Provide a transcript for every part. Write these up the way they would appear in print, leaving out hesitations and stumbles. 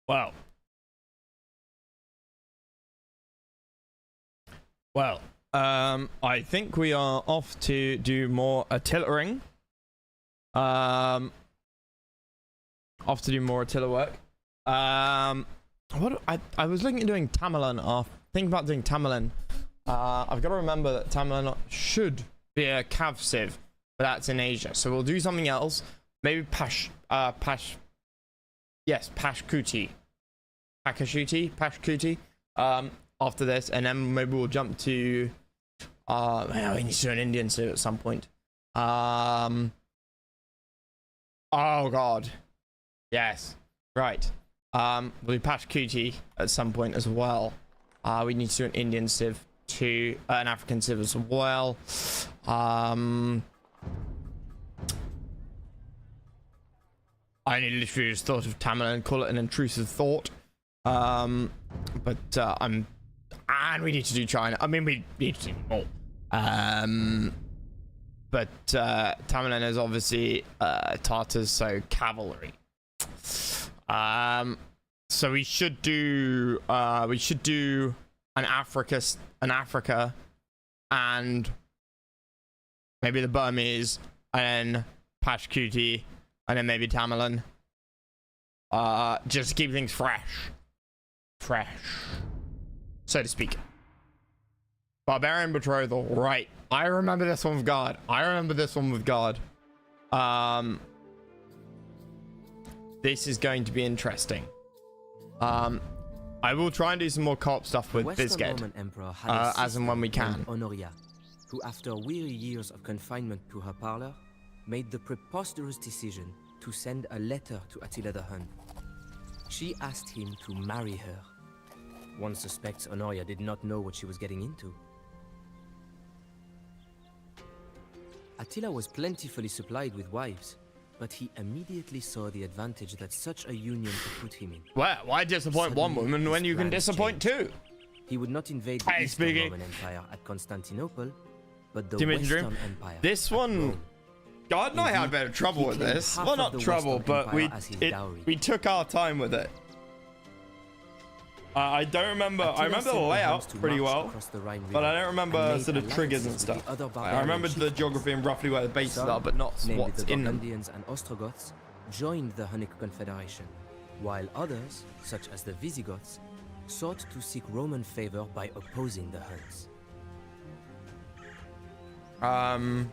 Well. Well, I think we are off to do more artillerying. Off to do more Attila work. What I was looking at doing Tamerlan. Thinking about doing Tamerlan. I've got to remember that Tamerlan should be a cav civ, but that's in Asia. So we'll do something else. Maybe Pashkuti. After this, and then maybe we'll jump to we need to do an Indian civ at some point. Oh god, yes, right. We'll do Pashkuti at some point as well. We need to do an Indian civ to an African civ as well. I literally just thought of Tamil and call it an intrusive thought. And we need to do China. I mean, we need to do more. But Tamerlan is obviously Tartars, so cavalry. So we should do an Africa, and maybe the Burmese, and then Pashkuti, and then maybe Tamerlan. Just to keep things fresh, so to speak. Barbarian betrothal, right? I remember this one with God. This is going to be interesting. I will try and do some more co-op stuff with Bizged, as and when we can. Honoria, who after weary years of confinement to her parlor, made the preposterous decision to send a letter to Attila the Hun. She asked him to marry her. One suspects Honoria did not know what she was getting into. Attila was plentifully supplied with wives, but he immediately saw the advantage that such a union could put him in. Well, why disappoint one woman when you can disappoint two? He would not invade the Eastern Roman Empire at Constantinople, but the Western Empire. This one, God and I had a bit of trouble with this. Well, not trouble, but we took our time with it. I don't remember. I remember the layout pretty well, but I don't remember sort of triggers and stuff. I remember the geography and roughly where the bases are, but not what's in them. The Burgundians and Ostrogoths joined the Hunnic Confederation, while others, such as the Visigoths, sought to seek Roman favor by opposing the Huns.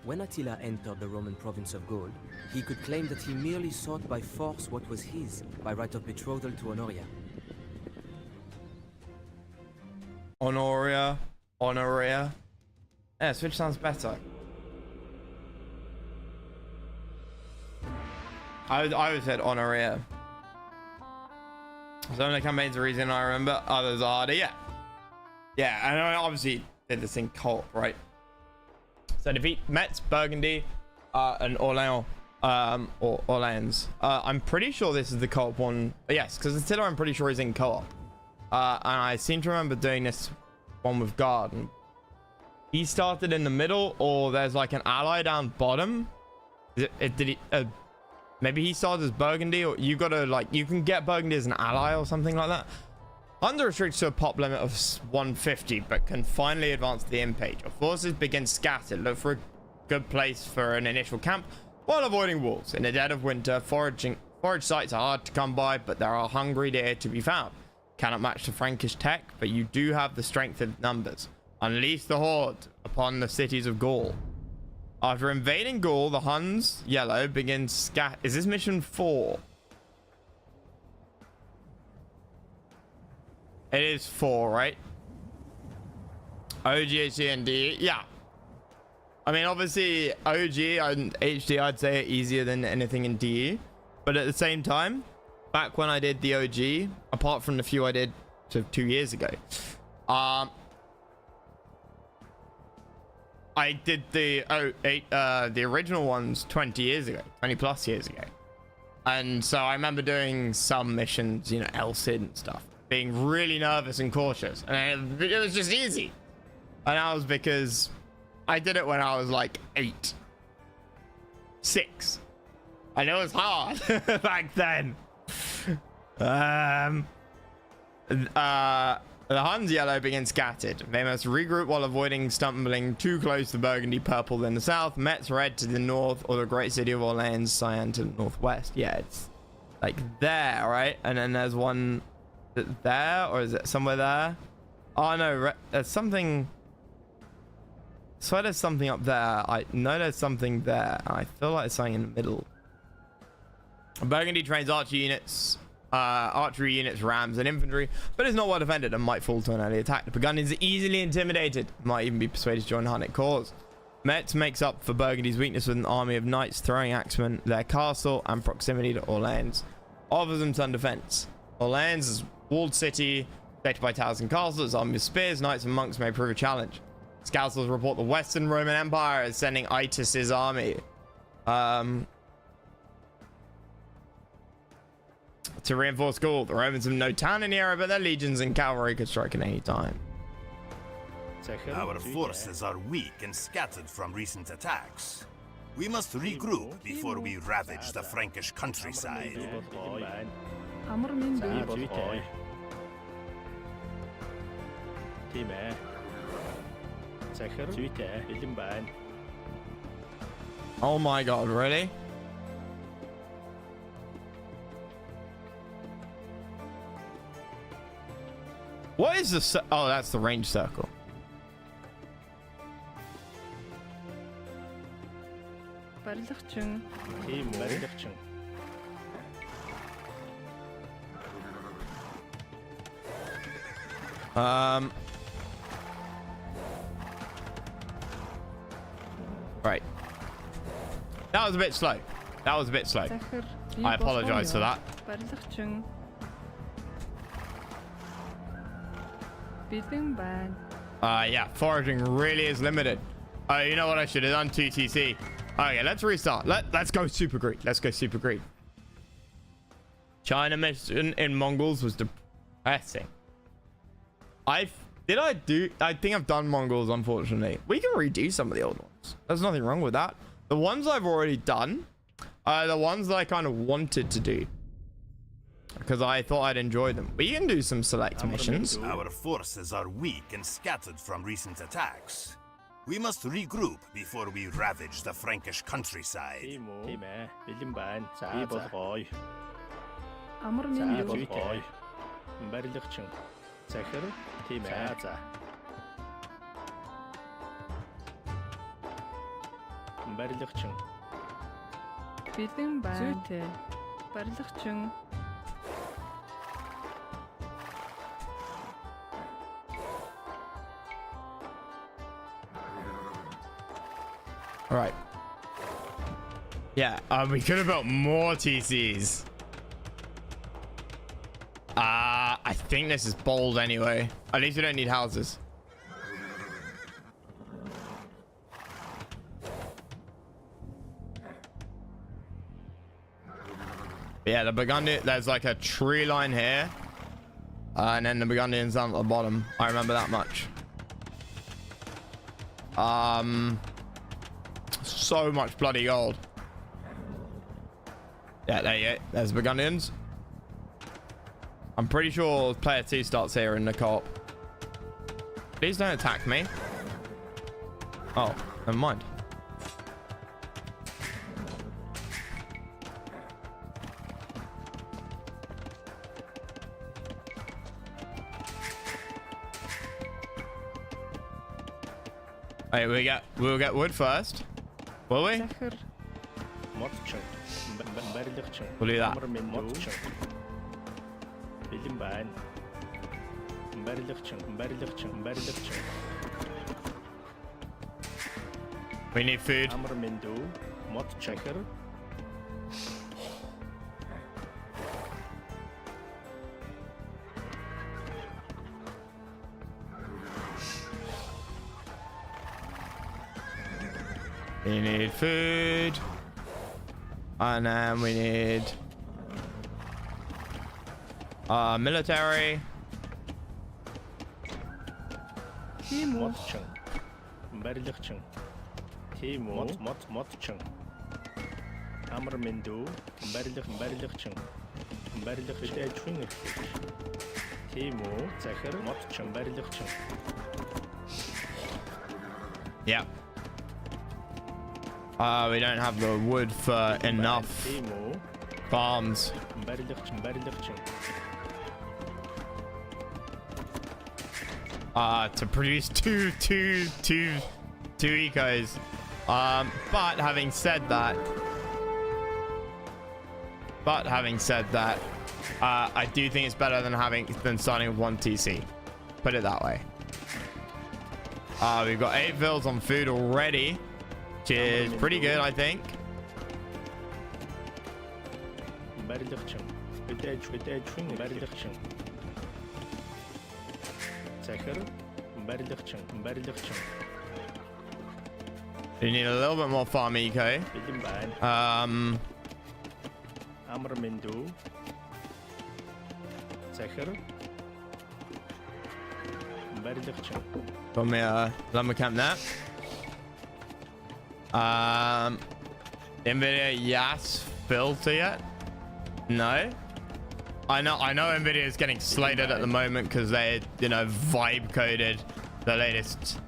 When Attila entered the Roman province of Gaul, he could claim that he merely sought by force what was his by right of betrothal to Honoria. Honoria. Yeah, Switch sounds better. I would said Honoria. Some of the campaigns are easy and I remember, others are harder. Yeah, and I obviously did this in co-op, right? So defeat Metz, Burgundy, and Orléans, or Orléans. I'm pretty sure this is the co-op one. Yes, because Attila, I'm pretty sure is in co-op. And I seem to remember doing this one with Garden. He started in the middle, or there's like an ally down bottom. Maybe he started as Burgundy, or you gotta like, you can get Burgundy as an ally or something like that. Under restricted to a pop limit of 150, but can finally advance to the end page. Your forces begin scattered. Look for a good place for an initial camp while avoiding wolves. In the dead of winter, forage sites are hard to come by, but there are hungry deer to be found. Cannot match the Frankish tech, but you do have the strength of numbers. Unleash the horde upon the cities of Gaul. After invading Gaul, the Huns, yellow, begin scat. Is this mission 4? It is 4, right? OG, HD, and D. Yeah. I mean, obviously, OG and HD, I'd say, are easier than anything in DE. But at the same time, back when I did the OG, apart from the few I did 2 years ago, I did the original ones 20 years ago, 20 plus years ago. And so I remember doing some missions, you know, LCID and stuff, being really nervous and cautious, and it was just easy. And that was because I did it when I was like 8, 6, and it was hard back then. The Huns yellow begin scattered. They must regroup while avoiding stumbling too close to Burgundy purple in the south, Metz red to the north, or the great city of Orleans cyan to the northwest. Yeah, it's like there, right? And then there's one there, or is it somewhere there? Oh no, there's something. So there's something up there. I know there's something there. I feel like it's something in the middle. Burgundy trains archery units, rams, and infantry, but is not well defended and might fall to an early attack. The Burgundians are easily intimidated, might even be persuaded to join the Hunnic cause. Metz makes up for Burgundy's weakness with an army of knights, throwing axemen. Their castle and proximity to Orleans offers them some defense. Orleans is a walled city, protected by towers and castles. Its army of spears, knights, and monks may prove a challenge. Scouts report the Western Roman Empire is sending Itis's army to reinforce Gaul. The Romans have no town in the area, but their legions and cavalry could strike at any time. Our forces are weak and scattered from recent attacks. We must regroup before we ravage the Frankish countryside. Oh my god, really? What is this? Oh, that's the range circle. Right. That was a bit slow. That was a bit slow. I apologize for that. Yeah, foraging really is limited. You know what I should have done? 2TC. Okay, let's restart. Let's go super greed. Let's go super greed. China mission in Mongols was depressing. I think I've done Mongols, unfortunately. We can redo some of the old ones. There's nothing wrong with that. The ones I've already done are the ones that I kind of wanted to do, because I thought I'd enjoy them. We can do some select missions. Our forces are weak and scattered from recent attacks. We must regroup before we ravage the Frankish countryside. All right. Yeah, we could have built more TCs. I think this is bold anyway. At least we don't need houses. Yeah, the Burgundian, there's like a tree line here. And then the Burgundians down at the bottom. I remember that much. So much bloody gold. Yeah, there you go. There's the Burgundians. I'm pretty sure player 2 starts here in the co-op. Please don't attack me. Oh, never mind. Wait, we'll get wood first. Will we? We'll do that. We need food. We need food. And then we need military. барилга шийдвэн тийм үү захир модчин барилгачин Yep. We don't have the wood for enough тийм үү farms. барилгачин To produce two ecos. But having said that, I do think it's better than starting with one TC. Put it that way. We've got 8 fills on food already, which is pretty good, I think. барилгачин шийдвэн барилгачин захир барилгачин You need a little bit more farm eco. бэлэн байна амар мэндүү захир барилгачин Got me a lumber camp there. Nvidia, yes. Filter yet? No. I know Nvidia is getting slated at the moment because they, vibe coded the latest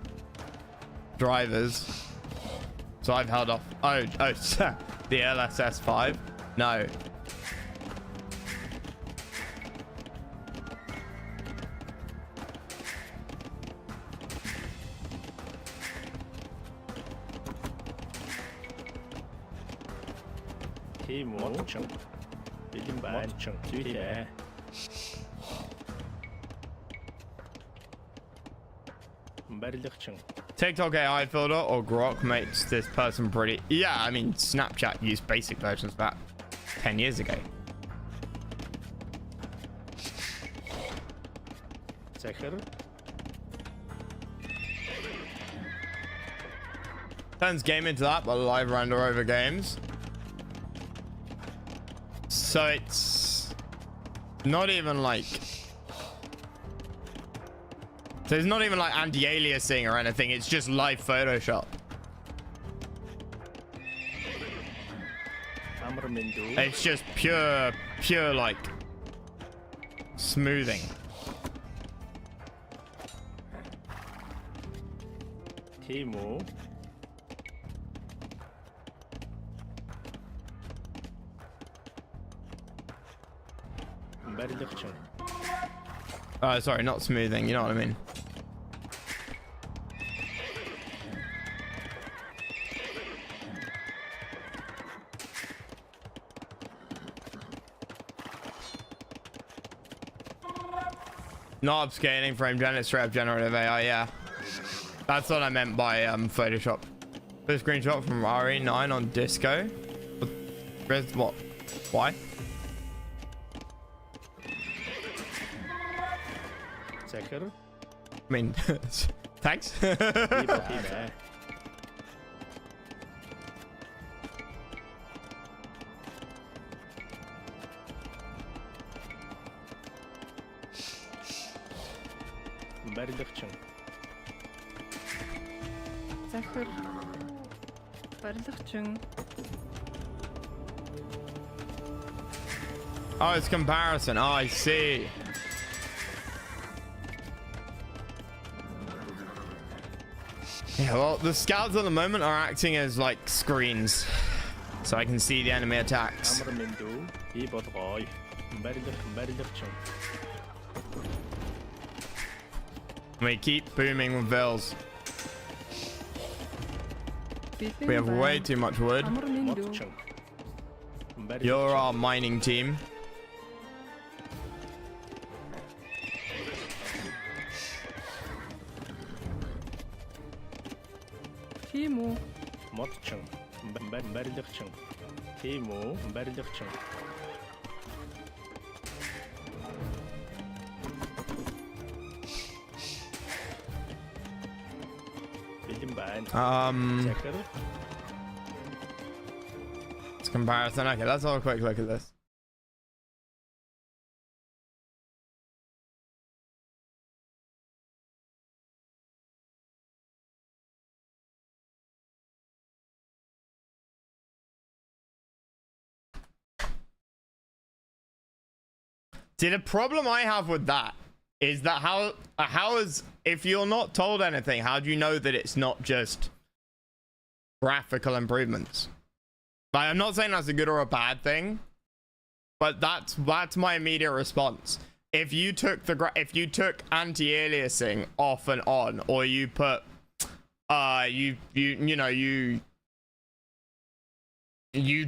drivers. So I've held off. Oh, the LSS5. No. тийм үү модчин бэлэн байна зүйтэй барилгачин TikTok AI filter or Grok makes this person pretty. Yeah, I mean, Snapchat used basic versions about 10 years ago. захир Turns game into that, but live render over games. So it's not even like. So it's not even like anti-aliasing or anything. It's just live Photoshop. амар мэндүү It's just pure like smoothing. тийм үү барилгачин Sorry, not smoothing. You know what I mean. Not upscaling frame gen, it's straight up generative AI, yeah. That's what I meant by Photoshop. Put a screenshot from RE9 on Disco. What? Why? захир I mean, thanks. тийм барилгачин захир барилгачин Oh, it's comparison. Oh, I see. Yeah, well, the scouts at the moment are acting as like screens, so I can see the enemy attacks. амар мэндүү би болгоё барилгачин We keep booming with vills. We have way too much wood. амар мэндүү модчин You're our mining team. тийм үү модчин барилгачин тийм үү барилгачин бэлэн байна захир It's comparison. Okay, let's have a quick look at this. See, the problem I have with that is that how is, if you're not told anything, how do you know that it's not just graphical improvements? Like, I'm not saying that's a good or a bad thing, but that's my immediate response. If you took anti-aliasing off and on, or you put you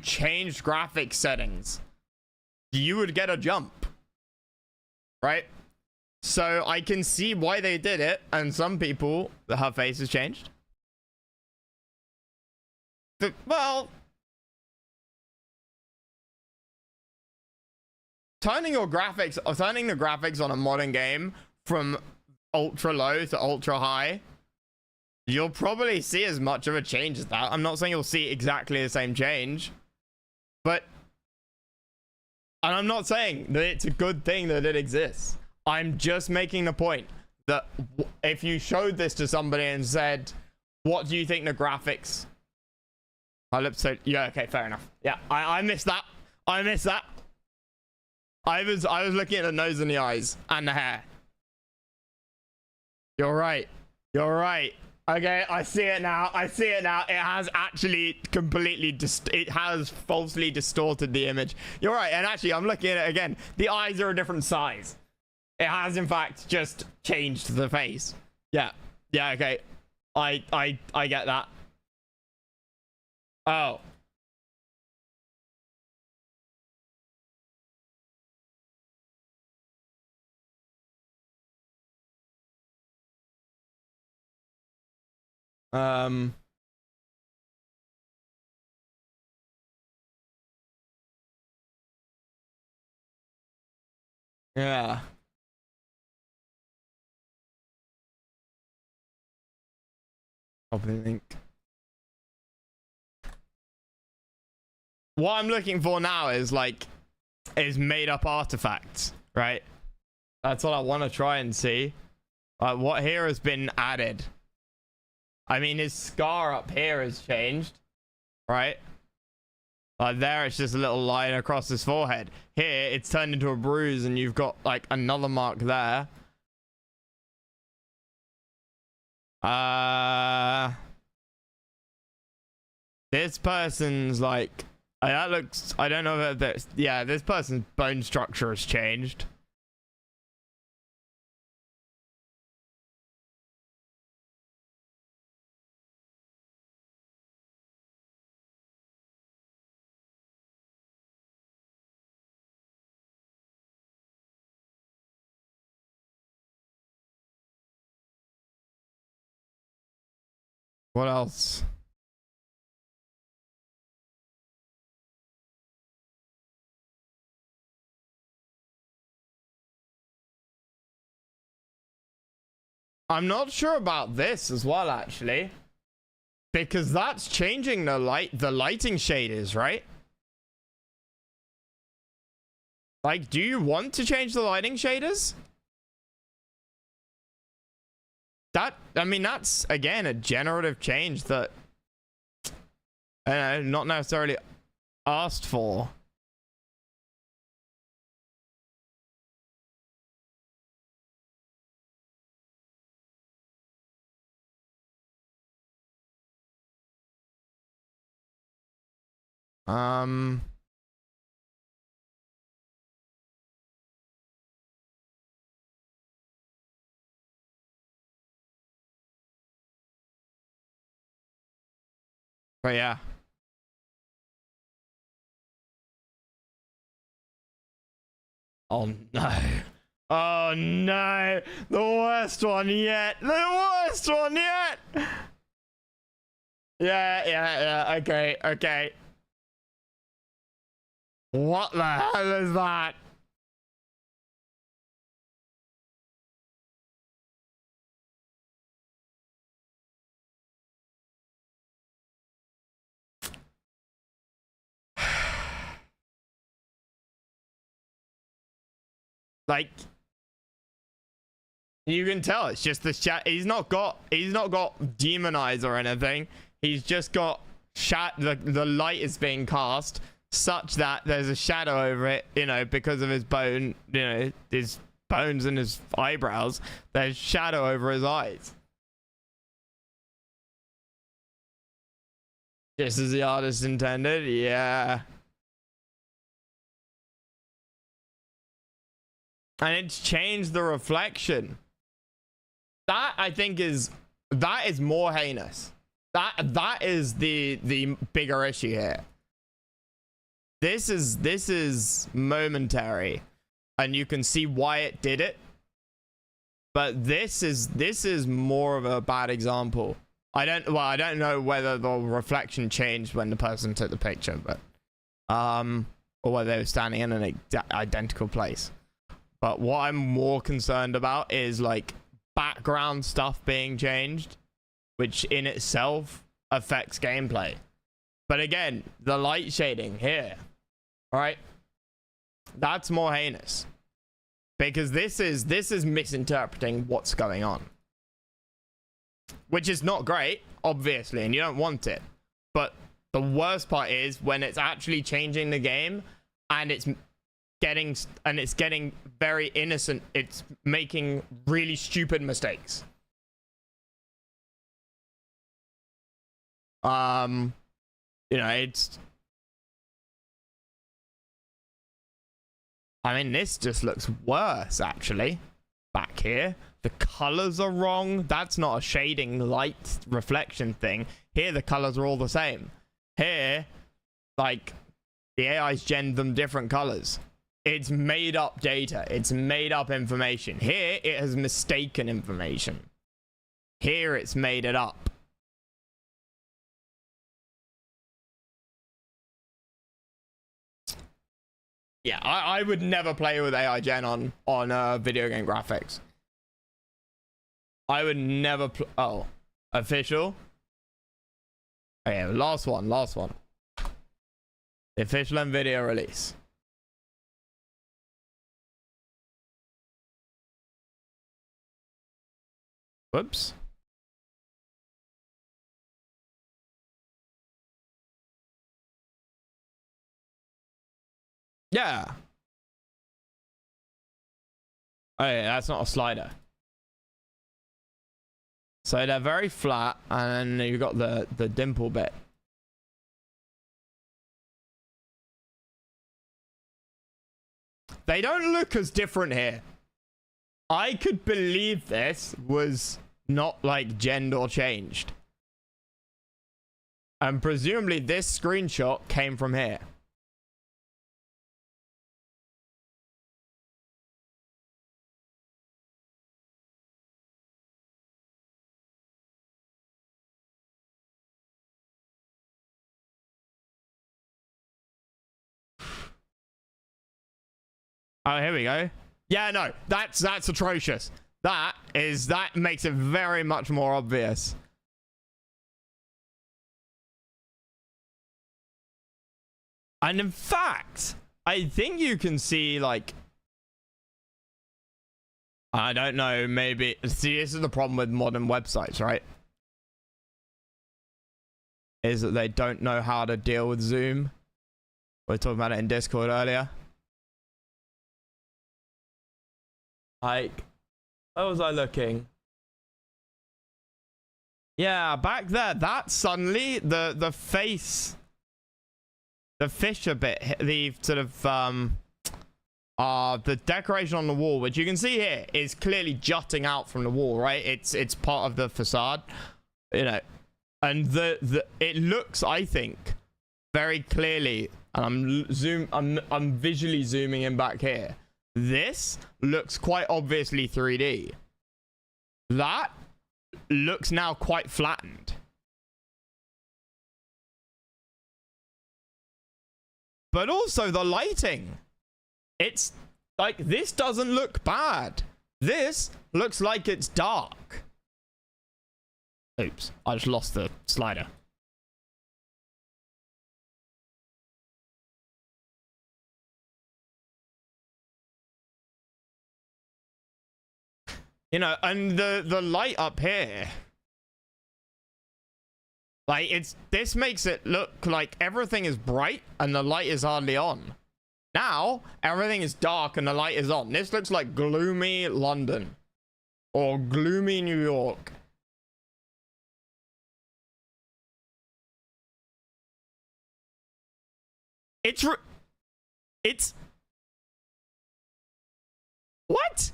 changed graphics settings, you would get a jump, right? So I can see why they did it, and some people, her face has changed. Well, turning the graphics on a modern game from ultra low to ultra high, you'll probably see as much of a change as that. I'm not saying you'll see exactly the same change, but, and I'm not saying that it's a good thing that it exists. I'm just making the point that if you showed this to somebody and said, what do you think the graphics? My lips said, yeah, okay, fair enough. Yeah, I missed that. I missed that. I was looking at the nose and the eyes and the hair. You're right. You're right. Okay, I see it now. I see it now. It has actually completely it has falsely distorted the image. You're right. And actually, I'm looking at it again. The eyes are a different size. It has, in fact, just changed the face. Yeah. Yeah, okay. I get that. Oh. Yeah. Copy link. What I'm looking for now is made up artifacts, right? That's what I want to try and see. What here has been added? I mean, his scar up here has changed, right? There it's just a little line across his forehead. Here it's turned into a bruise and you've got like another mark there. This person's like, that looks, I don't know if that's, yeah, this person's bone structure has changed. What else? I'm not sure about this as well, actually, because that's changing the lighting shaders, right? Like, do you want to change the lighting shaders? I mean, that's, again, a generative change that, I don't know, not necessarily asked for. But yeah. Oh no. Oh no. The worst one yet. The worst one yet. Yeah. Okay. Okay. What the hell is that? Like, you can tell it's just the chat. He's not got demonize or anything. He's just got the light is being cast, such that there's a shadow over it, you know, because of his bone, you know, his bones and his eyebrows. There's shadow over his eyes. Just as the artist intended, yeah. And it's changed the reflection. That, I think, is more heinous. That is the bigger issue here. This is momentary, and you can see why it did it. But this is more of a bad example. I don't know whether the reflection changed when the person took the picture, but or whether they were standing in an identical place. But what I'm more concerned about is like background stuff being changed, which in itself affects gameplay. But again, the light shading here, all right, that's more heinous, because this is misinterpreting what's going on, which is not great, obviously, and you don't want it. But the worst part is when it's actually changing the game, and it's getting very innocent. It's making really stupid mistakes. You know, it's, I mean, this just looks worse, actually. Back here, the colors are wrong. That's not a shading light reflection thing. Here, the colors are all the same. Here, like, the AI's gen them different colors. It's made up data. It's made up information. Here, it has mistaken information. Here, it's made it up. Yeah, I would never play with AI gen on video game graphics. I would never oh, official. Okay, last one. The official NVIDIA release. Whoops. Yeah. Oh yeah, that's not a slider. So they're very flat, and then you've got the dimple bit. They don't look as different here. I could believe this was not like genned or changed. And presumably this screenshot came from here. Oh, here we go. Yeah, no, that's atrocious. That makes it very much more obvious. And in fact, I think you can see, like, I don't know, maybe, see, this is the problem with modern websites, right? Is that they don't know how to deal with Zoom. We were talking about it in Discord earlier. Like, where was I looking? Yeah, back there, that suddenly, the face, the fissure bit, the sort of, the decoration on the wall, which you can see here, is clearly jutting out from the wall, right? It's part of the facade, you know, and it looks, I think, very clearly, and I'm visually zooming in back here. This looks quite obviously 3D. That looks now quite flattened. But also the lighting. It's like, this doesn't look bad. This looks like it's dark. Oops, I just lost the slider. You know, and the light up here Like, this makes it look like everything is bright and the light is hardly on. Now, everything is dark and the light is on. This looks like gloomy London. Or gloomy New York. It's what?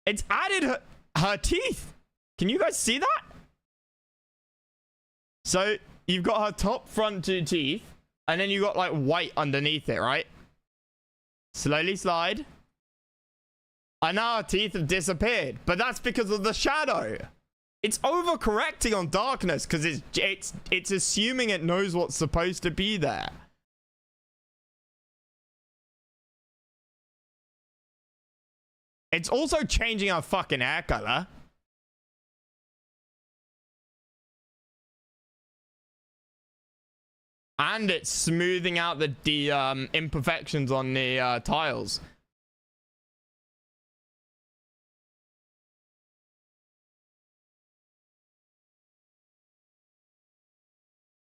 It's added her teeth. Can you guys see that? So you've got her top front 2 teeth, and then you got like white underneath it, right? Slowly slide. And now her teeth have disappeared, but that's because of the shadow. It's overcorrecting on darkness because it's assuming it knows what's supposed to be there. It's also changing our fucking hair color. And it's smoothing out the imperfections on the tiles.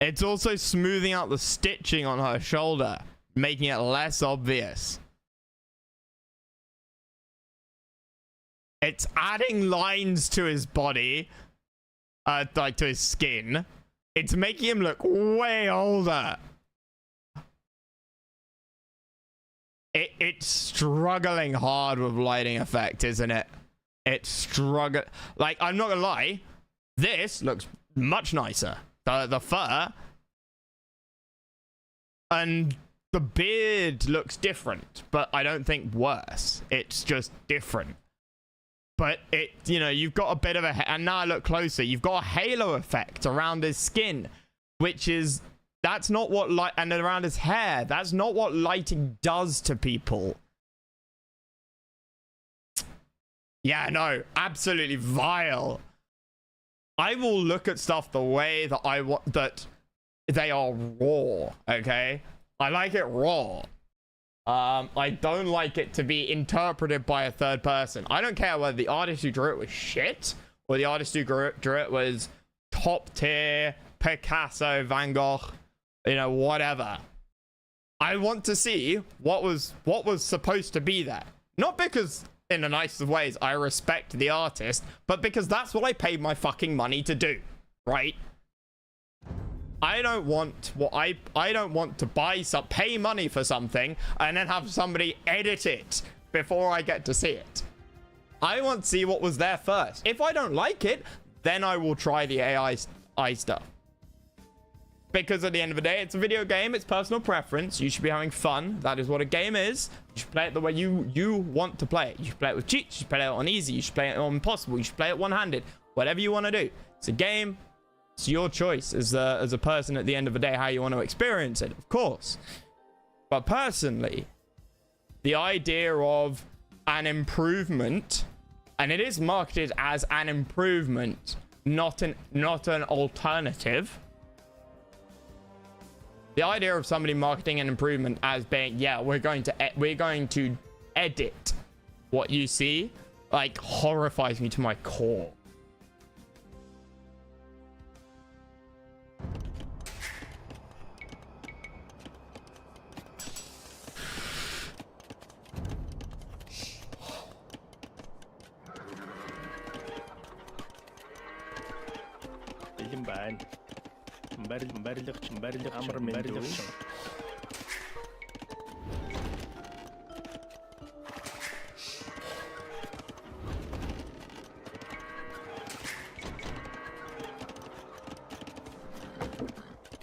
It's also smoothing out the stitching on her shoulder, making it less obvious. It's adding lines to his body, like to his skin. It's making him look way older. It's struggling hard with lighting effect, isn't it? It's struggling. Like, I'm not gonna lie, this looks much nicer. The fur and the beard looks different, but I don't think worse. It's just different. But it, you know, you've got a bit of a, and now I look closer, you've got a halo effect around his skin, which is, that's not what light, and around his hair, that's not what lighting does to people. Yeah, no, absolutely vile. I will look at stuff the way that I want, that they are raw, okay? I like it raw. I don't like it to be interpreted by a third person. I don't care whether the artist who drew it was shit or the artist who drew it was top tier, Picasso, Van Gogh, you know, whatever. I want to see what was supposed to be there. Not because, in the nicest of ways, I respect the artist, but because that's what I paid my fucking money to do, right? I don't want what I don't want to pay money for something and then have somebody edit it before I get to see it. I want to see what was there first. If I don't like it, then I will try the AI stuff. Because at the end of the day, it's a video game, it's personal preference. You should be having fun. That is what a game is. You should play it the way you want to play it. You should play it with cheats, you should play it on easy, you should play it on impossible, you should play it one-handed. Whatever you want to do. It's a game. It's your choice as a person at the end of the day how you want to experience it, of course. But personally, the idea of an improvement, and it is marketed as an improvement, not an alternative. The idea of somebody marketing an improvement as being, yeah, we're going to edit what you see, like, horrifies me to my core.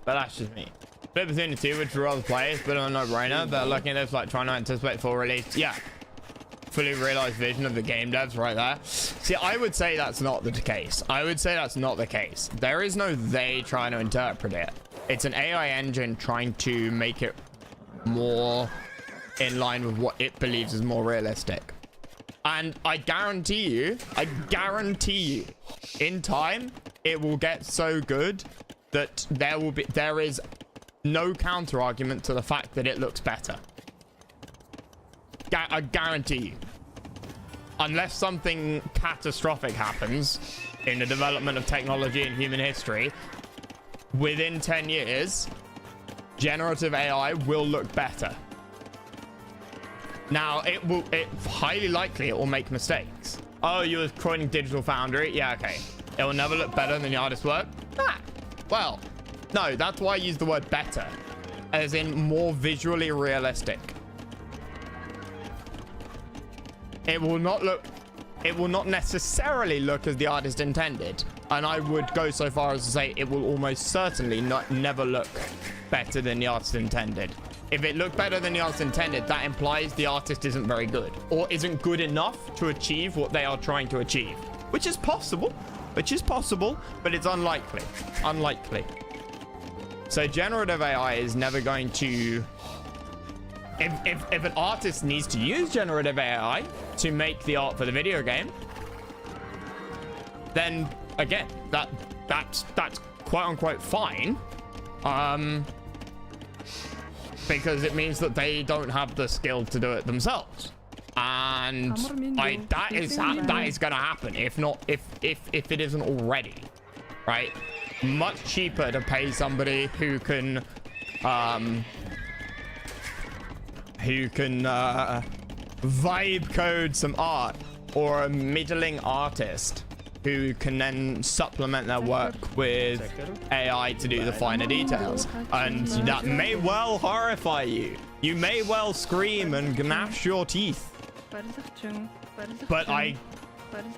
But that's just me. Split between the two, which for other players, but a no-brainer. They're looking at this like trying to anticipate full release. Yeah. Fully realized vision of the game devs right there. See, I would say that's not the case. I would say that's not the case. There is no they trying to interpret it. It's an AI engine trying to make it more in line with what it believes is more realistic. And I guarantee you, in time, it will get so good that there is no counter argument to the fact that it looks better. I guarantee you. unless something catastrophic happens in the development of technology in human history, within 10 years, generative AI will look better. Now, it's highly likely it will make mistakes. Oh, you were quoting Digital Foundry? Yeah, okay. It will never look better than the artist's work? Ah, well, no, that's why I use the word better, as in more visually realistic. It will not necessarily look as the artist intended. And I would go so far as to say it will almost certainly never look better than the artist intended. If it looked better than the artist intended, that implies the artist isn't very good or isn't good enough to achieve what they are trying to achieve, which is possible, but it's unlikely. So generative AI is never going to... If an artist needs to use generative AI to make the art for the video game, then again, that's quote unquote fine, because it means that they don't have the skill to do it themselves, and that is gonna happen if it isn't already, right? Much cheaper to pay somebody who can vibe code some art, or a middling artist who can then supplement their work with AI to do the finer details. And that may well horrify you. You may well scream and gnash your teeth. But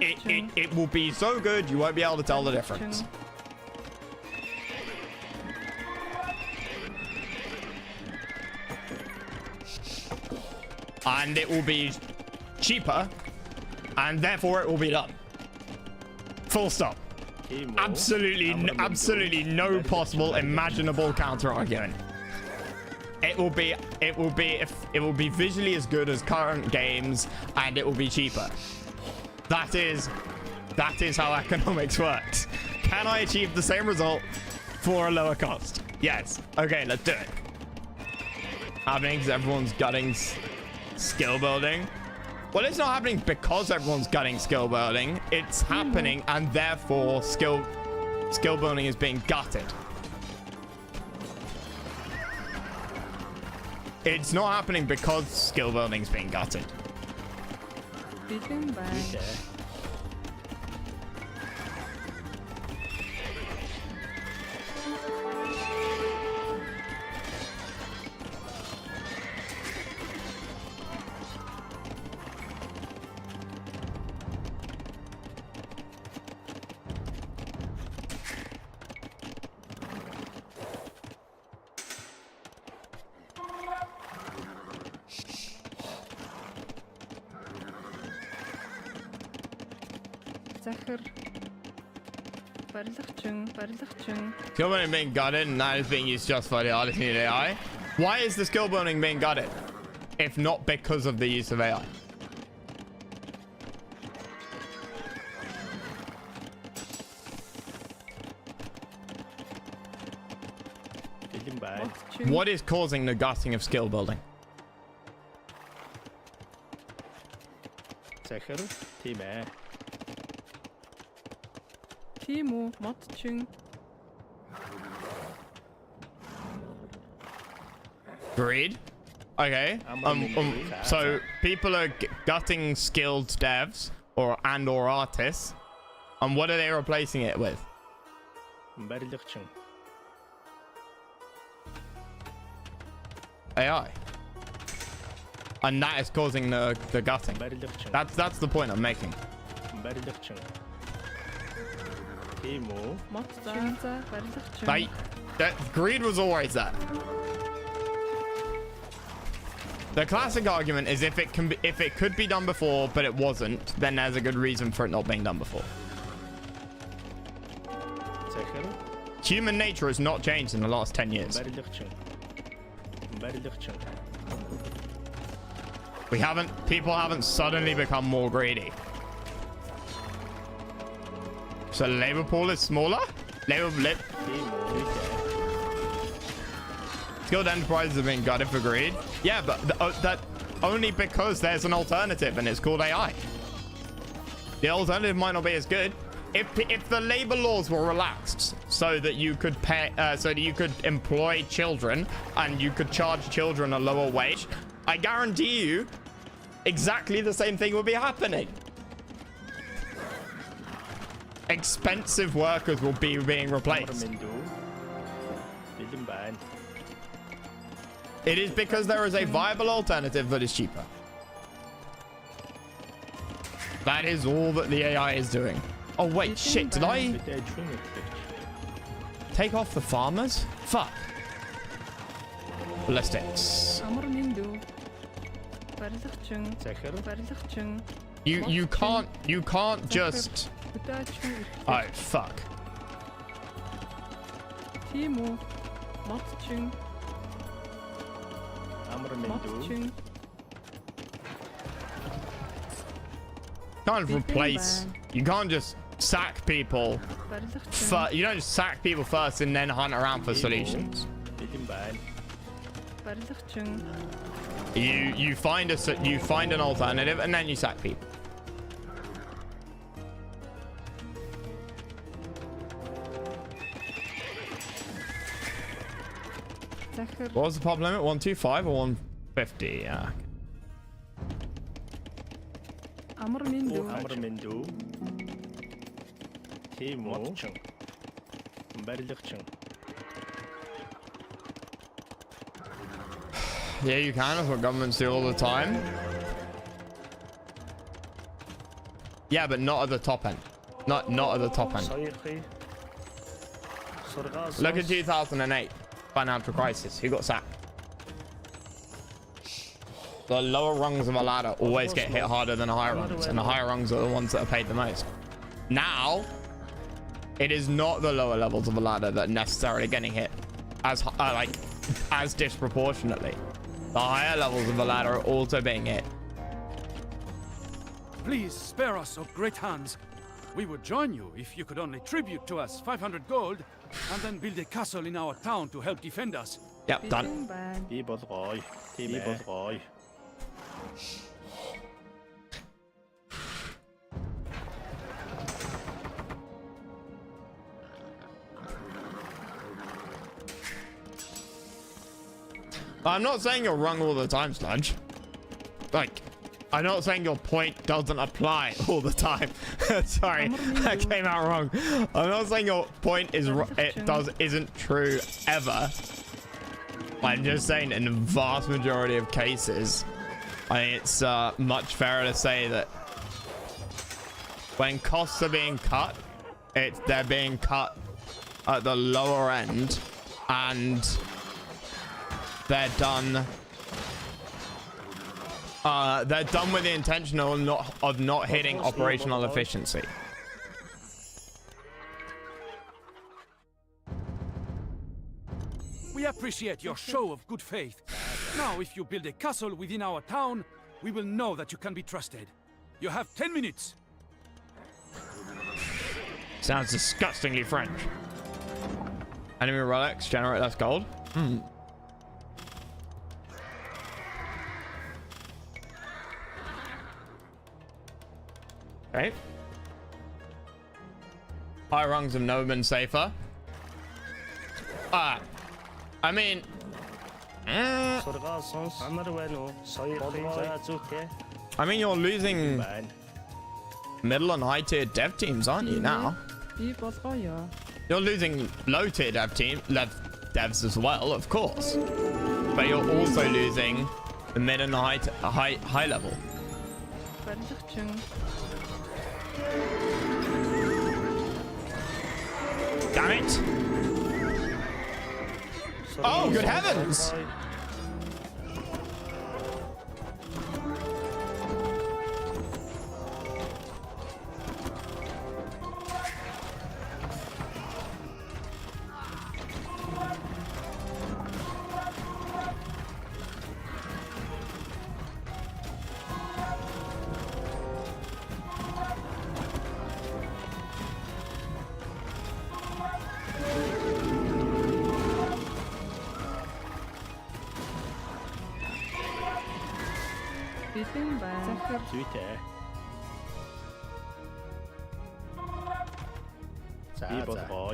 it will be so good you won't be able to tell the difference. And it will be cheaper, and therefore it will be done. Full stop. Absolutely no possible imaginable counter argument. It will be visually as good as current games, and it will be cheaper. That is how economics works. Can I achieve the same result for a lower cost? Yes. Okay, let's do it. Happening because everyone's gutting skill building. Well, it's not happening because everyone's gutting skill building. It's happening, and therefore skill building is being gutted. It's not happening because skill building is being gutted. Okay. Skill building being gutted, and that is being used just for the artist need AI. Why is the skill building being gutted, if not because of the use of AI? What is causing the gutting of skill building? Zeker, team A. Timo, Matchung. Greed? Okay. So people are gutting skilled devs or artists, and what are they replacing it with? AI. And that is causing the gutting. That's the point I'm making. Like, greed was always that. The classic argument is if it could be done before but it wasn't, then there's a good reason for it not being done before. Human nature has not changed in the last 10 years. People haven't suddenly become more greedy. So labor pool is smaller? Skilled enterprises are being gutted for greed. Yeah, but that only because there's an alternative and it's called AI. The alternative might not be as good. If the labor laws were relaxed so that you could pay, so that you could employ children and you could charge children a lower wage, I guarantee you exactly the same thing would be happening. Expensive workers will be being replaced. It is because there is a viable alternative that is cheaper. That is all that the AI is doing. Oh wait, shit, did I take off the farmers? Fuck. Ballistics. You can't just... Oh, fuck. Can't replace... You can't just sack people. You don't just sack people first and then hunt around for solutions. You find an alternative and then you sack people. What was the pop limit? 125 or 150? Yeah. Yeah, you can. That's what governments do all the time. Yeah, but not at the top end. Not at the top end. Look at 2008 financial crisis. Who got sacked? The lower rungs of a ladder always get hit harder than the higher rungs, and the higher rungs are the ones that are paid the most. Now, it is not the lower levels of a ladder that are necessarily getting hit as disproportionately. The higher levels of the ladder are also being hit. Please spare us, O great Hans. We would join you if you could only tribute to us 500 gold and then build a castle in our town to help defend us. Yep, done. I'm not saying you're wrong all the time, Sludge. Like, I'm not saying your point doesn't apply all the time. Sorry, that came out wrong. I'm not saying your point isn't true ever. I'm just saying in the vast majority of cases, I think it's much fairer to say that when costs are being cut, they're being cut at the lower end, and they're done with the intention of not hitting operational efficiency. We appreciate your show of good faith. Now, if you build a castle within our town, we will know that you can be trusted. You have 10 minutes. Sounds disgustingly French. Enemy relics generate less gold. Okay. High rungs have never been safer. I mean, you're losing middle and high tier dev teams, aren't you now? You're losing low tier devs as well, of course, but you're also losing the mid and high level. Damn it! Oh, good heavens!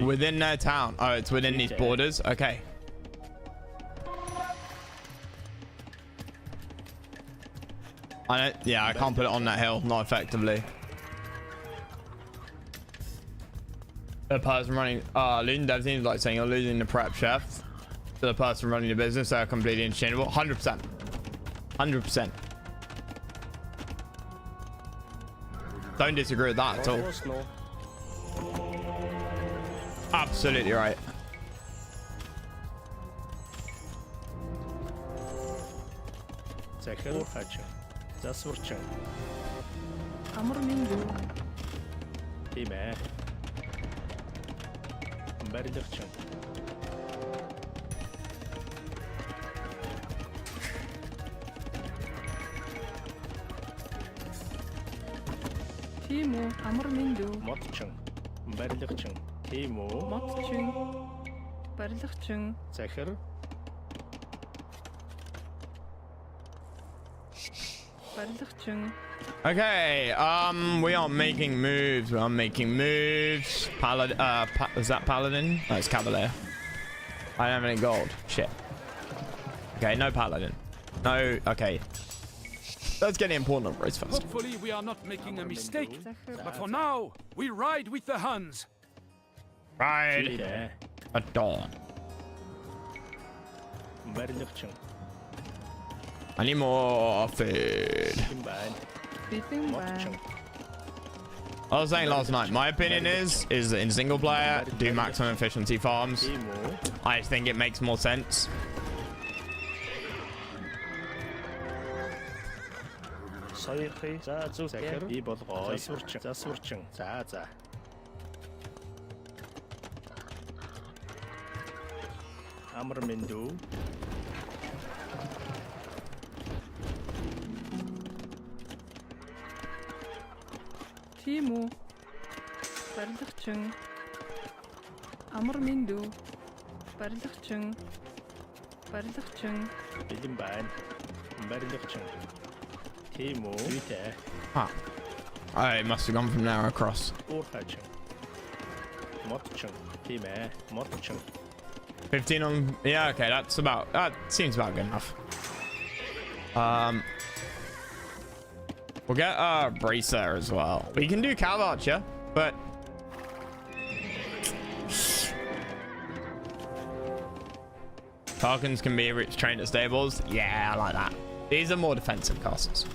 Within their town. Oh, it's within these borders. Okay. Yeah, I can't put it on that hill. Not effectively. The person running losing dev teams like saying you're losing the prep chef to the person running the business. They're completely interchangeable. 100%. 100%. Don't disagree with that at all. Absolutely right. أمر من دون تيمو أمر من دون ماتشن برلخشن Zeker. برلخشن Okay, we are making moves. We are making moves. Is that Paladin? No, it's Cavalier. I don't have any gold. Shit. Okay, no Paladin. No, okay. Let's get the important numbers first. Hopefully we are not making a mistake. But for now, we ride with the Huns. Ride at dawn. I need more food. Beating bad I was saying last night, my opinion is that in single player, do maximum efficiency farms. I just think it makes more sense. تيمو برلخشن أمر من دون برلخشن Huh. Oh, it must have gone from there across. 15 on... Yeah, okay, that's about... That seems about good enough. We'll get a bracer as well. We can do Cav Archer, but... Falcons can be trained at stables. Yeah, I like that. These are more defensive castles.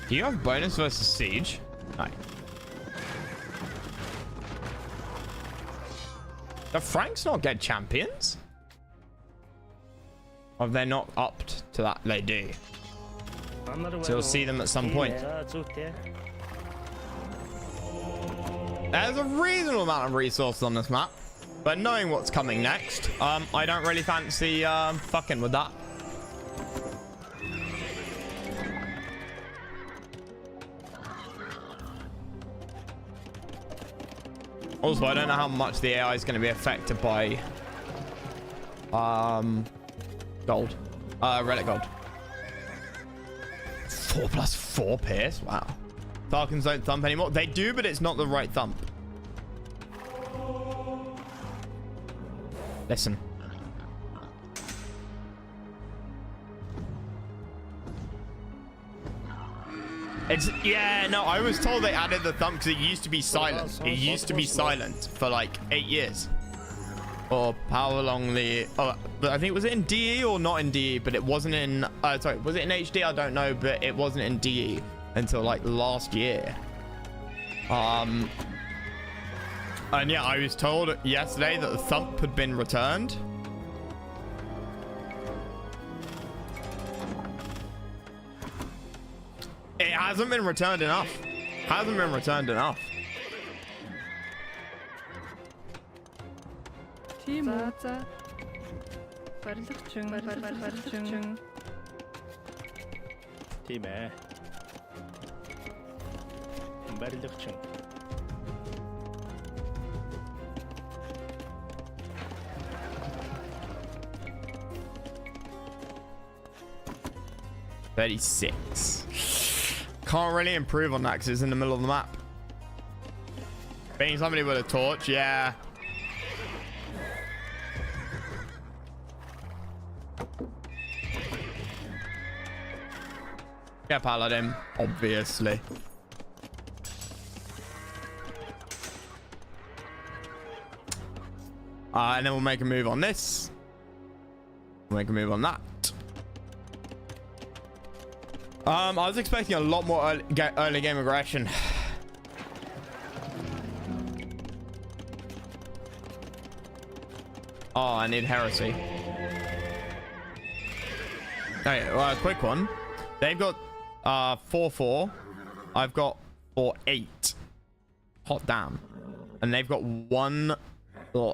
Do you have bonus versus siege? No. Do Franks not get champions? Or have they not upped to that? They do. So you'll see them at some point. There's a reasonable amount of resources on this map. But knowing what's coming next, I don't really fancy fucking with that. Also, I don't know how much the AI is going to be affected by gold. Relic gold. 4+4 pierce? Wow. Falcons don't thump anymore. They do, but it's not the right thump. Listen. It's, yeah, no, I was told they added the thump because it used to be silent. It used to be silent for like 8 years. Or how long the... Oh, but I think, was it in DE or not in DE? But it wasn't in... sorry, was it in HD? I don't know, but it wasn't in DE until like last year. And yeah, I was told yesterday that the thump had been returned. It hasn't been returned enough. Hasn't been returned enough. تيمو Тийм ээ. Барилгачин. Can't really improve on that because it's in the middle of the map. Being somebody with a torch, yeah. Yeah, Paladin, obviously. And then we'll make a move on this. We'll make a move on that. I was expecting a lot more early game aggression. Oh, I need heresy. Okay, well, a quick one. They've got 4-4. I've got 4-8. Hot damn. And they've got 1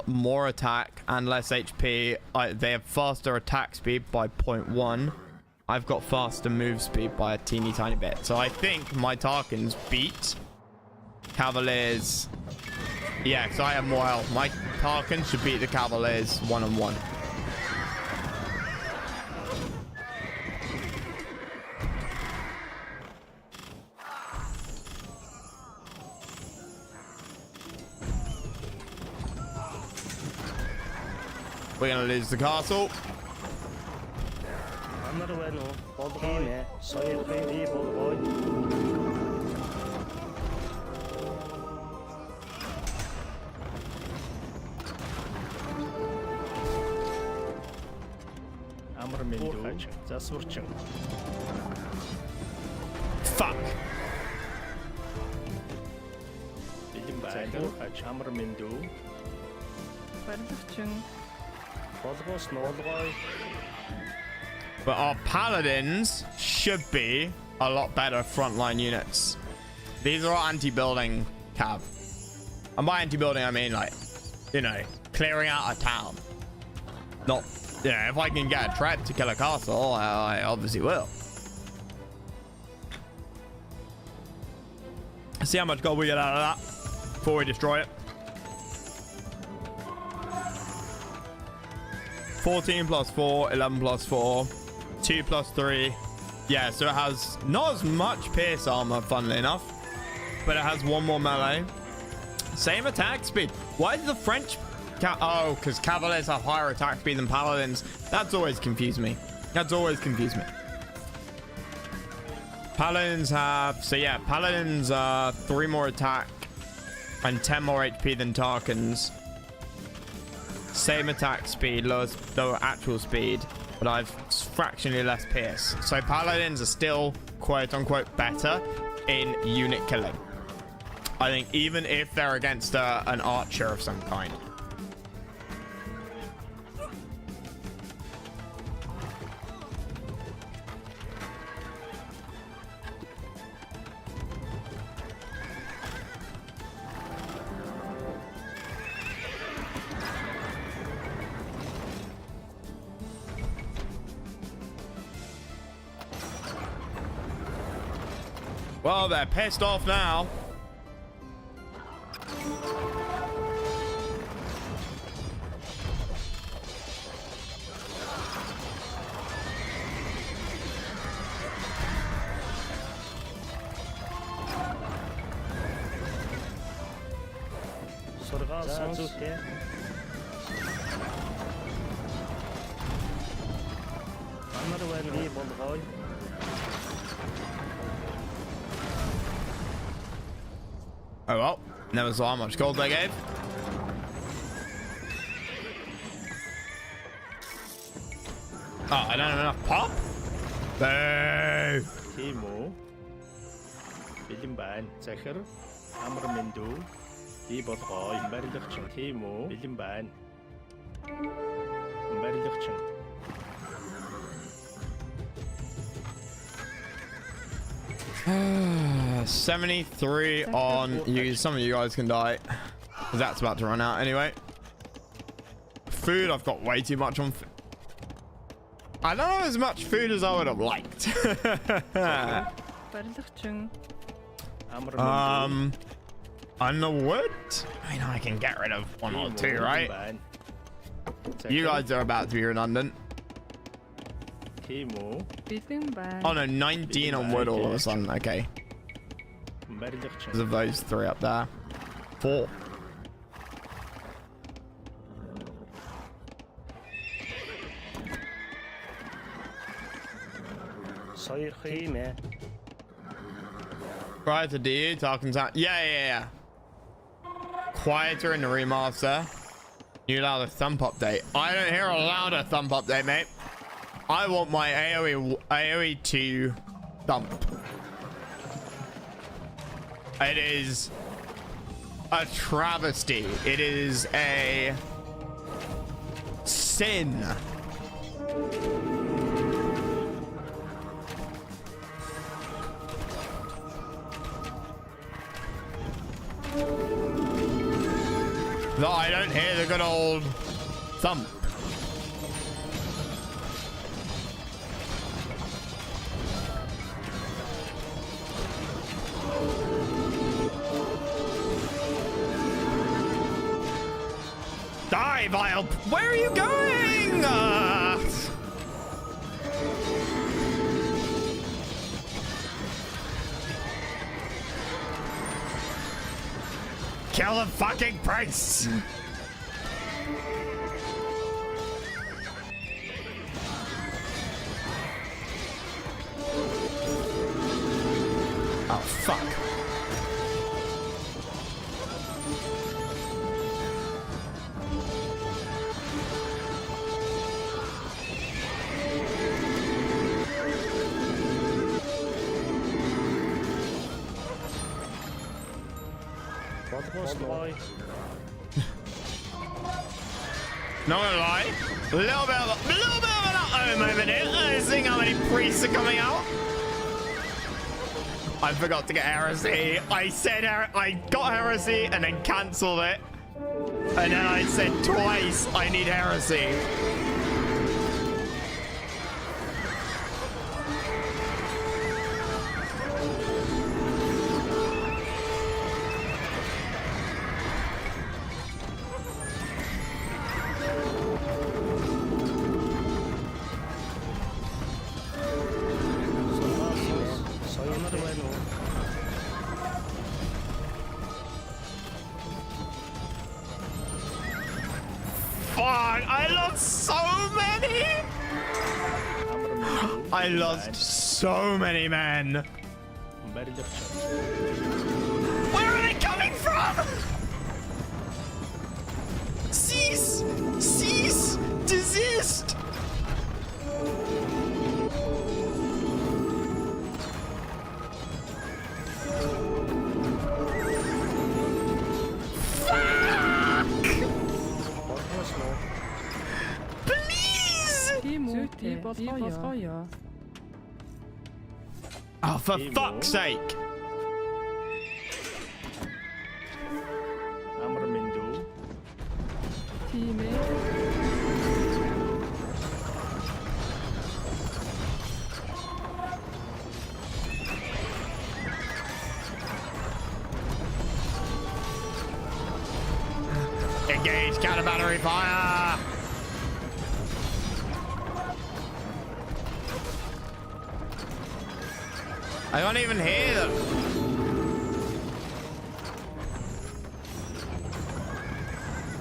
more attack and less HP. They have faster attack speed by 0.1. I've got faster move speed by a teeny tiny bit. So I think my Tarkans beat Cavaliers. Yeah, because I have more health. My Tarkans should beat the Cavaliers 1-on-1. We're gonna lose the castle. Fuck. But our paladins should be a lot better frontline units. These are all anti-building cav. And by anti-building, I mean, like, you know, clearing out a town. Not, you know, if I can get a trap to kill a castle, I obviously will. See how much gold we get out of that before we destroy it. 14 plus 4, 11 plus 4, 2 plus 3. Yeah, so it has not as much pierce armor, funnily enough, but it has 1 more melee. Same attack speed. Why did the French... Oh, because Cavaliers have higher attack speed than Paladins. That's always confused me. That's always confused me. Paladins have... So yeah, Paladins are 3 more attack and 10 more HP than Tarkans. Same attack speed, lower actual speed, but I've fractionally less pierce. So Paladins are still quote unquote better in unit killing. I think even if they're against an archer of some kind. Well, they're pissed off now. Oh well, never saw how much gold they gave. Oh, I don't have enough pop? Boo! Timo. Бэлэн байна. Захир. Амар мэндүү. Би болгоо. Барилгачин. Тимо. Бэлэн байна. Барилгачин. 73 on you. Some of you guys can die. That's about to run out anyway. Food, I've got way too much on. I don't have as much food as I would have liked. Барилгачин. On the wood? I mean, I can get rid of one or two, right? You guys are about to be redundant. Бэлэн байна. Oh no, 19 on wood all of a sudden. Okay. Because of those three up there. 4. Prior to DU, talking sound. Yeah. Quieter in the remaster. New louder thump update. I don't hear a louder thump update, mate. I want my AoE to thump. It is a travesty. It is a sin. No, I don't hear the good old thump. Die, vile! Where are you going? Kill the fucking priests! Oh, fuck. Not gonna lie, a little bit of an uh-oh moment here. Seeing how many priests are coming out. I forgot to get heresy. I said I got heresy and then cancelled it. And then I said twice I need heresy. I lost so many men. Where are they coming from? Cease! Cease! Desist! Oh, for fuck's sake! Engage counter battery fire! I don't even hear them.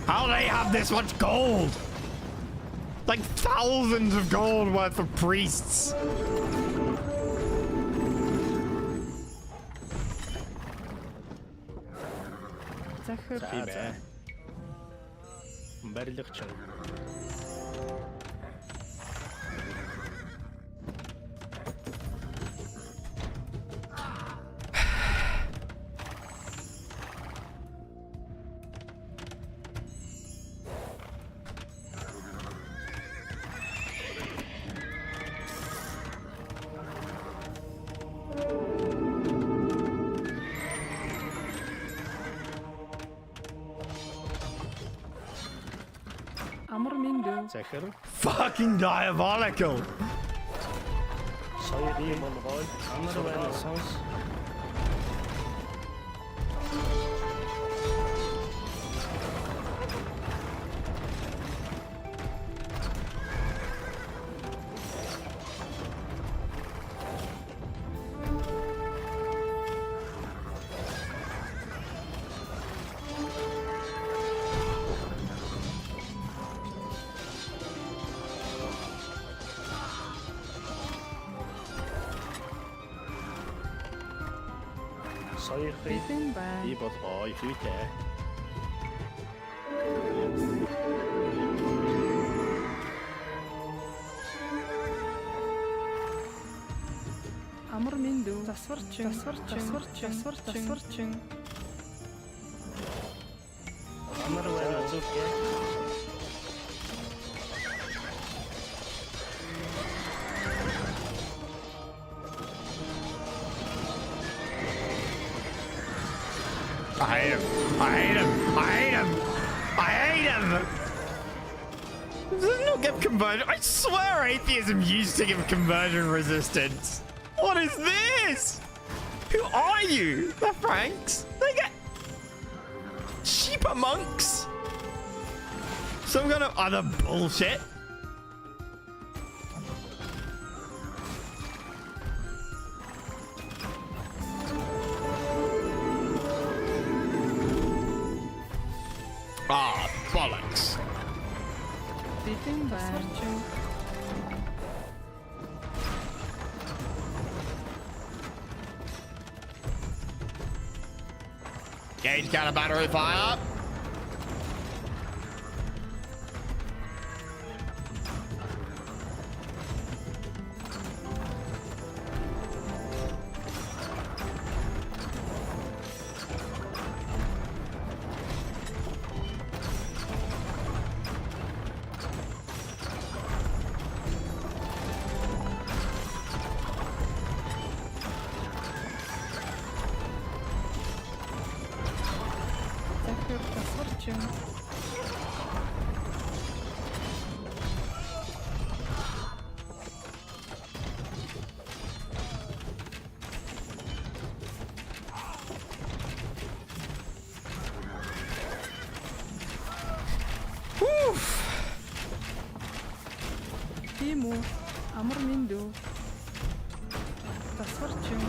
How do they have this much gold? Like thousands of gold worth of priests. Амар миндүү. захир Fucking diabolical. соёлын болгоод амар байна сонс соёлын Бэлэн байна. бий болгоо ихтэй Амар миндүү. Засварчин. амар байна зүгтэй I hate him. Does it not give conversion? I swear atheism used to give conversion resistance. What is this? Who are you? The Franks? They get sheeper monks? Some kind of other bullshit? Ah, bollocks. Бэлэн байна. Gauge counter battery fire. Захир засварчин. Тийм үү? Амар миндүү. Засварчин.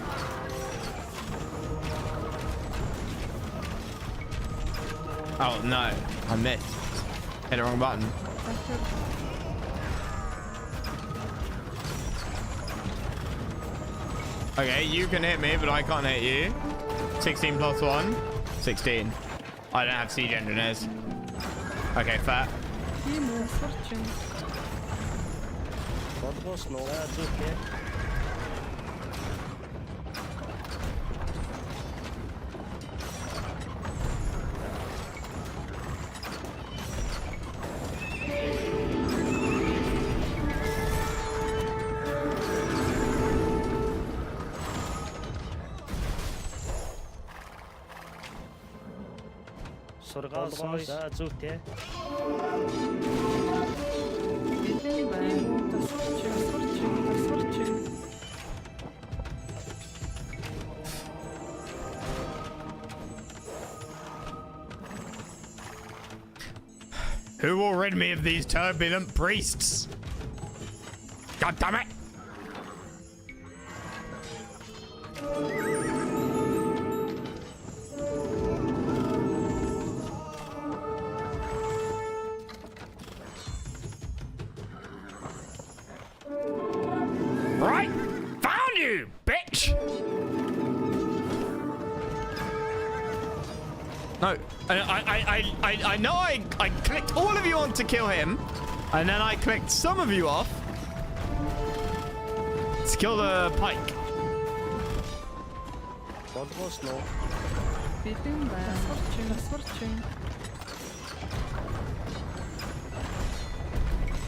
Oh no, I missed. Hit the wrong button. Захир. Okay, you can hit me, but I can't hit you. 16 plus 1. 16. I don't have siege engineers. Okay, fair. Тийм үү? Засварчин. болгоосноо зүгтэй сургаалгоо зүгтэй Бэлэн байна. Засварчин. Who will rid me of these turbulent priests? God damn it! Right, found you, bitch! No, I know I clicked all of you on to kill him, and then I clicked some of you off to kill the pike. болгоосноо Бэлэн байна. Засварчин.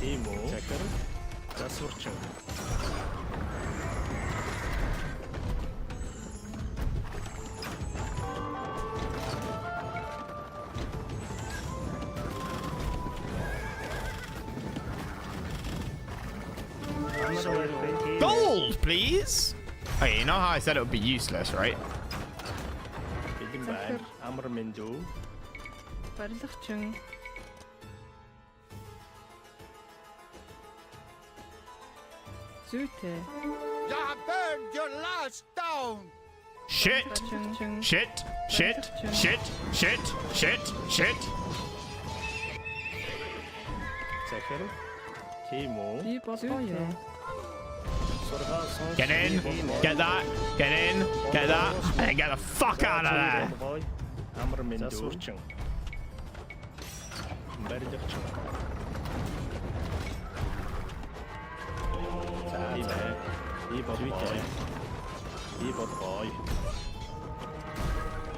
тийм үү захир засварчин Gold, please. Okay, you know how I said it would be useless, right? Бэлэн байна. Амар минь дүү. Барилгачин. Зүйтэй. You have burned your last stone. Shit. Барилгачин. Shit. Shit. Shit. Shit. Shit. Shit. Захир. Тийм үү? Би болгоё. Сургаал сонс. Get in. Get that. Get in. Get that. And get the fuck out of there. Амар минь дүү. Засварчин. Барилгачин. За. Би болгоё. Би болгоё.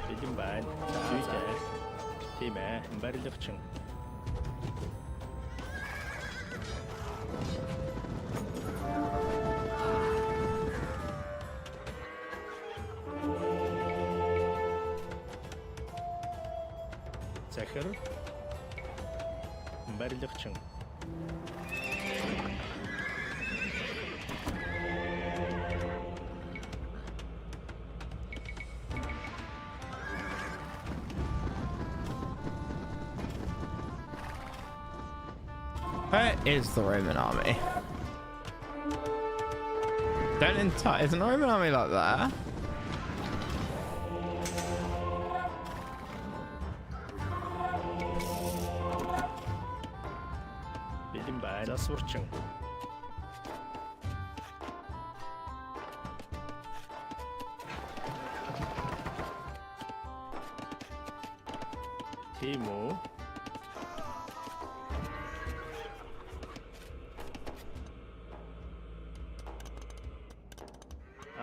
Бэлэн байна. Зүйтэй. Тийм ээ. Барилгачин. Захир. Барилгачин. Where is the Roman army? Isn't the Roman army like that? Бэлэн байна. Засварчин. Тийм үү?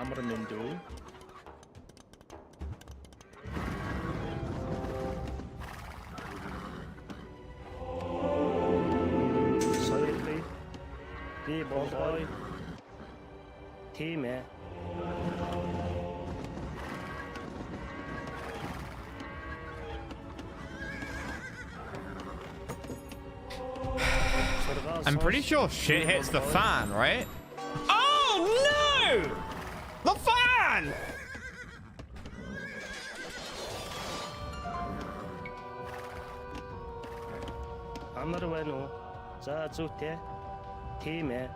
Амар минь дүү. Соёлыг би болгоё. Тийм ээ. I'm pretty sure shit hits the fan, right? Oh no! The fan! Амар байна уу? За зүйтэй. Тийм ээ.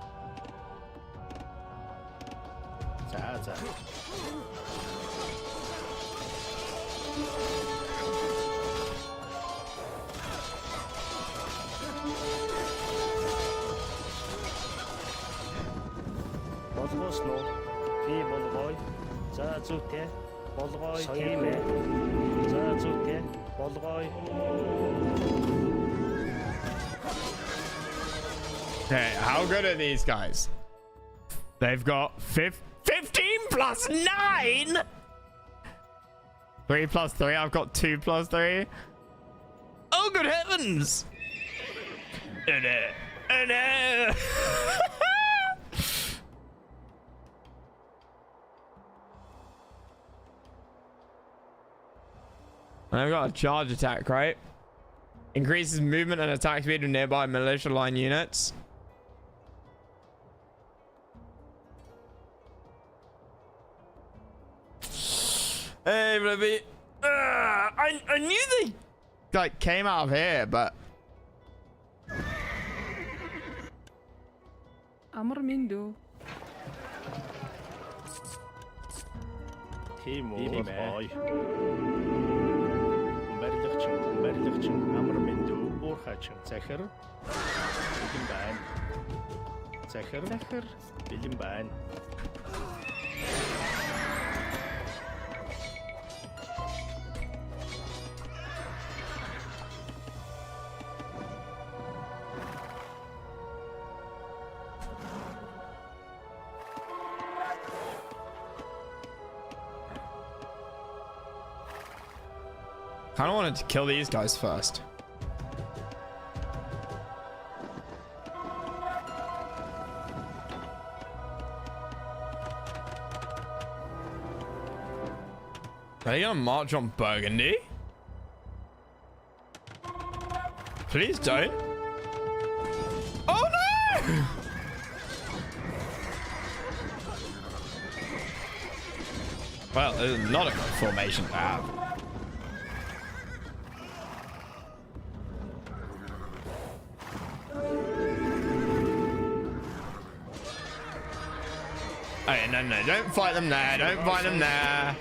За. Болгосноо. Би болгоё. За зүйтэй. Болгоё. Тийм ээ. За зүйтэй. Болгоё. Okay, how good are these guys? They've got 15 plus 9! 3 plus 3, I've got 2 plus 3. Oh, good heavens! Oh no! Oh no! And I've got a charge attack, right? Increases movement and attack speed of nearby militia line units. Hey, baby. I knew they like came out of here, but Амар минь дүү. Тийм үү? Барилгачин. Амар минь дүү. Уурхаачин. Захир. Бэлэн байна. Захир. Бэлэн байна. kind of wanted to kill these guys first. Are they gonna march on Burgundy? Please don't. Oh no! Well, there's not a good formation to have. Oh, no, don't fight them there. Don't fight them there.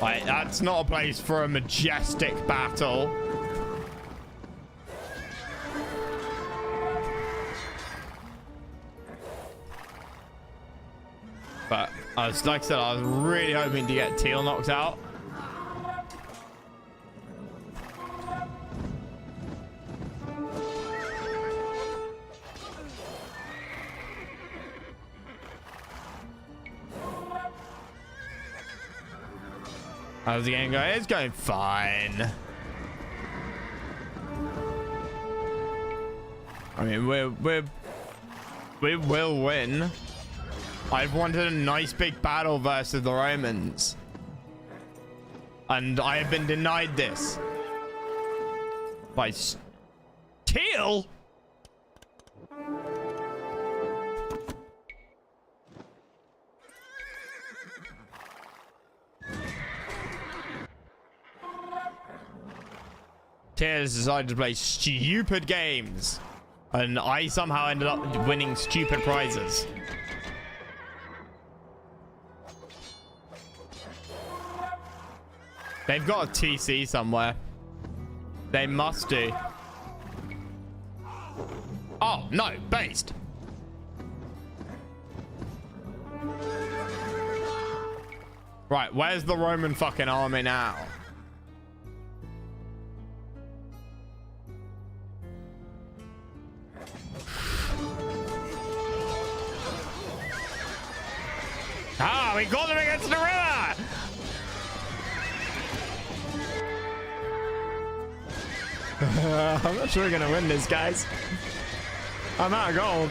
Right, that's not a place for a majestic battle. But like I said, I was really hoping to get Teal knocked out. How's the game going? It's going fine. I mean, we will win. I've wanted a nice big battle versus the Romans, and I have been denied this by Teal. Teal decided to play stupid games, and I somehow ended up winning stupid prizes. They've got a TC somewhere. They must do. Oh, no, based. Right, where's the Roman fucking army now? Ah, we got them against the river! I'm not sure we're gonna win this, guys. I'm out of gold.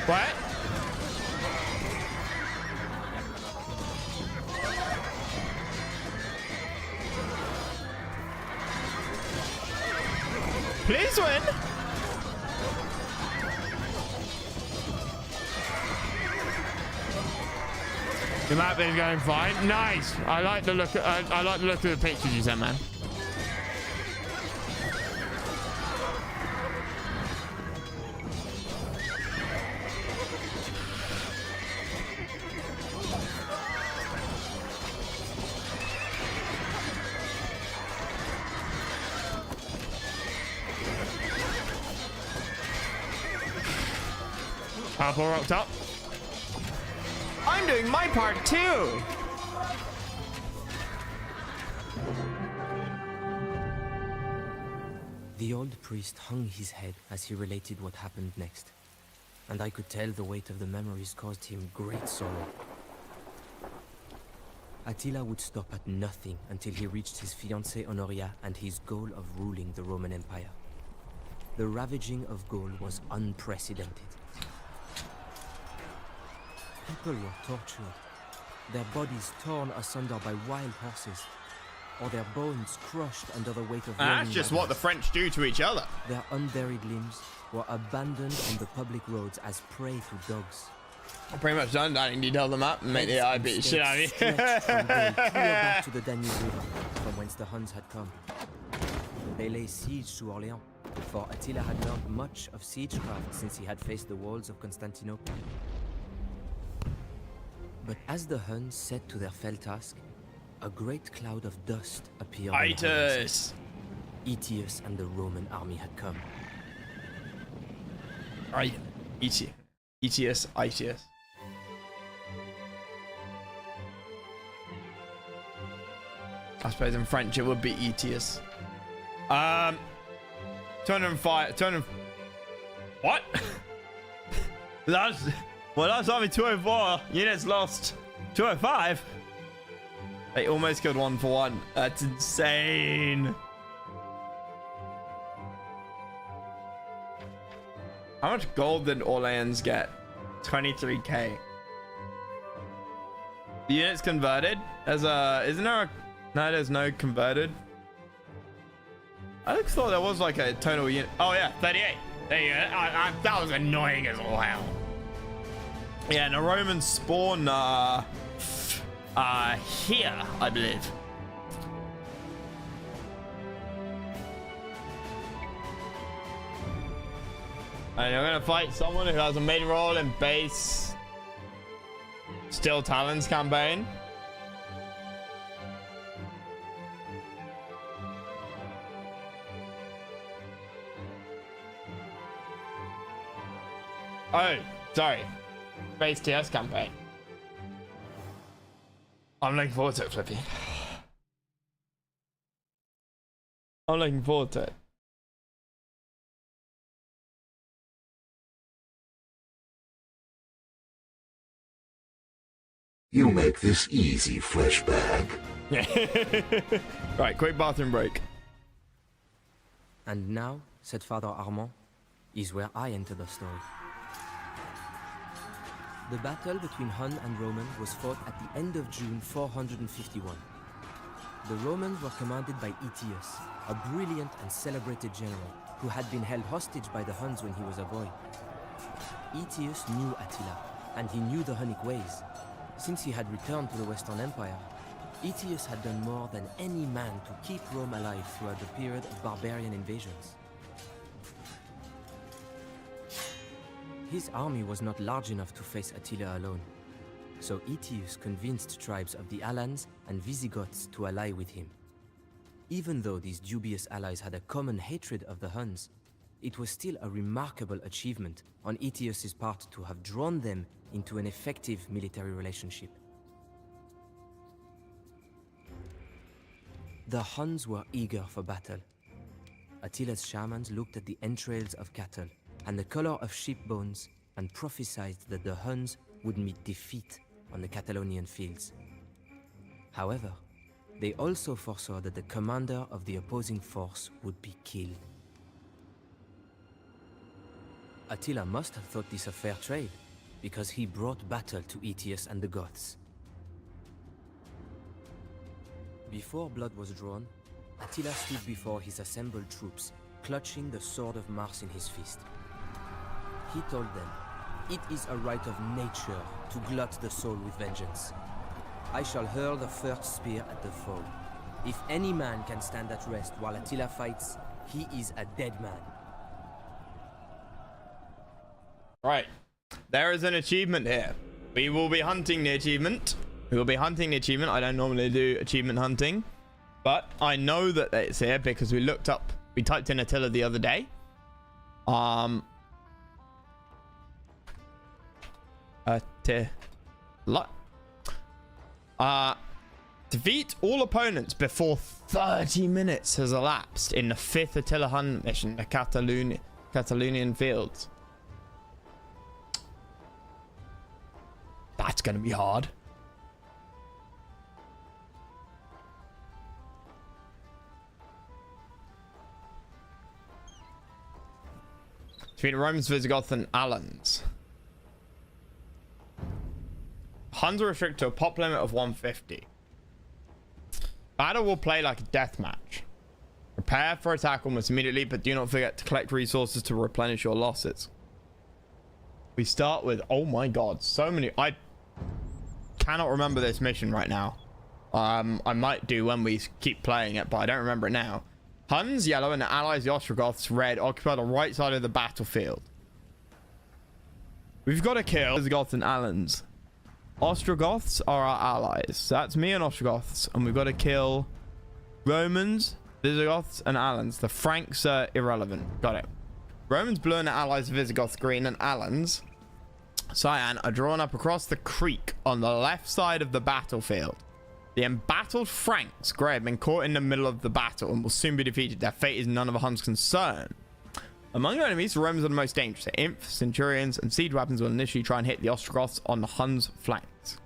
What? Please win. The map is going fine. Nice. I like the look. I like the look of the pictures you sent, man. Purple rocked up. I'm doing my part too. The old priest hung his head as he related what happened next, and I could tell the weight of the memories caused him great sorrow. Attila would stop at nothing until he reached his fiancée Honoria and his goal of ruling the Roman Empire. The ravaging of Gaul was unprecedented. People were tortured, their bodies torn asunder by wild horses, or their bones crushed under the weight of That's just what the French do to each other. Their unburied limbs were abandoned on the public roads as prey to dogs. I'm pretty much done. I need to tell them up and make the eye beat shit out of you. Stretched from Gaul clear back to the Danube River, from whence the Huns had come. They lay siege to Orléans, for Attila had learned much of siegecraft since he had faced the walls of Constantinople. But as the Huns set to their fell task, a great cloud of dust appeared. Itus! Aetius and the Roman army had come. Right, Aetius. I suppose in French it would be Aetius. 205, 200. What? Last army 204 units lost 205. They almost killed 1 for 1. That's insane. How much gold did Orleans get? 23k. The unit's converted as a, isn't there a, no, there's no converted. I just thought there was like a total unit. Oh yeah, 38. There you go. That was annoying as all hell. Yeah, and the Romans spawn here, I believe. And you're gonna fight someone who has a main role in base Still Talons campaign. Oh, sorry. Base TS campaign. I'm looking forward to it, Flippy. I'm looking forward to it. You make this easy, fleshbag. Right, quick bathroom break. And now, said Father Armand, is where I enter the story. The battle between Hun and Roman was fought at the end of June 451. The Romans were commanded by Aetius, a brilliant and celebrated general who had been held hostage by the Huns when he was a boy. Aetius knew Attila, and he knew the Hunnic ways. Since he had returned to the Western Empire, Aetius had done more than any man to keep Rome alive throughout the period of barbarian invasions. His army was not large enough to face Attila alone, so Aetius convinced tribes of the Alans and Visigoths to ally with him. Even though these dubious allies had a common hatred of the Huns, it was still a remarkable achievement on Aetius's part to have drawn them into an effective military relationship. The Huns were eager for battle. Attila's shamans looked at the entrails of cattle and the color of sheep bones and prophesied that the Huns would meet defeat on the Catalonian fields. However, they also foresaw that the commander of the opposing force would be killed. Attila must have thought this a fair trade, because he brought battle to Aetius and the Goths. Before blood was drawn, Attila stood before his assembled troops, clutching the sword of Mars in his fist. He told them, "It is a right of nature to glut the soul with vengeance. I shall hurl the first spear at the foe. If any man can stand at rest while Attila fights, he is a dead man." Right. There is an achievement here. We will be hunting the achievement. I don't normally do achievement hunting, but I know that it's here because we typed in Attila the other day. Defeat all opponents before 30 minutes has elapsed in the 5th Attila Hun mission, the Catalonian fields. That's gonna be hard. Between Romans, Visigoths, and Alans. Huns are restricted to a pop limit of 150. Battle will play like a death match. Prepare for attack almost immediately, but do not forget to collect resources to replenish your losses. We start with, oh my god, so many. I cannot remember this mission right now. I might do when we keep playing it, but I don't remember it now. Huns, yellow, and the allies, the Ostrogoths, red, occupy the right side of the battlefield. We've got to kill Visigoths and Alans. Ostrogoths are our allies. So that's me and Ostrogoths, and we've got to kill Romans, Visigoths, and Alans. The Franks are irrelevant. Got it. Romans blue and the allies, Visigoths green, and Alans, cyan, are drawn up across the creek on the left side of the battlefield. The embattled Franks, grey, have been caught in the middle of the battle and will soon be defeated. Their fate is none of the Huns' concern. Among your enemies, the Romans are the most dangerous. The imps, centurions, and siege weapons will initially try and hit the Ostrogoths on the Huns' flanks.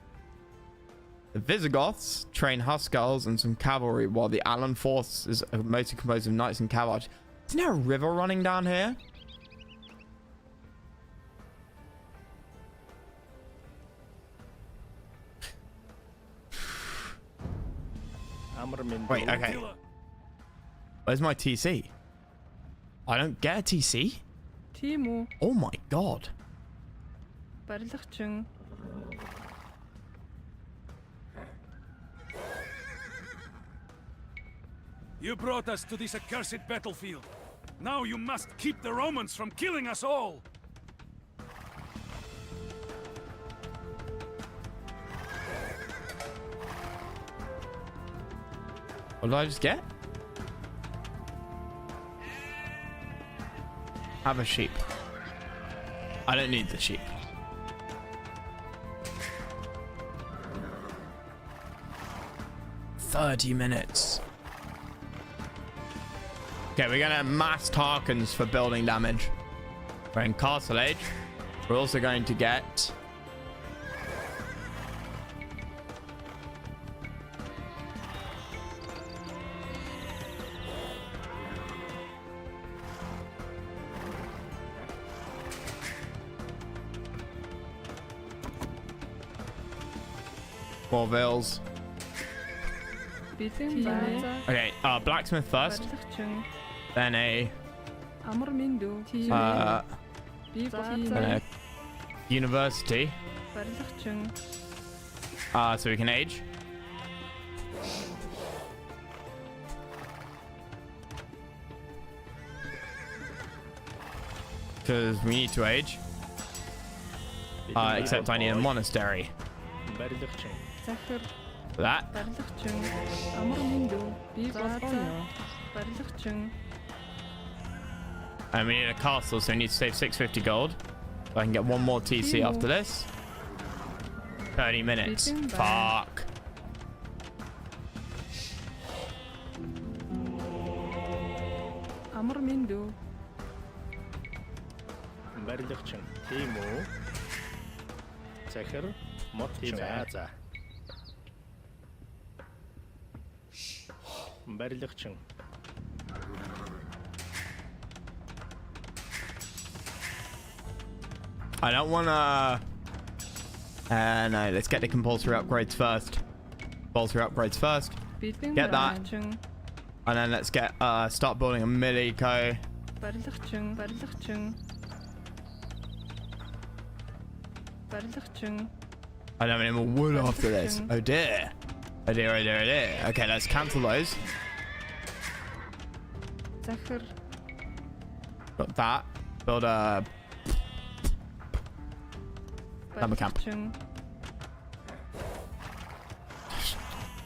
The Visigoths train Hussars and some cavalry, while the Allan force is mostly composed of knights and cavalry. Isn't there a river running down here? Wait, okay. Where's my TC? I don't get a TC? Timo. Oh my god. Барилгачин. You brought us to this accursed battlefield. Now you must keep the Romans from killing us all. What did I just get? Have a sheep. I don't need the sheep. $30 Okay, we're gonna mass Tarkans for building damage. We're in Castle Age. We're also going to get more vills. Okay, blacksmith first. Then a then a university. So we can age. Because we need to age. Except I need a monastery. For that. And we need a castle, so we need to save 650 gold. So I can get one more TC after this. 30 minutes. Fuck. Барилгачин. Тийм үү? Захир модчин. За. Барилгачин. I don't wanna no, let's get the compulsory upgrades first. Compulsory upgrades first. Get that. And then let's get start building a Milico. I don't have any more wood after this. Oh dear. Oh dear, oh dear, oh dear. Okay, let's cancel those. Got that. Build a summer camp. Of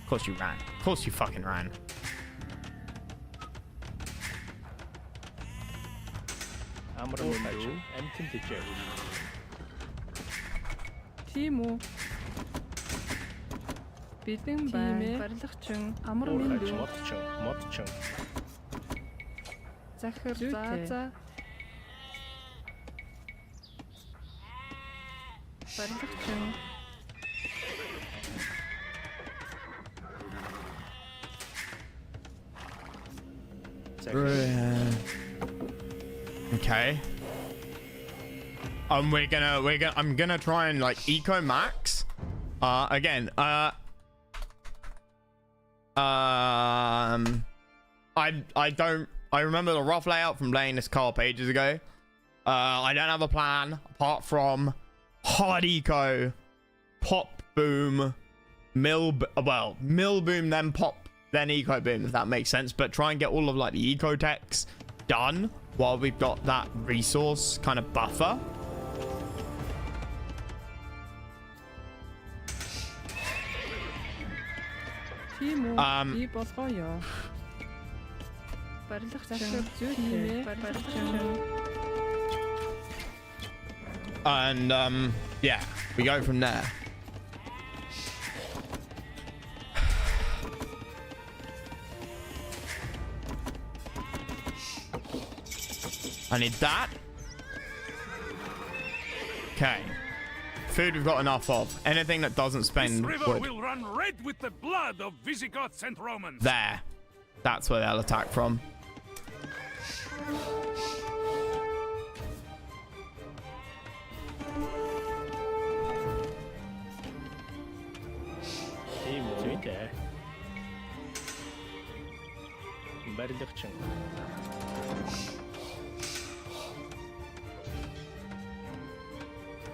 course you ran. Of course you fucking ran. Timo. Бидний бай. Барилгачин. Амар минь модчин. Захир за. Барилгачин. Okay. I'm gonna try and like eco max. Again. I remember the rough layout from playing this co-op ages ago. I don't have a plan apart from hard eco, pop boom, mill boom, then pop, then eco boom, if that makes sense. But try and get all of like the eco techs done while we've got that resource kind of buffer. And yeah, we go from there. I need that. Okay. Food we've got enough of. Anything that doesn't This spend river wood. will run red with the blood of Visigoths and Romans. There. That's where they'll attack from. Зүйтэй. Барилгачин.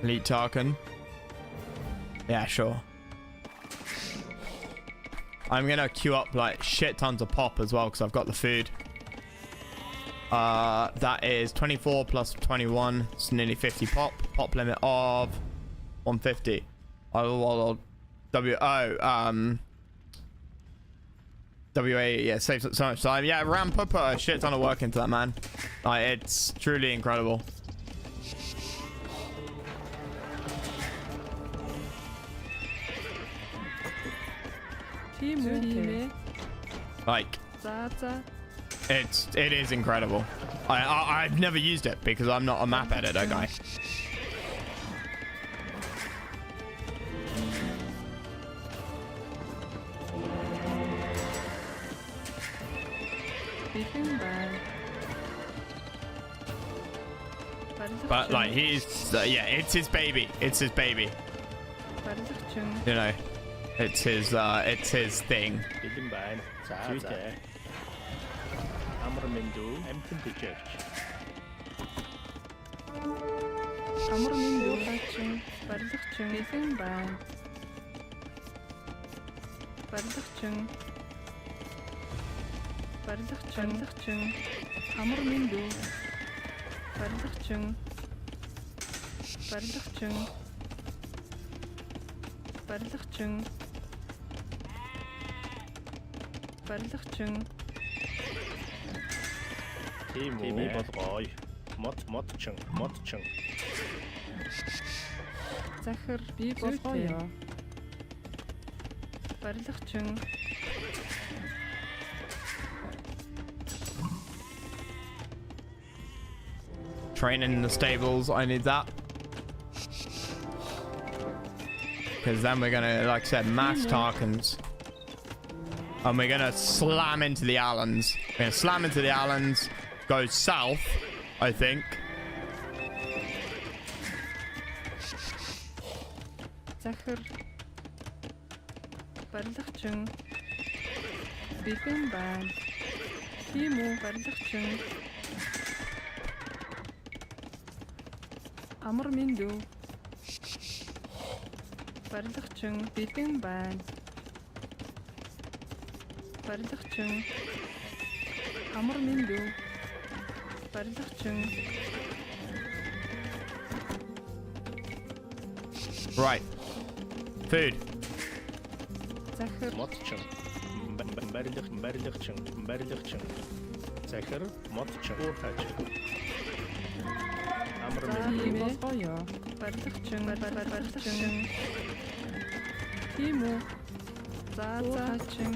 Elite Tarkin. Yeah, sure. I'm gonna queue up like shit tons of pop as well because I've got the food. That is 24 plus 21. It's nearly 50 pop. Pop limit of 150. WA, yeah, saves so much time. Yeah, Ramp put a shit ton of work into that, man. Like, it's truly incredible. Like, it is incredible. I've never used it because I'm not a map editor guy. But like he's yeah, it's his baby. It's his baby. You know, it's his thing. Бэлэн байна. Зүйтэй. Амар мэндүү амтэн бичээч. Амар мэндүү хачин. Барилгачин. Бэлэн байна. Барилгачин. Барилгачин. Амар мэндүү. Барилгачин. Барилгачин. Барилгачин. Барилгачин. Тийм үү болгоё. Модчин. Захир би болгоё. Барилгачин. Training in the stables, I need that. Because then we're gonna, like I said, mass Tarkans. And we're gonna slam into the Allens. We're gonna slam into the Allens, go south, I think. Захир. Барилгачин. Бэлэн байна. Тийм үү, барилгачин. Амар мэндүү. Барилгачин бэлэн байна. Барилгачин. Амар мэндүү. Барилгачин. Right. Food. Захир. Модчин. Барилгачин. Захир модчин. Уурхач. Амар мэндүү болгоё. Барилгачин. Тийм үү. Заачин.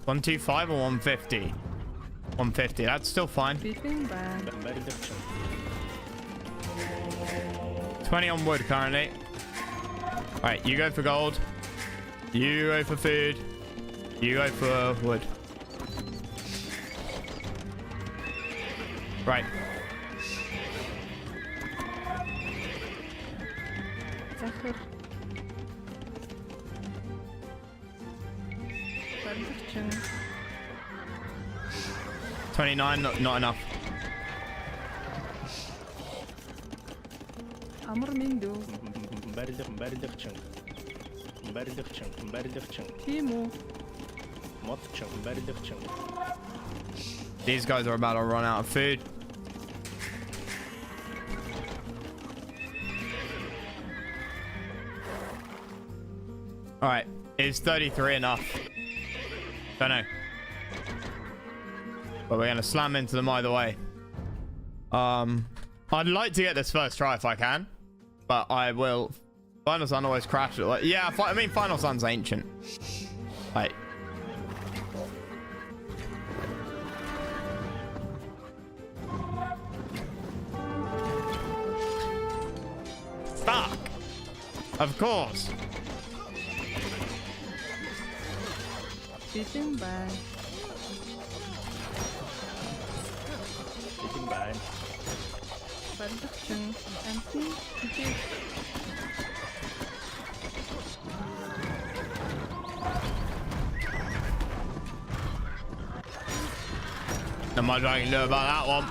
$125 or 150? 150. That's still fine. Бэлэн байна. барилгачин. 20 on wood currently. Alright, you go for gold. You go for food. You go for wood. Right. Захир. Барилгачин. 29, not enough. Амар мэндүү. Барилгачин. Тийм үү. Модчин. Барилгачин. These guys are about to run out of food. Alright, is 33 enough? Don't know. But we're gonna slam into them either way. I'd like to get this first try if I can, but I will Final Sun always crashed it. Like, yeah, I mean, Final Sun's ancient. Like, fuck. Of course. Sitting by. Sitting by. Production. Empty. Ticket. Not much I can do about that one.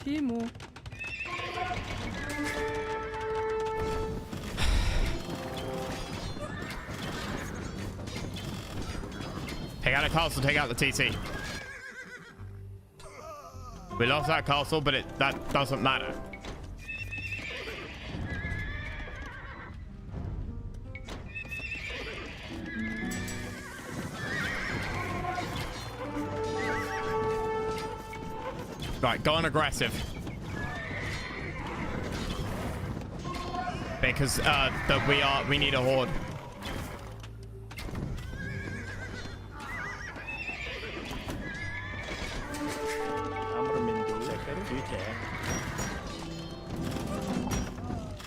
Timo. Take out a castle, take out the TC. We lost that castle, but that doesn't matter. Right, go on aggressive. Because we need a horde.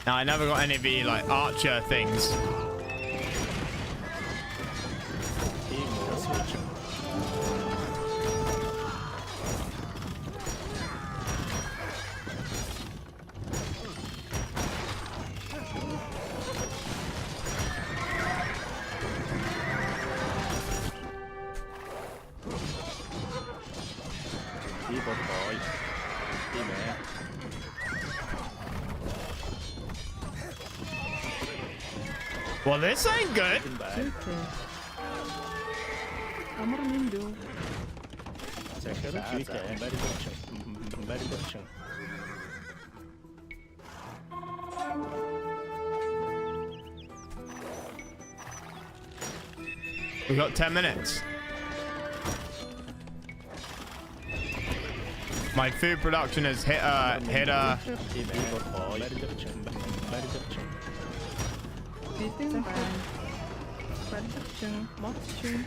Now I never got any of the like archer things. Well, this ain't good. We got 10 minutes. My food production has hit Sitting by. Production. Motion.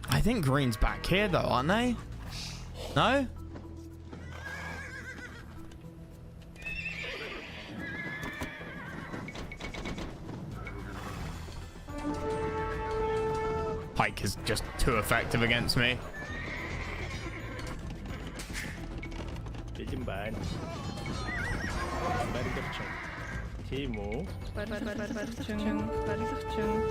I think green's back here though, aren't they? No? Pike is just too effective against me. Production. Production.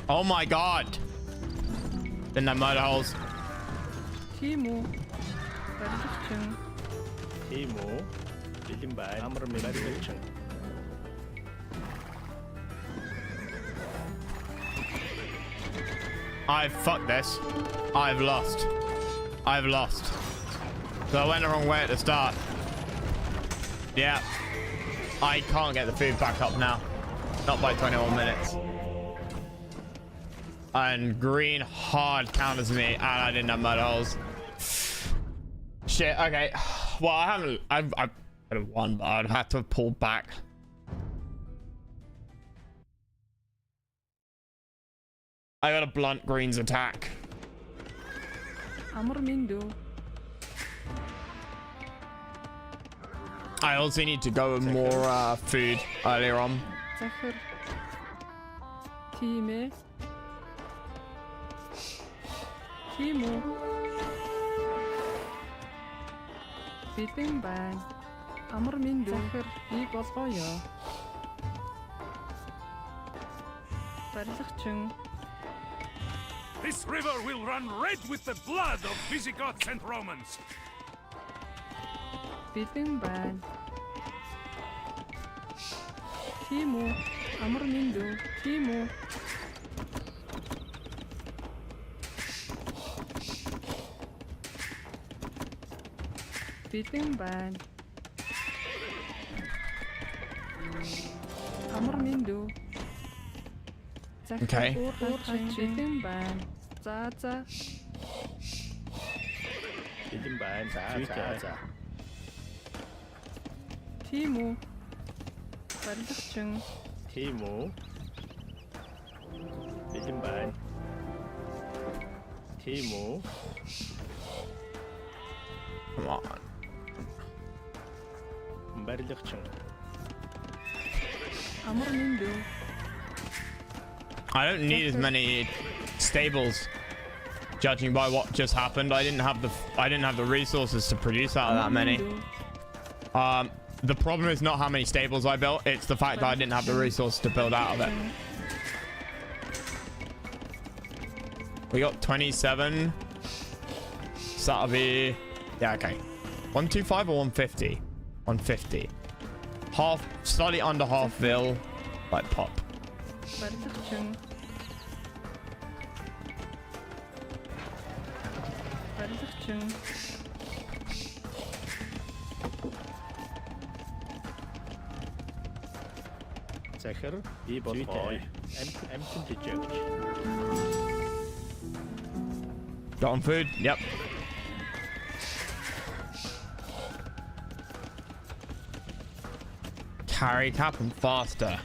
Oh my god! Didn't have murder holes. Timo. Production. I've fucked this. I've lost. I've lost. So I went the wrong way at the start. Yeah. I can't get the food back up now. Not by 21 minutes. And green hard counters me, and I didn't have mud holes. Shit. Okay. Well, I could have won, but I'd have to have pulled back. I gotta blunt green's attack. I also need to go with more food earlier on. Timo. Sitting by. Amor Mindu. Zachar. Барилгачин. This river will run red with the blood of Visigoths and Romans. Бэлэн байна. Тийм үү? Амар минь дүү. Тийм үү? Бэлэн байна. Амар минь дүү. Okay. Бэлэн байна. За. Бэлэн байна. За. Тийм үү? Барилгачин. Тийм үү? Бэлэн байна. Тийм үү? Come on. Барилгачин. Амар минь дүү. I don't need as many stables. Judging by what just happened, I didn't have the resources to produce out of that many. The problem is not how many stables I built, it's the fact that I didn't have the resources to build out of it. We got 27. So that'll be, yeah, okay. 125 or 150? 150. Half, slightly under half-ville, like pop. Барилгачин. Барилгачин. Захир би болгоо. Амтэн дэжэгч. Got on food? Yep. Carry happen faster.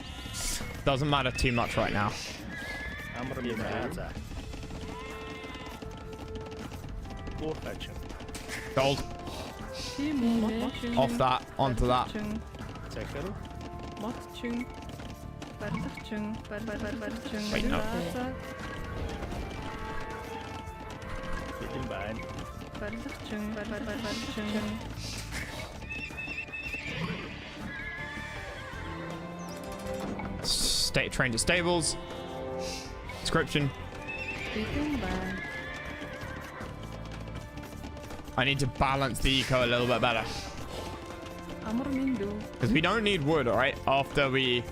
Doesn't matter too much right now. Амар минь за. Буурхачин. Gold. Тийм үү? Off that, onto that. Захир Мотчин. Барилгачин. Барилгачин. Wait, no. За. бэлэн байна. Барилгачин. Барилгачин. State trained at stables. Description. Бэлэн байна. I need to balance the eco a little bit better. Амар минь дүү. Because we don't need wood, alright? After we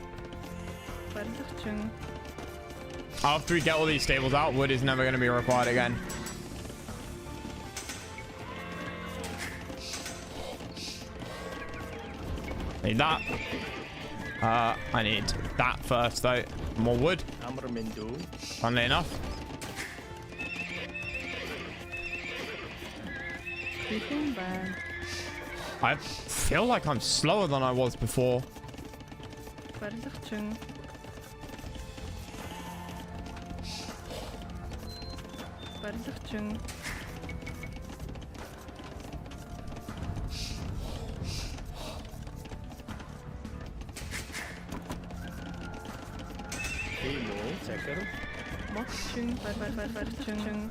Барилгачин. get all these stables out, wood is never going to be required again. Need that. I need that first though. More wood, Амар минь дүү. funnily enough. Бэлэн байна. I feel like I'm slower than I was before. Барилгачин. Барилгачин. Тийм үү? Захир Мотчин. Барилгачин.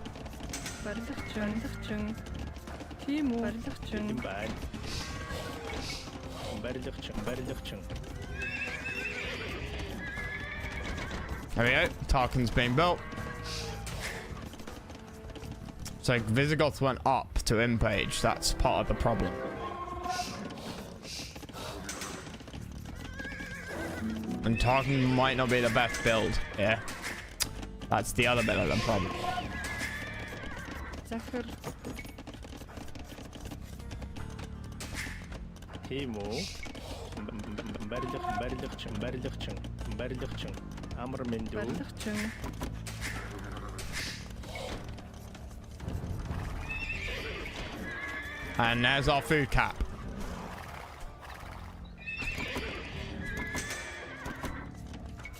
Барилгачин. Тийм үү? Барилгачин. бэлэн байна. Барилгачин. There we go. Tarkin's being built. So Visigoths went up to Impage. That's part of the problem. And Tarkin might not be the best build. Yeah. That's the other bit of the problem. Захир. Тийм үү? Барилгачин. Амар минь дүү. Барилгачин. And there's our food cap.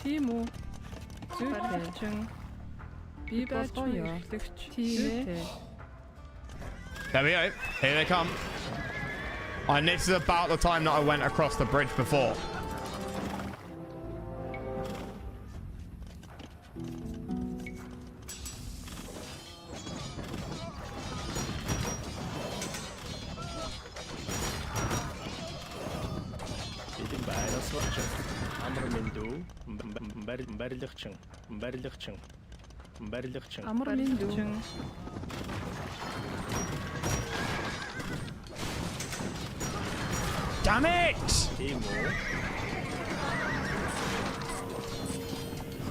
Тийм үү? Барилгачин. Би болгоё. Тийм ээ. There we go. Here they come. And this is about the time that I went across the bridge before. Бэлэн байна. Амар минь дүү. Барилгачин. Барилгачин. Барилгачин. Амар миндүү. Damn it! Тийм үү?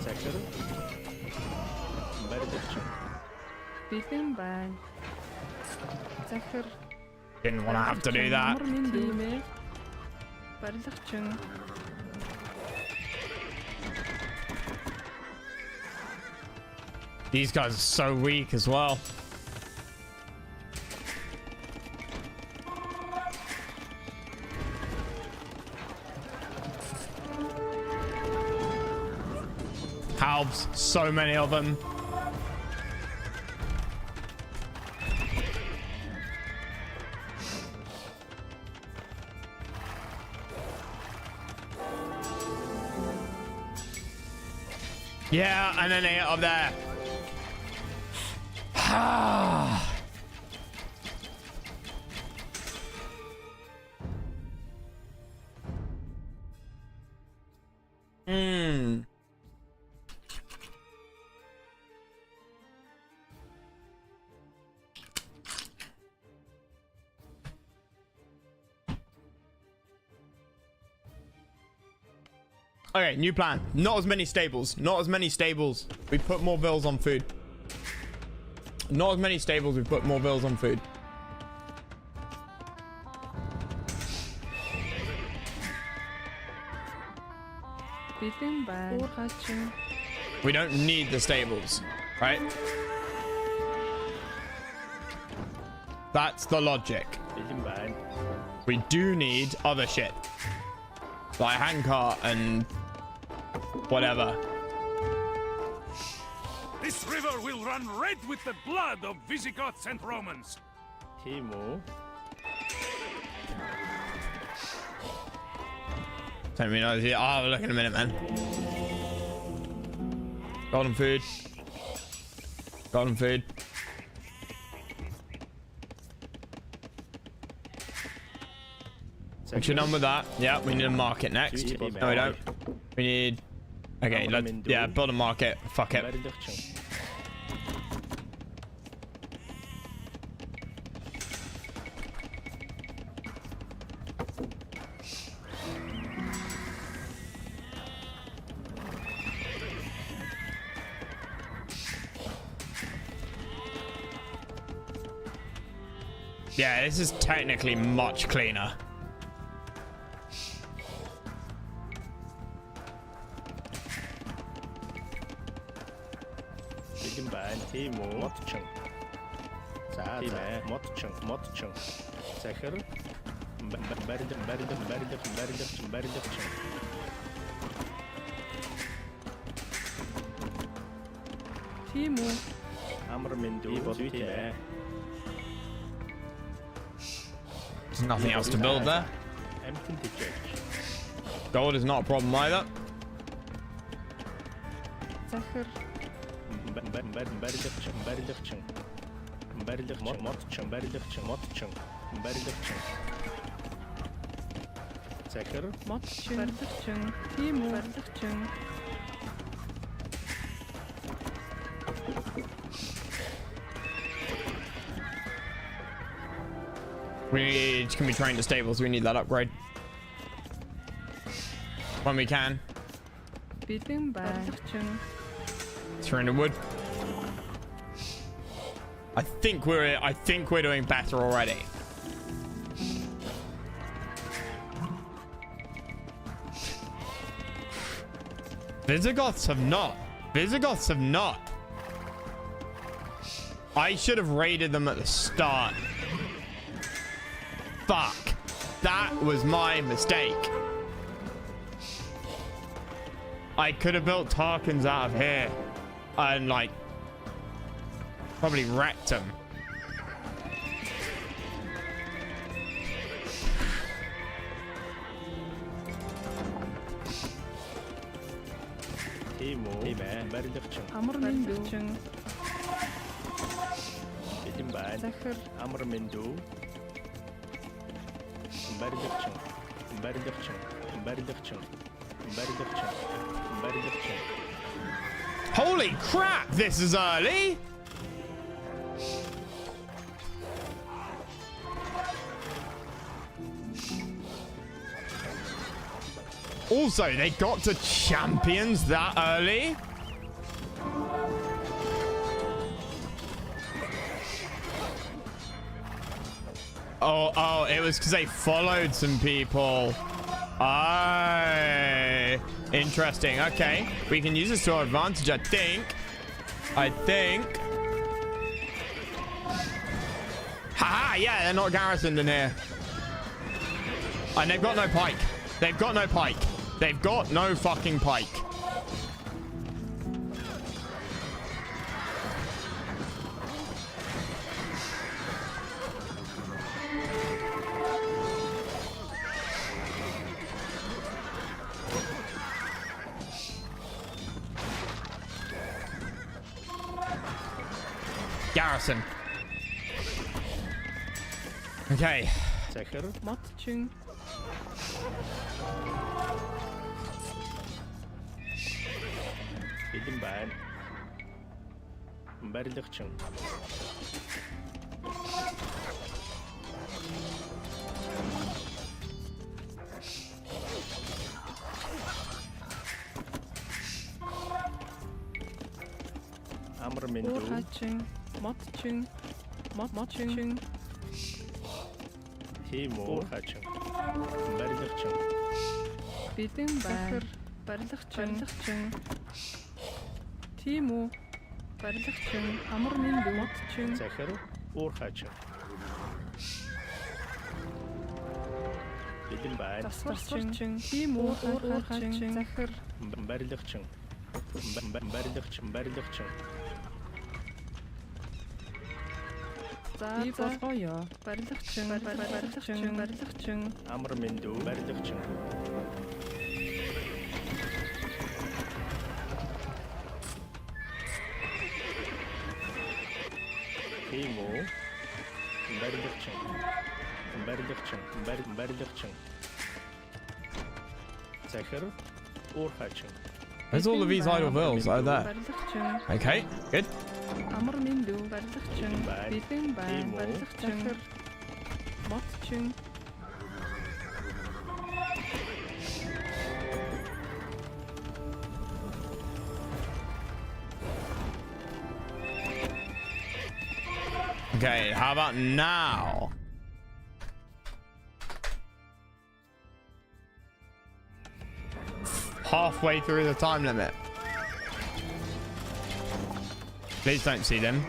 Захир. Барилгачин. Бэлэн байна. Захир. Didn't want to have to do that. Амар миндүү. Барилгачин. These guys are so weak as well. Halbs, so many of them. Yeah, and then they get up there. Okay, new plan. Not as many stables. Not as many stables. We put more bills on food. Not as many stables. We put more bills on food. Бэлэн байна. Уурхаачин. We don't need the stables, right? That's the logic. Бэлэн байна. We do need other shit. Like handcart and whatever. This river will run red with the blood of Visigoths and Romans. Тийм үү? Let me know. Oh, look in a minute, man. Golden food. Golden food. Once you're done with that, yeah, we need a market next. No, we don't. We need. Okay, let's. Yeah, build a market. Fuck it. Барилгачин. Yeah, this is technically much cleaner. Бэлэн байна. Тийм үү? Модчин. За, модчин. Захир. Барилгачин. Тийм үү? Амар миндүү. Зүйтэй. There's nothing else to build there. Амьтан тэжээж. Gold is not a problem either. Захир. Барилгачин. Модчин. Захир. Модчин. Барилгачин. Тийм үү? Барилгачин. Can we train the stables? We need that upgrade. When we can. Бэлэн байна. 300 wood. I think we're doing better already. Visigoths have not. I should have raided them at the start. Fuck. That was my mistake. I could have built Tarkans out of here and like probably wrecked them. Амар миндүү. Бэлэн байна. Захир. Амар миндүү. Барилгачин. Holy crap, this is early. Also, they got to champions that early. Oh, it was because they followed some people. Interesting. Okay, we can use this to our advantage, I think. Haha, yeah, they're not garrisoned in here. And they've got no pike. They've got no pike. They've got no fucking pike. Garrison. Okay. Zeker. Matching. Bildim ben. Mberlikçin. Amr Mindu. Oorhatching. Matching. Matching. Timo. Oorhatching. Mberlikçin. Bildim ben. Barlichting. Timo. Barlichting. Amr Mindu. Matching. Zeker. Oorhatching. Bildim ben. Taswarching. Timo. Oorhatching. Zeker. Mberlikçin. Mberlikçin. Feuer. Barlichting. Amr Mindu. Mberlikçin. Timo. Mberlikçin. Zeker. Oorhatching. Where's all of these idle vills? Oh, there. Okay, good. Amr Mindu. Barlichting. Bildim ben. Barlichting. Matching. Okay, how about now? Halfway through the time limit. Please don't see them.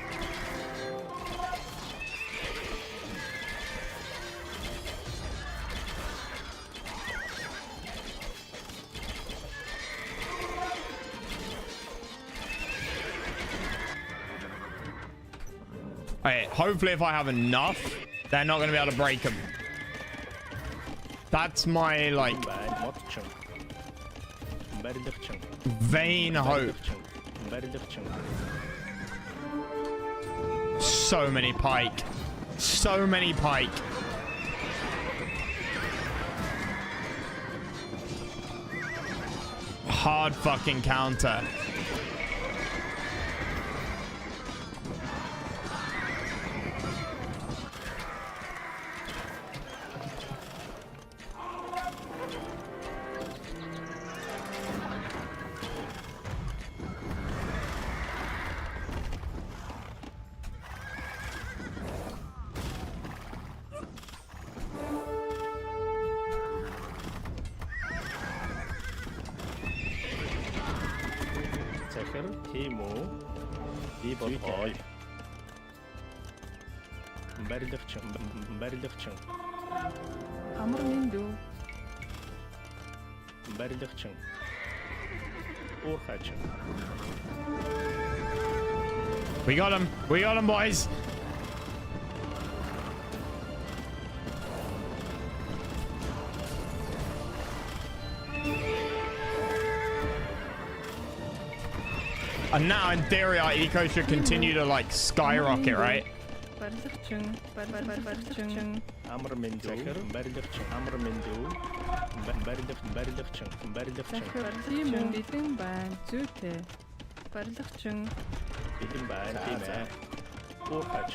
Okay, hopefully if I have enough, they're not going to be able to break them. That's my, like, vain hope. So many pike. So many pike. Hard fucking counter. Timo. Mberlikçin. Amr Mindu. Mberlikçin. Oorhatching. We got him. We got him, boys. And now, in theory, our eco should continue to, like, skyrocket, right? Barlichting. Amr Mindu. Mberlikçin. Amr Mindu. Mberlikçin. Timo. Bildim ben. Zute. барилгачин, Бэлэн байна тийм ээ. Уурхайч.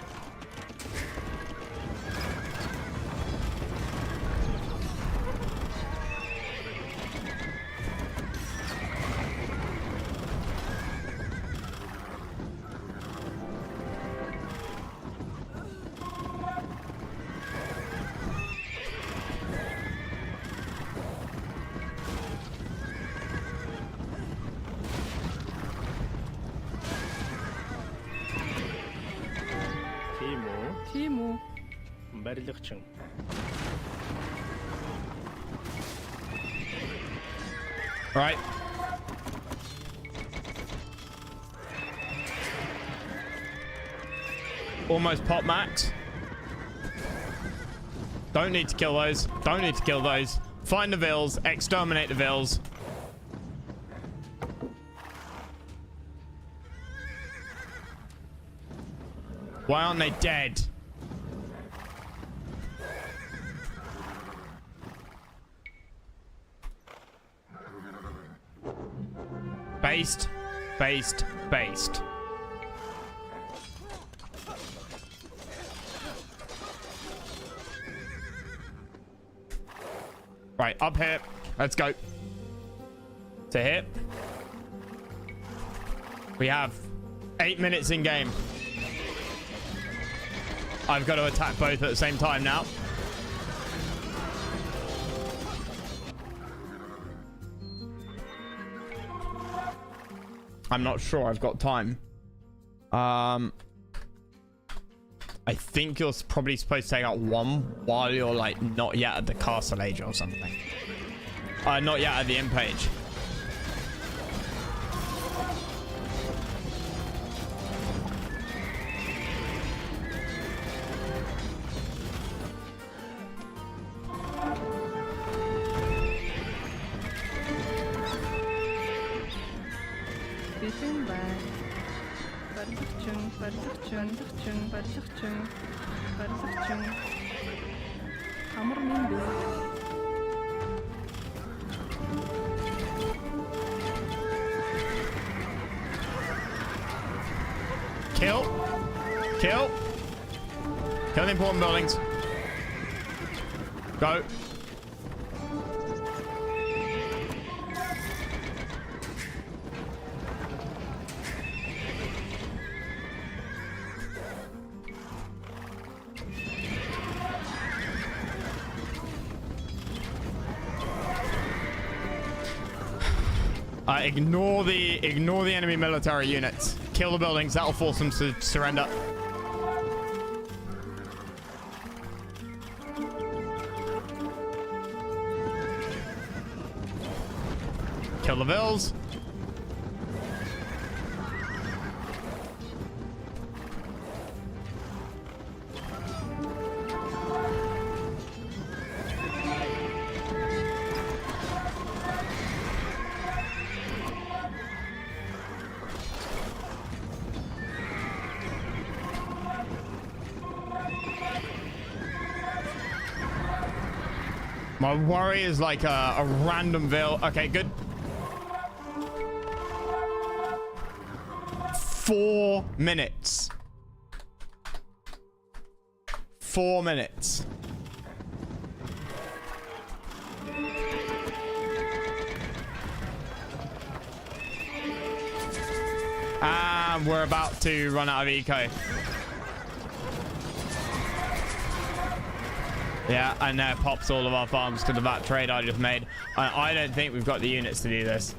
тийм үү? Барилгачин. Right. Almost pop max. Don't need to kill those. Don't need to kill those. Find the vills. Exterminate the vills. Why aren't they dead? Based, based, based. Right, up here. Let's go. To hit. We have 8 minutes in game. I've got to attack both at the same time now. I'm not sure I've got time. I think you're probably supposed to take out one while you're like not yet at the castle age or something. Not yet at the end page. бэлэн байна. Барилгачин. Амар минь дүү. Kill. Kill. Kill the important buildings. Go. Ignore the enemy military units. Kill the buildings. That'll force them to surrender. Kill the vills. My worry is like a random vill. Okay, good. 4 minutes. 4 minutes. And we're about to run out of eco. Yeah, and that pops all of our farms because of that trade I just made. I don't think we've got the units to do this.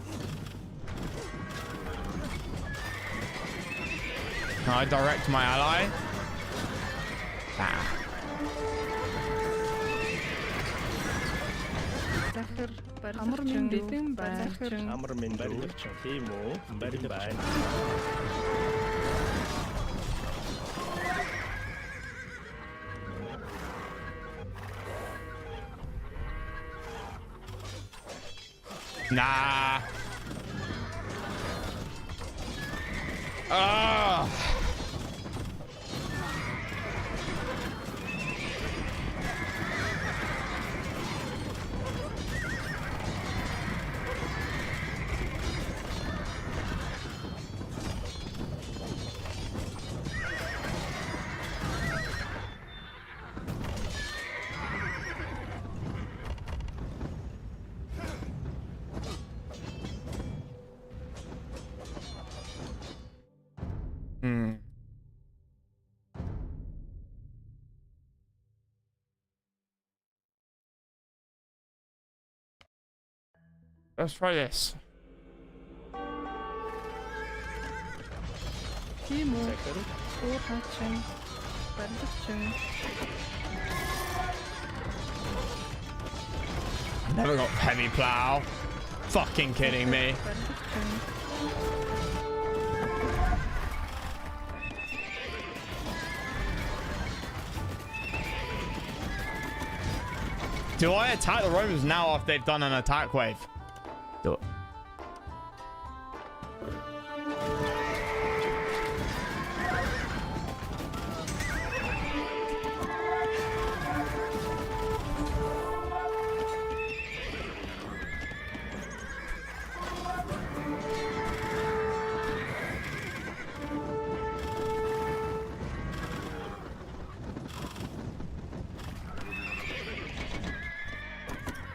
Can I direct my ally? Ah. Амар минь бэлэн байна. Амар минь барилгачин. Тийм үү? Бэлэн байна. Nah. Ah. Let's try this. Timo, Zeker. voorhatje, verdertje. Never got heavy plow. Fucking kidding me. Do I attack the Romans now after they've done an attack wave? Do it.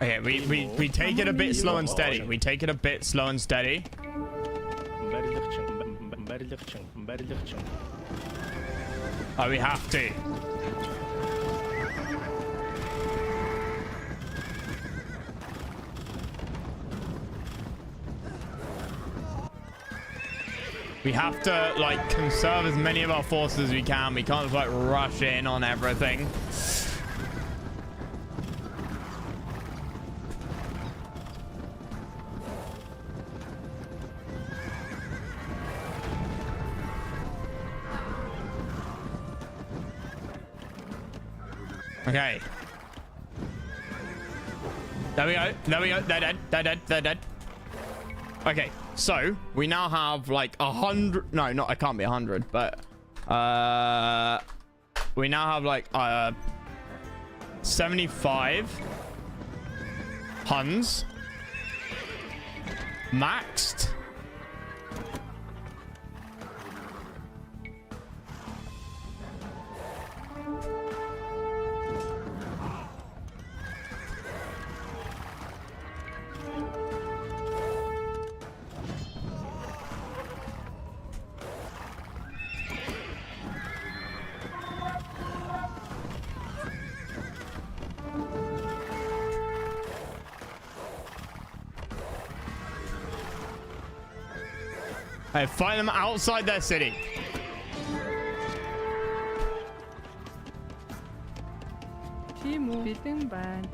Okay, we take it a bit slow and steady. We take it a bit slow and steady. Oh, we have to. We have to, like, conserve as many of our forces as we can. We can't just, like, rush in on everything. Okay. There we go. There we go. They're dead. They're dead. They're dead. Okay. So we now have like 100. No, not. It can't be 100. But we now have like 75 Huns maxed. Hey, fight them outside their city. Timo, biting ban.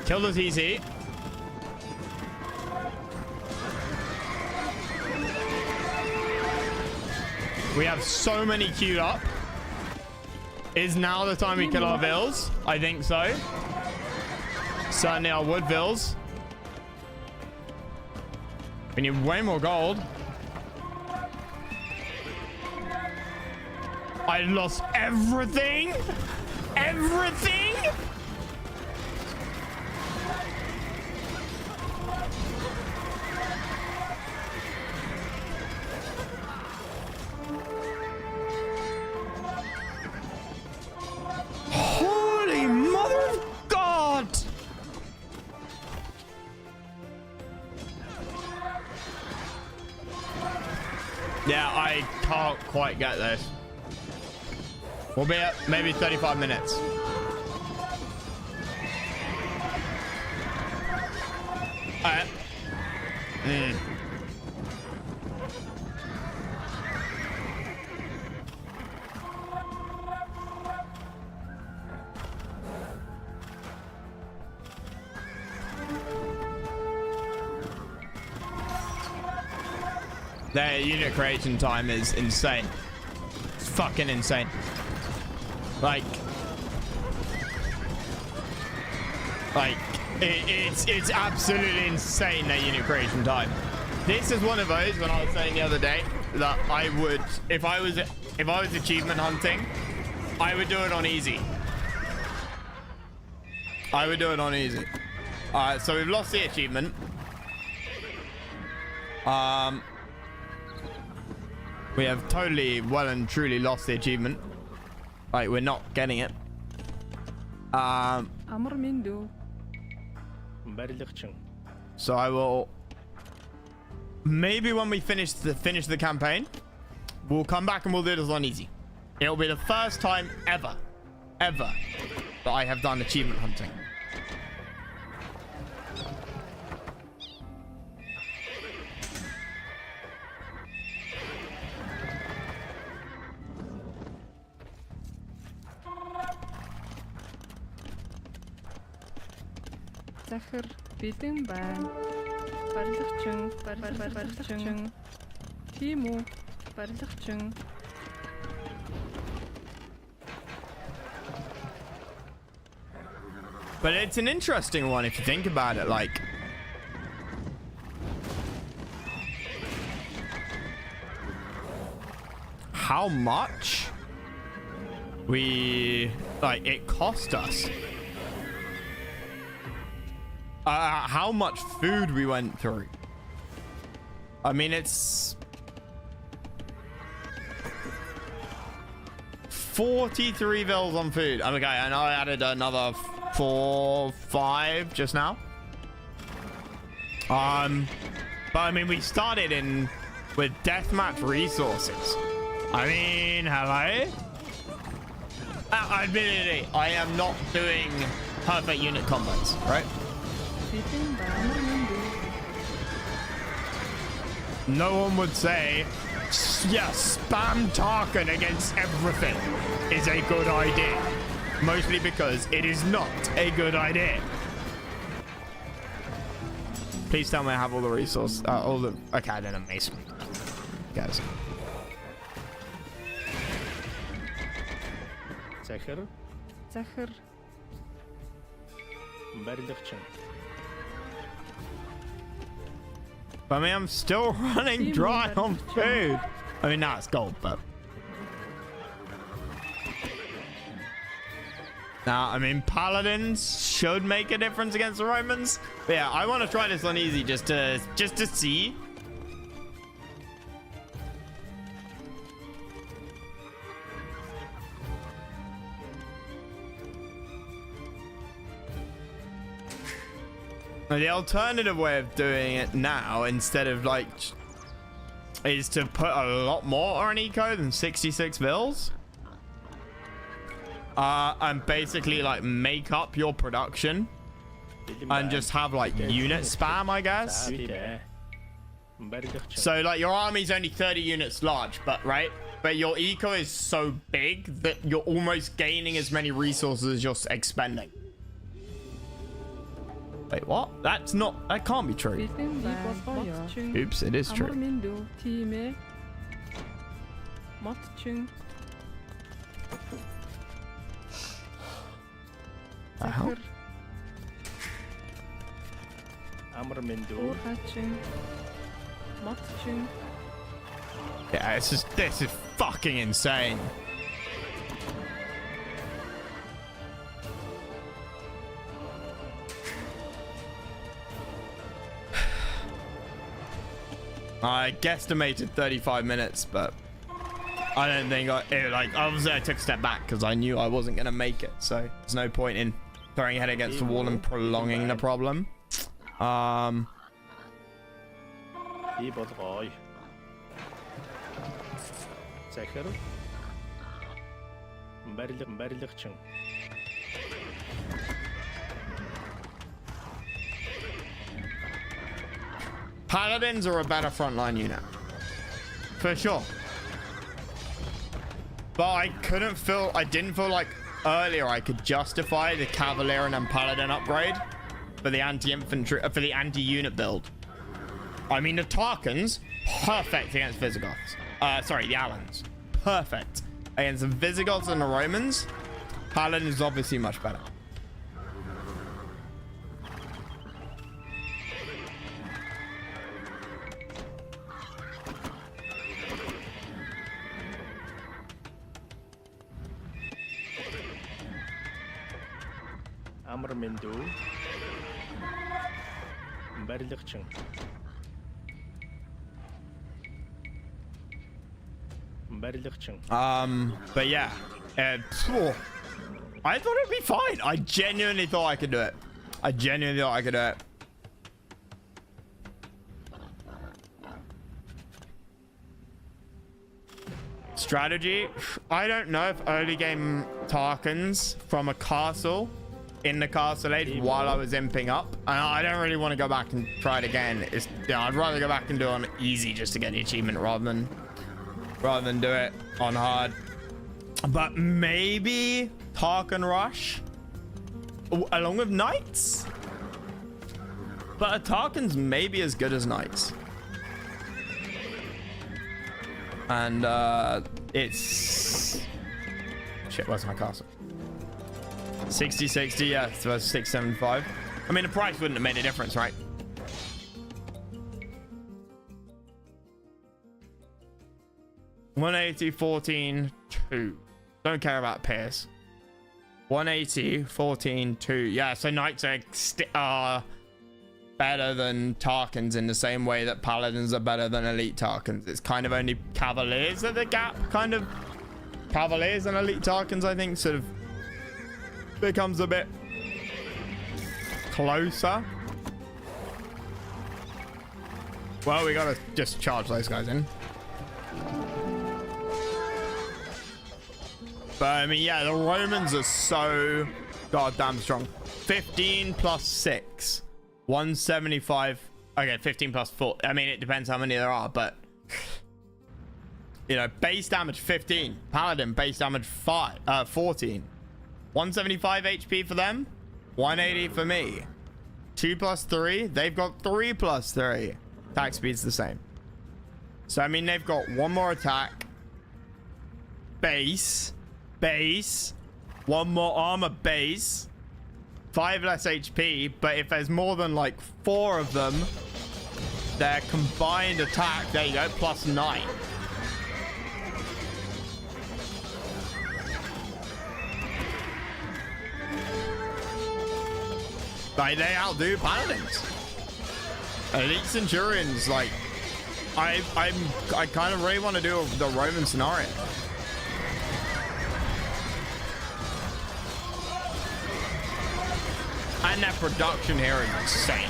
Kill the TC. We have so many queued up. Is now the time we kill our vills? I think so. Certainly our wood vills. We need way more gold. I lost everything. Everything. Holy mother of God. Yeah, I can't quite get this. We'll be at maybe 35 minutes. Alright. Their unit creation time is insane. It's fucking insane. Like it's absolutely insane, their unit creation time. This is one of those when I was saying the other day that I would, if I was achievement hunting, I would do it on easy. I would do it on easy. Alright, so we've lost the achievement. We have totally well and truly lost the achievement. Like, we're not getting it. So I will, maybe when we finish the campaign, we'll come back and we'll do this on easy. It'll be the first time ever that I have done achievement hunting. захир бэлэн байна. Барилгачин, барилгачин. Тийм үү? Барилгачин. But it's an interesting one if you think about it, like how much it cost us. How much food we went through. I mean, it's 43 bills on food. Okay, and I added another 4, 5 just now. But I mean, we started with deathmatch resources. I mean, hello. Admittedly, I am not doing perfect unit combos, right? No one would say, yes, spam Tarkin against everything is a good idea. Mostly because it is not a good idea. Please tell me I have all the resources. Okay, I don't know, Mason. Guys. захир Захир. барилгачин. I mean, I'm still running dry on food. I mean, now it's gold, but now, I mean, paladins should make a difference against the Romans. But yeah, I want to try this on easy just to see. The alternative way of doing it now, instead of like, is to put a lot more on eco than 66 bills. And basically like make up your production and just have like unit spam, I guess. So like your army's only 30 units large, but right? But your eco is so big that you're almost gaining as many resources as you're expending. Wait, what? That can't be true. Oops, it is true. Yeah, this is fucking insane. I guesstimated 35 minutes, but I don't think obviously I took a step back because I knew I wasn't going to make it. So there's no point in throwing your head against the wall and prolonging the problem. Paladins are a better frontline unit, for sure. But I didn't feel like earlier I could justify the Cavalier and Paladin upgrade for the anti-infantry, for the anti-unit build. I mean, the Tarkans, perfect against Visigoths. Sorry, the Alans, perfect against the Visigoths and the Romans. Paladin is obviously much better. But yeah, I thought it'd be fine. I genuinely thought I could do it. Strategy, I don't know if early game Tarkans from a castle in the castle age while I was imping up, and I don't really want to go back and try it again. I'd rather go back and do it on easy just to get the achievement rather than do it on hard. But maybe Tarkan Rush along with knights. But a Tarkin's maybe as good as knights. And it's... Shit, where's my castle? 60-60, yeah, versus 675. I mean, the price wouldn't have made a difference, right? $180, 14, 2. Don't care about Pierce. 180, 14, 2. Yeah, so knights are better than Tarkans in the same way that Paladins are better than elite Tarkans. It's kind of only Cavaliers that the gap kind of... Cavaliers and elite Tarkans, I think, sort of becomes a bit closer. Well, we gotta just charge those guys in. But I mean, yeah, the Romans are so goddamn strong. 15 plus 6. 175. Okay, 15 plus 4. I mean, it depends how many there are, but... You know, base damage 15. Paladin, base damage 14. 175 HP for them. 180 for me. 2 plus 3. They've got 3 plus 3. Attack speed's the same. So, I mean, they've got 1 more attack. Base. 1 more armor base. 5 less HP. But if there's more than, like, 4 of them, their combined attack, there you go, plus 9. Like, they outdo Paladins. Elite Centurions, like, I kind of really want to do the Roman scenario. And their production here is insane.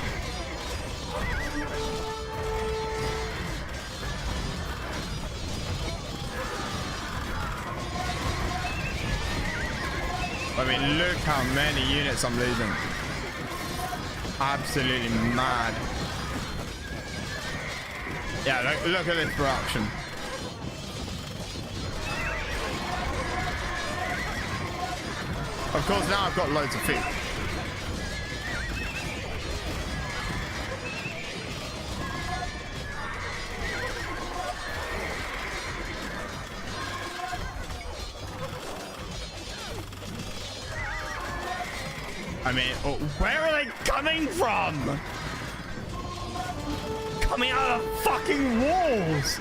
I mean, look how many units I'm losing. Absolutely mad. Yeah, look at this production. Of course, now I've got loads of food. I mean, where are they coming from? Coming out of the fucking walls!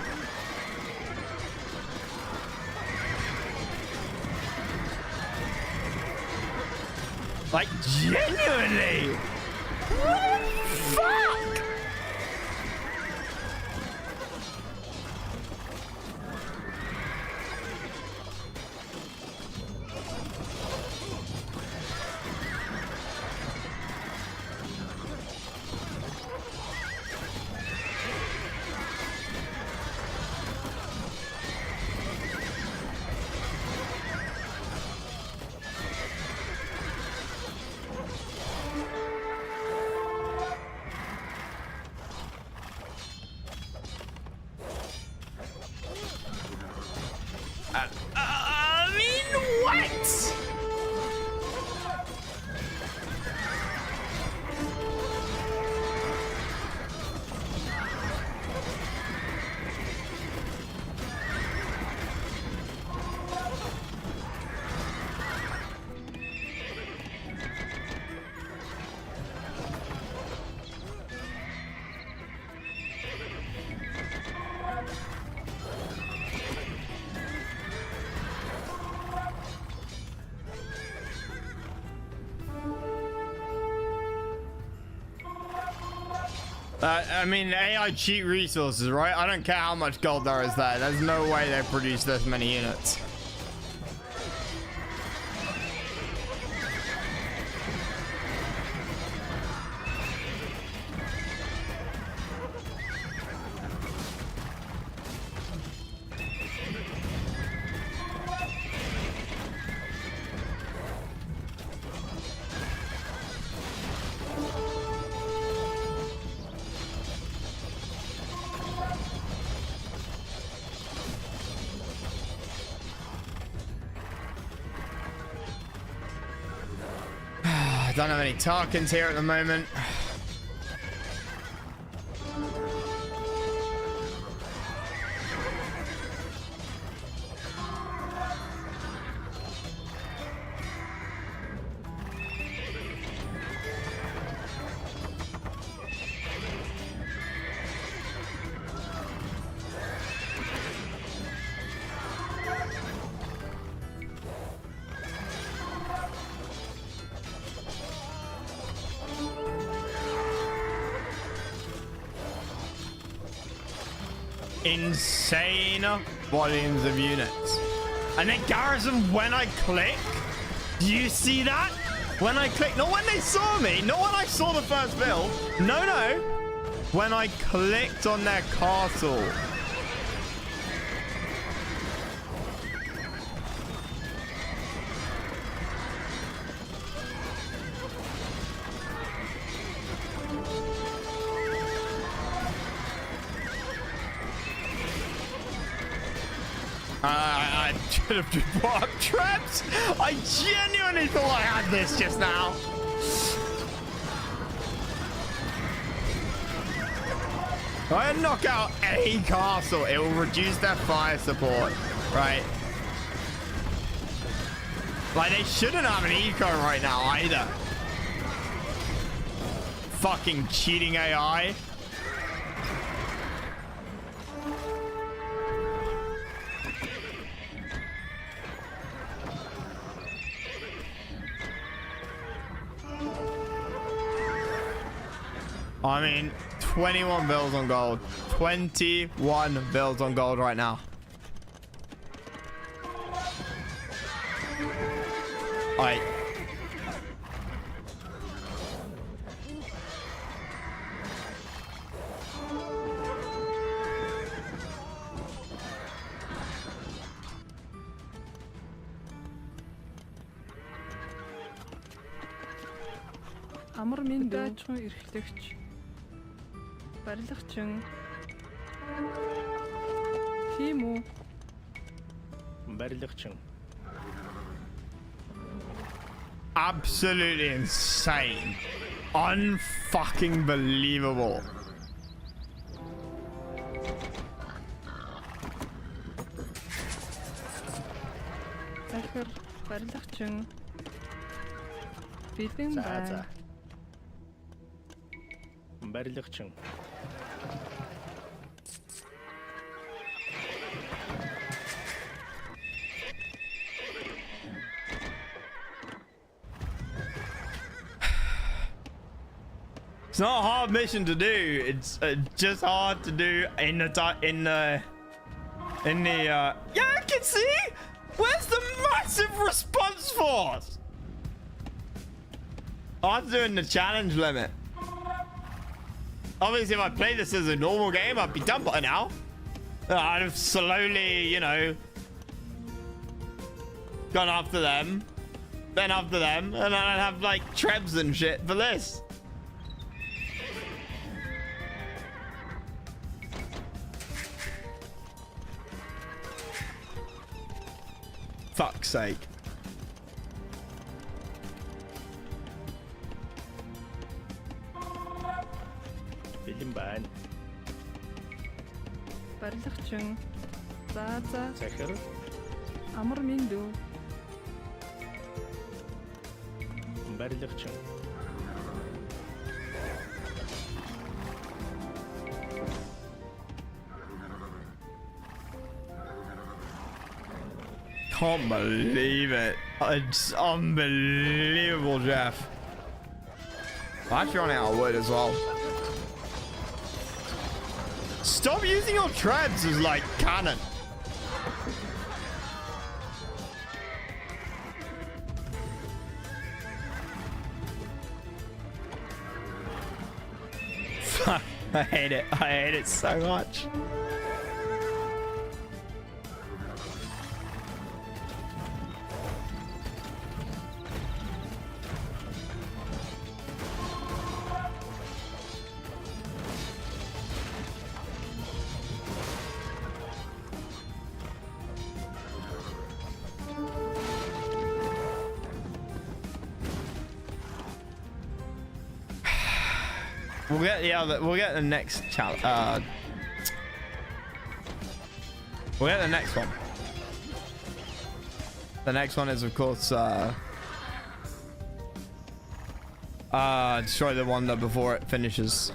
Like, genuinely! What the fuck? I mean, what? I mean, AI cheat resources, right? I don't care how much gold there is there. There's no way they produce this many units. Don't have any Tarkans here at the moment. insane volumes of units. And then garrison when I click. Do you see that? When I click, not when they saw me, not when I saw the first build. No, no. When I clicked on their castle. I should have brought up traps. I genuinely thought I had this just now. If I knock out a castle, it will reduce their fire support, right? Like, they shouldn't have an eco right now either. Fucking cheating AI. I mean, 21 bills on gold. 21 bills on gold right now. Alright. Амар минь даачхан эрхлэгч. Барилгачин. Тийм үү? Барилгачин. Absolutely insane. Unfucking believable. Захир барилгачин. Бэлэн бай. Барилгачин. It's not a hard mission to do. It's just hard to do in the yeah, I can see. Where's the massive response force? I'm doing the challenge limit. Obviously, if I play this as a normal game, I'd be done by now. I'd have slowly, you know, gone after them, then after them, and then I'd have like trebs and shit for this. Fuck's sake. Бэлэн байна. Барилгачин. За за. Захир. Амар минь дүү. Барилгачин. Can't believe it. It's unbelievable, Jeff. I'm actually running out of wood as well. Stop using your treads as like cannon. Fuck, I hate it. I hate it so much. We'll get the other. We'll get the next challenge. We'll get the next one. The next one is, of course, destroy the one that before it finishes.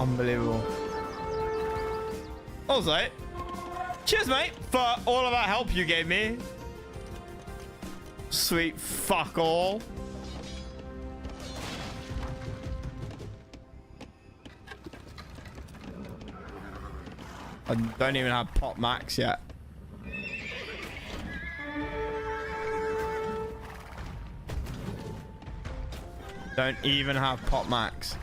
Unbelievable. Also, cheers, mate, for all of that help you gave me. Sweet fuck all. I don't even have pot max yet. Don't even have pot max.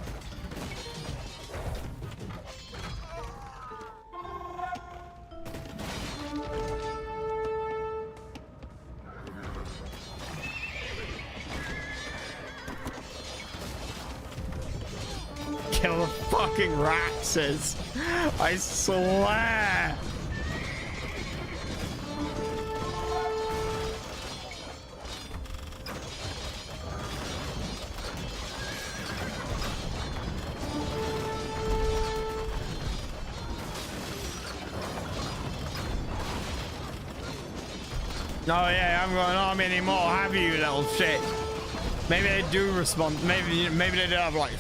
Kill the fucking Raxes. I swear. No, yeah, I haven't got an army anymore, have you, little shit? Maybe they do respond. Maybe they do have like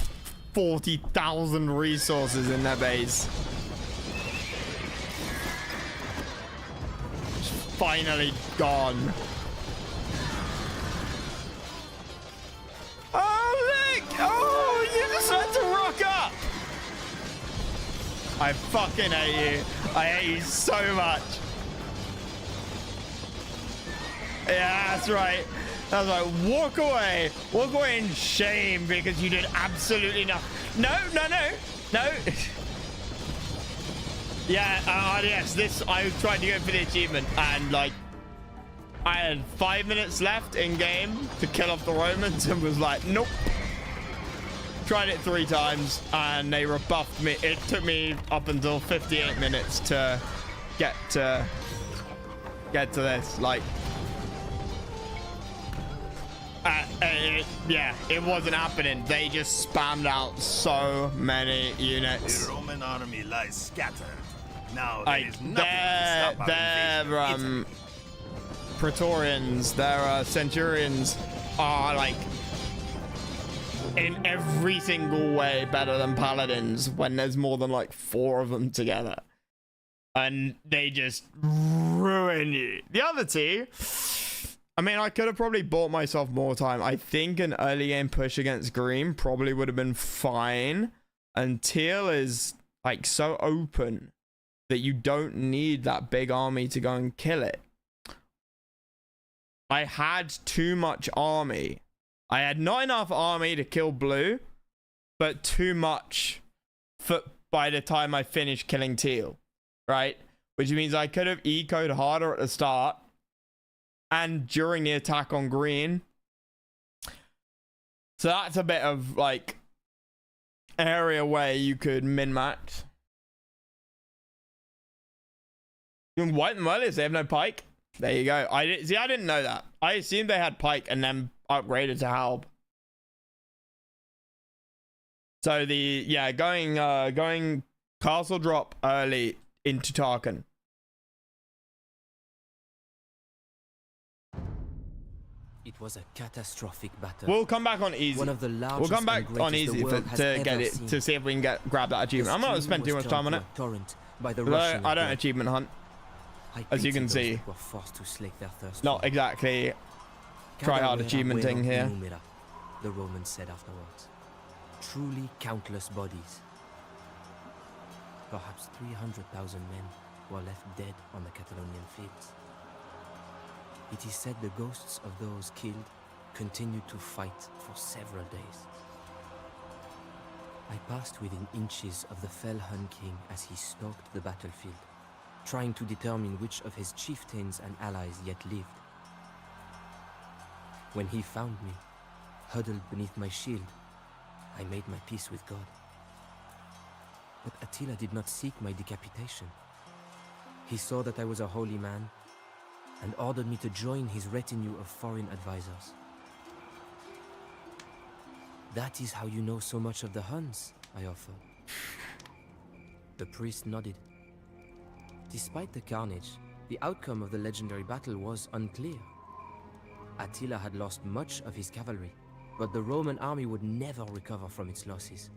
40,000 resources in their base. It's finally gone. Oh, look! Oh, you decided to rock up! I fucking hate you. I hate you so much. Yeah, that's right. That's right. Walk away. Walk away in shame because you did absolutely nothing. No. Yeah, yes, this, I tried to go for the achievement and like, I had 5 minutes left in game to kill off the Romans and was like, nope. Tried it 3 times and they rebuffed me. It took me up until 58 minutes to get to this. Like, yeah, it wasn't happening. They just spammed out so many units. The Roman army lies scattered. Now there Like, is nothing to stop our invasion of Italy. Praetorians, their Centurions are like in every single way better than Paladins when there's more than like 4 of them together. And they just ruin you. The other 2, I mean, I could have probably bought myself more time. I think an early game push against green probably would have been fine. And teal is like so open that you don't need that big army to go and kill it. I had too much army. I had not enough army to kill blue, but too much for by the time I finished killing teal, right? Which means I could have ecoed harder at the start and during the attack on green. So that's a bit of like area where you could min-max. White and Mullets, they have no pike. There you go. I didn't know that. I assumed they had pike and then upgraded to halb. So going castle drop early into Tarkin. It was a catastrophic battle. We'll come back on easy. One of the largest We'll come back and on greatest easy the world has to get ever it seen. to see if we can grab that achievement. I'm not gonna spend too much time on it. By the I don't achievement hunt, as you can see. Were forced to slake their thirst. Not exactly try hard achievementing here. The Romans said afterwards. Truly countless bodies. Perhaps 300,000 men were left dead on the Catalonian fields. It is said the ghosts of those killed continued to fight for several days. I passed within inches of the fell Hun king as he stalked the battlefield, trying to determine which of his chieftains and allies yet lived. When he found me, huddled beneath my shield, I made my peace with God. But Attila did not seek my decapitation. He saw that I was a holy man and ordered me to join his retinue of foreign advisors. That is how you know so much of the Huns, I offered. The priest nodded. Despite the carnage, the outcome of the legendary battle was unclear. Attila had lost much of his cavalry, but the Roman army would never recover from its losses.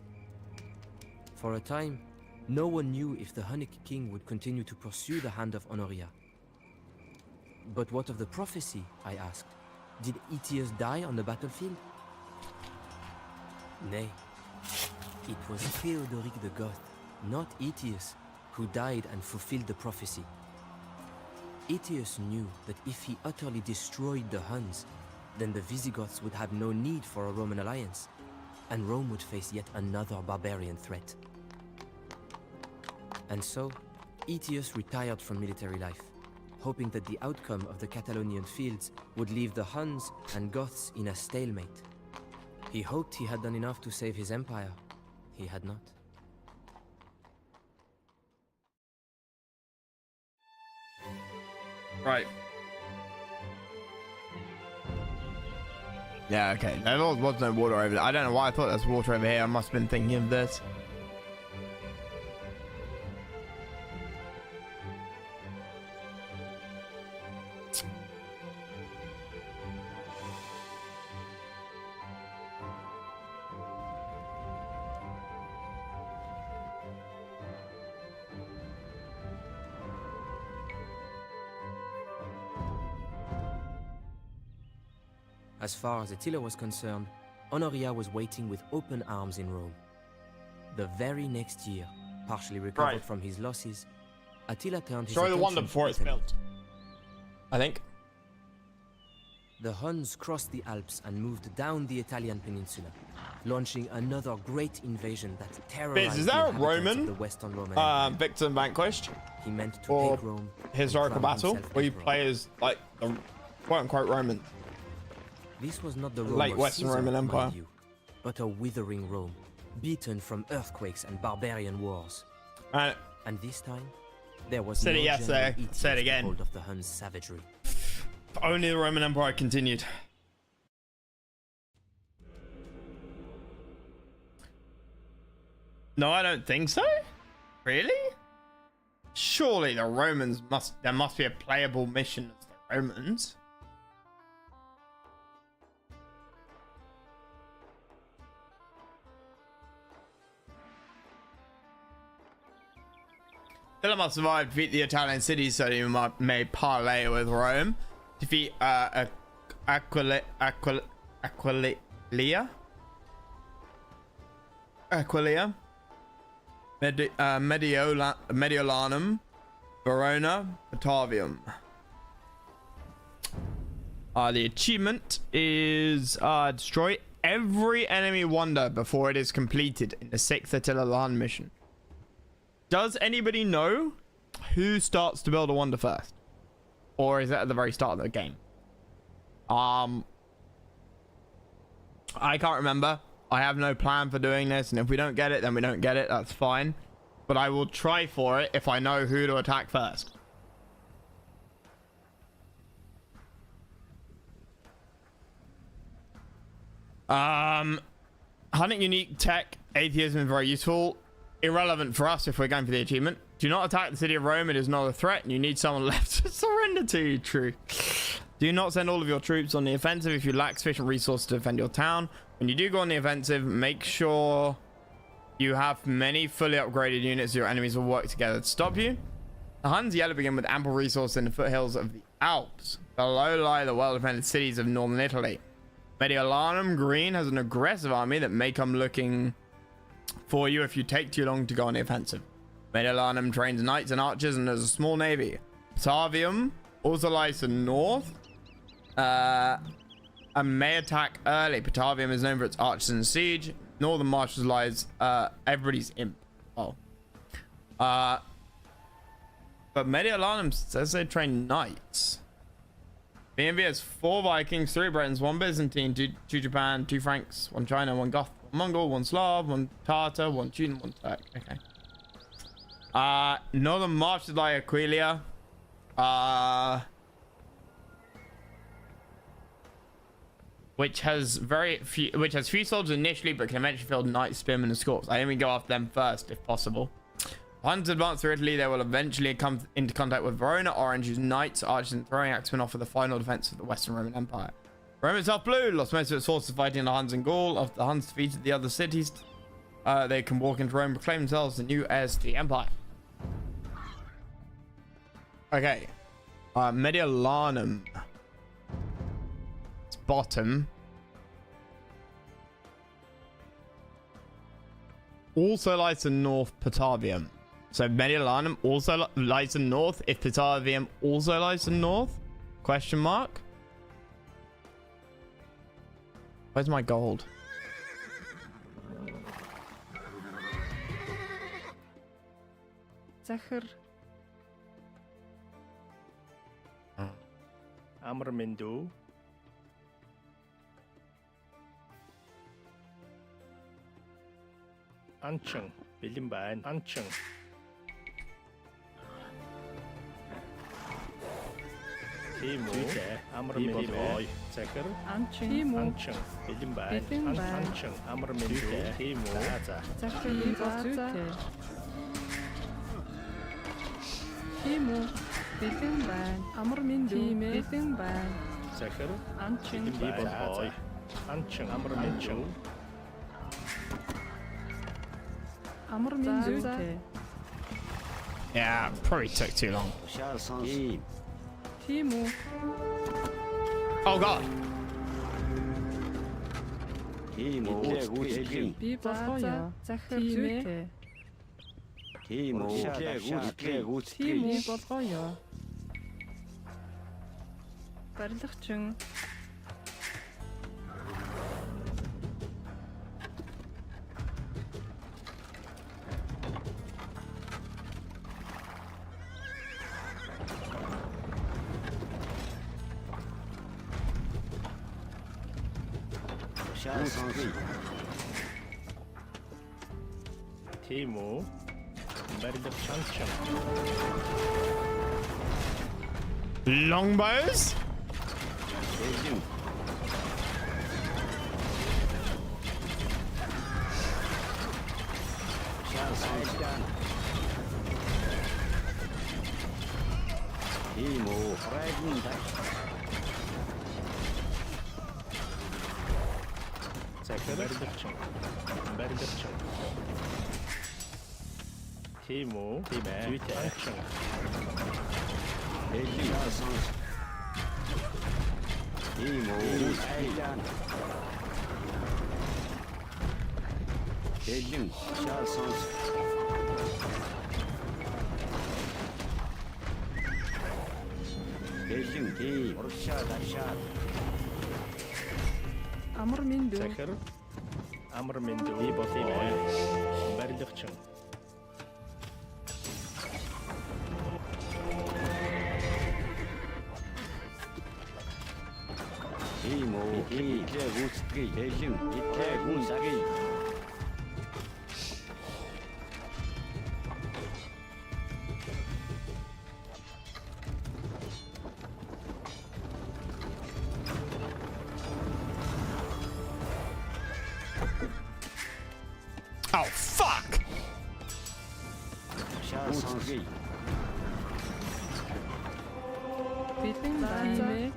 For a time, no one knew if the Hunnic king would continue to pursue the hand of Honoria. But what of the prophecy, I asked? Did Aetius die on the battlefield? Nay, it was Theodoric the Goth, not Aetius, who died and fulfilled the prophecy. Aetius knew that if he utterly destroyed the Huns, then the Visigoths would have no need for a Roman alliance, and Rome would face yet another barbarian threat. And so, Aetius retired from military life, hoping that the outcome of the Catalonian fields would leave the Huns and Goths in a stalemate. He hoped he had done enough to save his empire. He had not. Right. Yeah, okay. There was no water over there. I don't know why I thought there was water over here. I must have been thinking of this. As far as Attila was concerned, Honoria was waiting with open arms in Rome. The very next year, partially recovered from his losses, Attila turned his attention the wonder before to it's Italy. built. I think. The Huns crossed the Alps and moved down the Italian peninsula, launching another great invasion that terrorized Is the there a inhabitants Roman of the Western Roman Empire. victor and vanquished? He meant to Or take Rome historical and crown battle himself where you emperor. play as like the quote-unquote Roman. This was not the Rome Late of Western Caesar, Roman mind Empire. you, but a withering Rome, beaten from earthquakes and barbarian wars. And And this time, there was Said no it yesterday, general said it Aetius to again. hold of the Huns' savagery. if only the Roman Empire continued. No, I don't think so. Really? Surely the Romans there must be a playable mission as the Romans. Attila must survive, defeat the Italian cities so he may parlay with Rome. Defeat Aquilia? Mediolanum, Verona, Batavium. The achievement is destroy every enemy wonder before it is completed in the 6th Attila the Hun mission. Does anybody know who starts to build a wonder first? Or is it at the very start of the game? I can't remember. I have no plan for doing this, and if we don't get it, then we don't get it. That's fine. But I will try for it if I know who to attack first. Hunting unique tech, atheism is very useful. Irrelevant for us if we're going for the achievement. Do not attack the city of Rome. It is not a threat, and you need someone left to surrender to you. True. Do not send all of your troops on the offensive if you lack sufficient resources to defend your town. When you do go on the offensive, make sure you have many fully upgraded units. Your enemies will work together to stop you. The Huns yet begin with ample resources in the foothills of the Alps. Below lie the well-defended cities of northern Italy. Mediolanum Green has an aggressive army that may come looking for you if you take too long to go on the offensive. Mediolanum trains knights and archers and has a small navy. Batavium also lies to the north and may attack early. Batavium is known for its archers and siege. Northern marches lies everybody's imp. Oh. But Mediolanum says they train knights. BNV has 4 Vikings, 3 Britons, 1 Byzantine, 2 Japan, 2 Franks, 1 China, 1 Goth, 1 Mongol, 1 Slav, 1 Tartar, 1 Tudor, 1 Turk. Okay. Northern marches lie Aquilia. Which has few soldiers initially, but can eventually field knights, spearmen, and squaws. I only go after them first, if possible. Huns advance through Italy. They will eventually come into contact with Verona. Orange use knights, archers, and throwing axemen offer the final defense of the Western Roman Empire. Rome itself blue lost most of its forces fighting the Huns in Gaul. After the Huns defeated the other cities, They can walk into Rome, proclaim themselves the new heirs to the empire. Okay. Mediolanum. It's bottom. Also lies in North Patavium. So Mediolanum also lies in North. If Patavium also lies in North? Question mark. Where's my gold? Захар. Amrmindu. Анчин. Бэлэн байна. Анчин. Тийм үү? Амрmindu. Захар. Анчин. Анчин. Бэлэн байна. Анчин. Амрmindu. Тийм үү? За. Захар зүйтэй. Тийм үү? Бэлэн байна. Амар минь бэлэн байна. Захар. Анчин. Бибой. Анчин. Амрmindu. Амар минь зүйтэй. Yeah, probably took too long. Тийм үү? Oh god. Би болгоё. Захар зүйтэй. Тийм үү болгоё. Барилгачин. Тийм үү? Барилгачин. Longbows? Захар. Барилгачин. Тийм үү? Тийм ээ. Зүйтэй. Анчин. Тийм үү? Бэлэн. Шаасан. Бэлэн. Тийм. Уршаа. Амар минь дүү. Захар. Амрmindu. Би болов. Барилгачин. Тийм үү? Итлээ гүйцэтгэе. Бэлэн. Итлээ гүйцэтгэе. Oh fuck! Гүйцэтгэе. Бэлэн байна.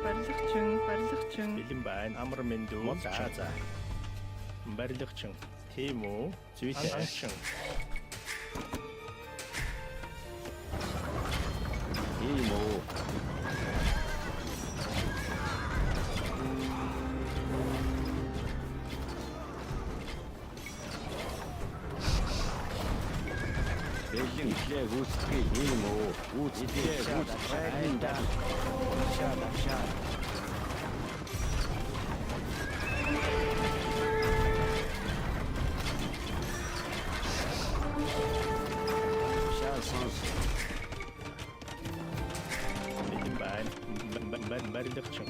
Барилгачин. Бэлэн байна. Амрmindu. За. Барилгачин. Тийм үү? Зүйтэй. Анчин. Тийм үү? Бэлэн. Итлээ гүйцэтгэе. Тийм үү? Гүйцэтгэе. Гүйцэтгэе. Шаа. Бэлэн байна. Барилгачин.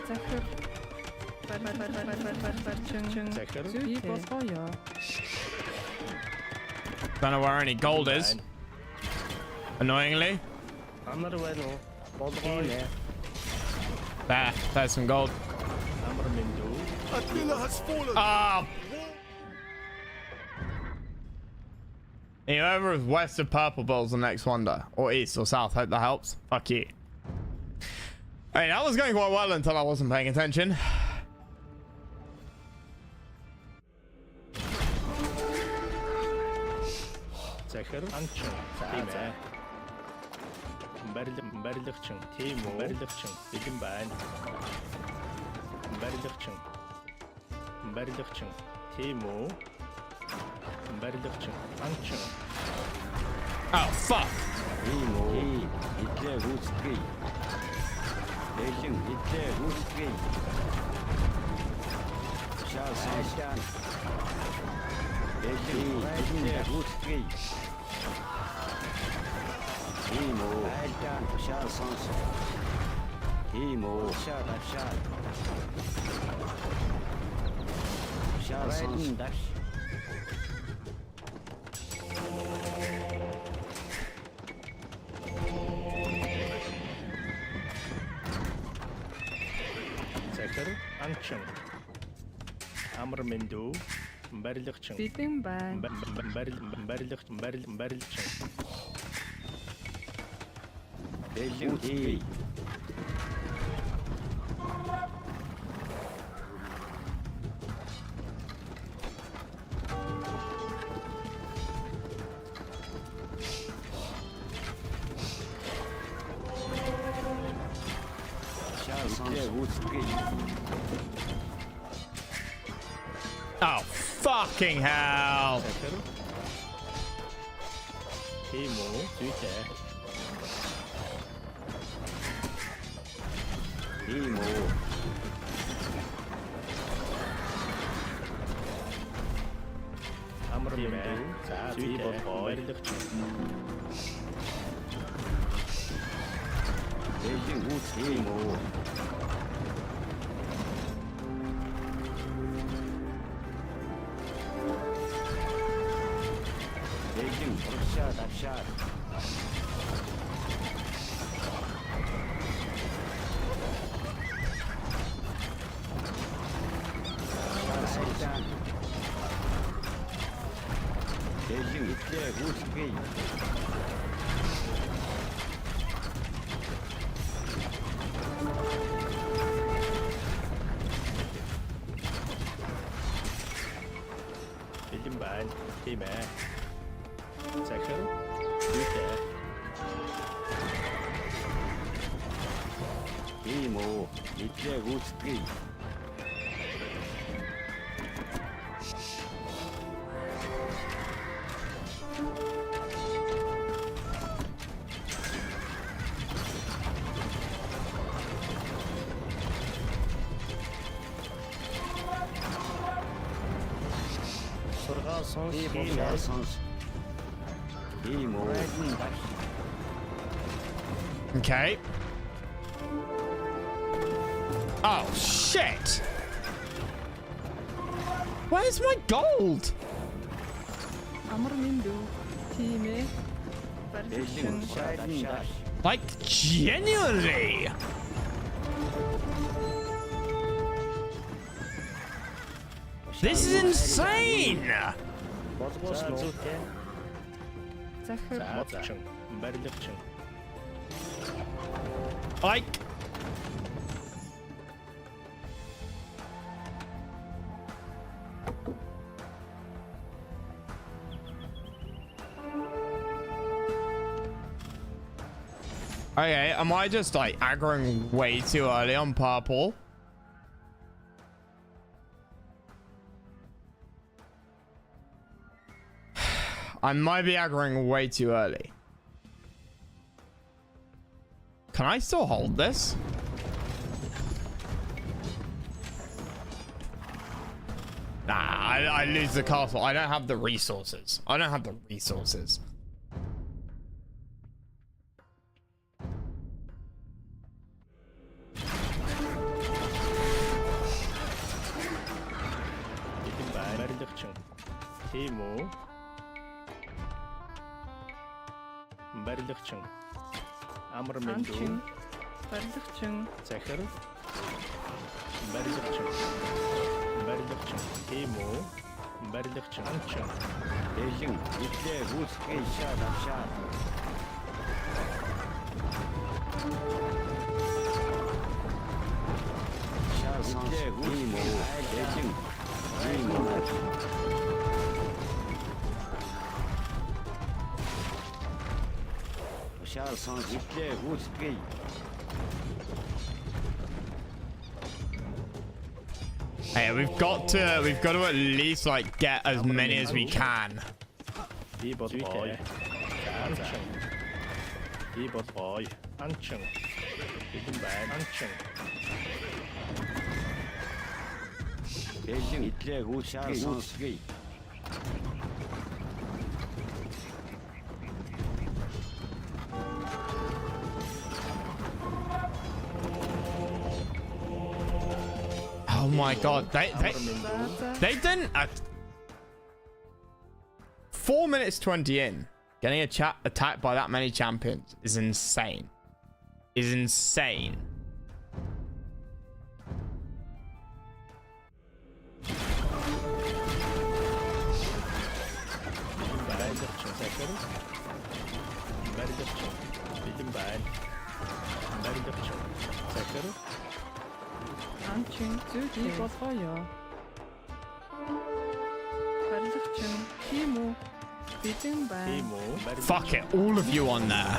Захар. Барилгачин. Захар. Би болгоё. Don't know where any gold is. Annoyingly. Амар байна уу? Болгоё. There's some gold. Amrmindu. Attila has fallen! Ah! Whoever is west of Purple Bill's the next wonder. Or east or south. Hope that helps. Fuck you. Hey, that was going quite well until I wasn't paying attention. захир анчин тийм ээ. Барилгачин тийм үү? Барилгачин бэлэн байна. Барилгачин тийм үү? Барилгачин анчин. Oh fuck! Тийм үү? Итлээ гүйцэтгэе. Бэлэн итлээ гүйцэтгэе. Шал сайшаан. Бэлэн итлээ гүйцэтгэе. Тийм үү? Айлтан шал сонс. Тийм үү? Шал. Шал сонс. Захир анчин. Амар мэндүү барилгачин. Бэлэн байна. Барилгачин. Бэлэн тий. Oh fucking hell! захир тийм үү? Зүйтэй. Тийм үү? Амар мэндүү. За зүйтэй. Барилгачин. Бэлэн гүйц тийм үү? Бэлэн авшаад. Бэлэн итлээ гүйцэтгэе. Бэлэн байна. Тийм ээ. Захир зүйтэй. Тийм үү? Итлээ гүйцэтгэе. Сургаал сонс. Сонс. Тийм үү? Okay. Oh shit! Where's my gold? Амар мэндүү. Тийм ээ. Барилгачин. Like genuinely? This is insane! За зүйтэй. Захир. Модчин. Барилгачин. Like. Okay, am I just like aggroing way too early on purple? I might be aggroing way too early. Can I still hold this? Nah, I lose the castle. I don't have the resources. I don't have the resources. барилгачин. Тийм үү? Барилгачин. Амар мэндүү. Барилгачин. Захир. Барилгачин. Тийм үү? Барилгачин. Анчин. Бэлэн итлээ гүйцэтгэе. Авшаад. Итлээ гүйцэтгэе. Бэлэн. Тийм үү? Шал сон зиплээ гүйцэтгэе. Hey, we've got to at least like get as many as we can. Keyboard boy. Anchen. Keyboard boy. Anchen. Bilden байна. Anchen. Бэлэн итлээ гүйцэтгэе. Oh my god, they didn't 4 minutes 20 in. Getting attacked by that many champions is insane. Is insane. Анчин зүйтэй болгоё. Барилгачин тийм үү? Бэлэн байна. Fuck it, all of you on there.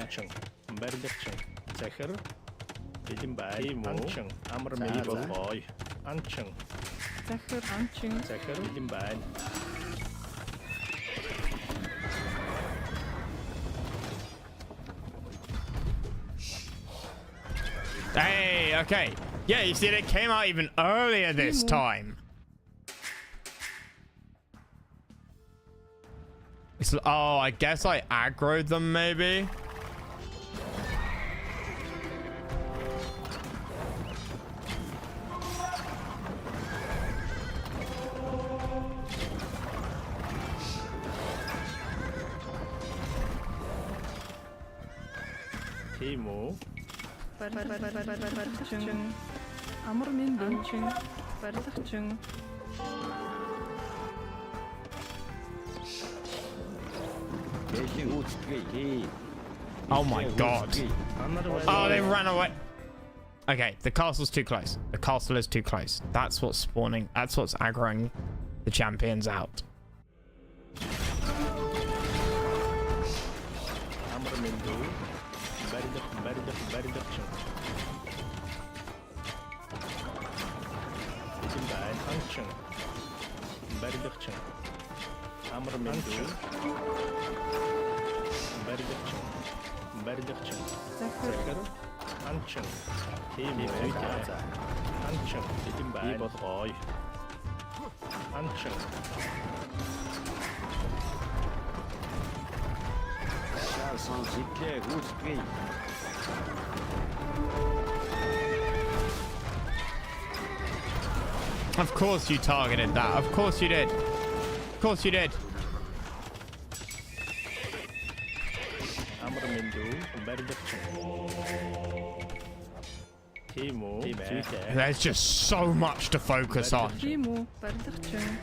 Анчин. Барилгачин. Захир. Билэн байна. Анчин. Амар мэйбл бой. Анчин. Захир анчин. Захир билэн байна. Hey, okay. Yeah, you see, it came out even earlier this time. It's, oh, I guess I aggroed them, maybe? Timo. Барилгачин. Амар минь анчин. Барилгачин. Oh my god. Oh, they ran away. Okay, the castle's too close. The castle is too close. That's what's spawning. That's what's aggroing the champions out. Anchen. Timo. Anchen. Bilden байна. Keyboard boy. Anchen. Шал сон зиплээ гүйцэтгэе. Of course you targeted that. Of course you did. Of course you did. There's just so much to focus on. Timo. Барилгачин.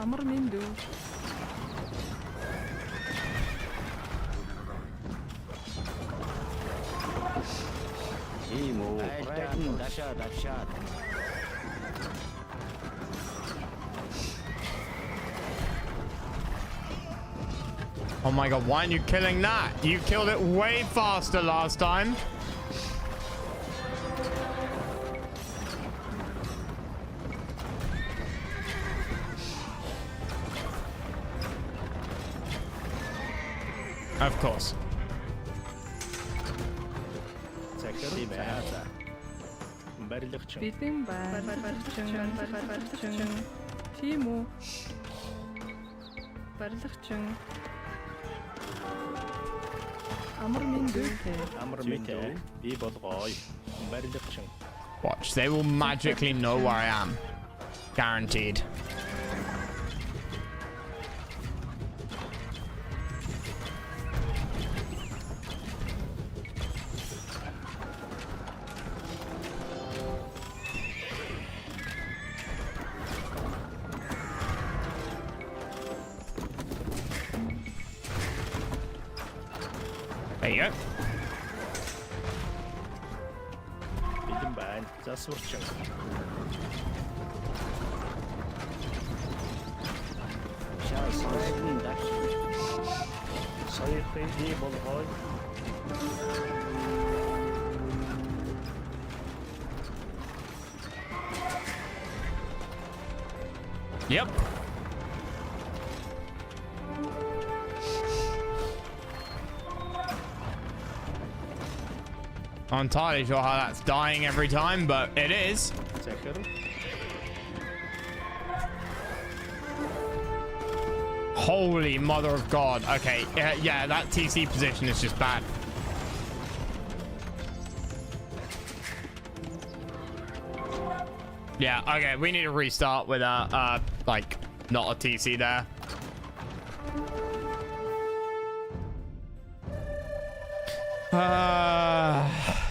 Амар минь дүү. Timo. Дашад. Oh my god, why aren't you killing that? You killed it way faster last time. Of course. Билэн байна. Барилгачин. Тийм үү? Барилгачин. Амар миндүү те. Амар мэдээ. Би болгоё. Барилгачин. Watch, they will magically know where I am. Guaranteed. There you go. Бэлэн байна. Засварчин. Шаасан даш. Саяхын би болгоё. Yep. I'm not entirely sure how that's dying every time, but it is. Захир. Holy mother of God. Okay, yeah, that TC position is just bad. Yeah, okay, we need to restart with like, not a TC there.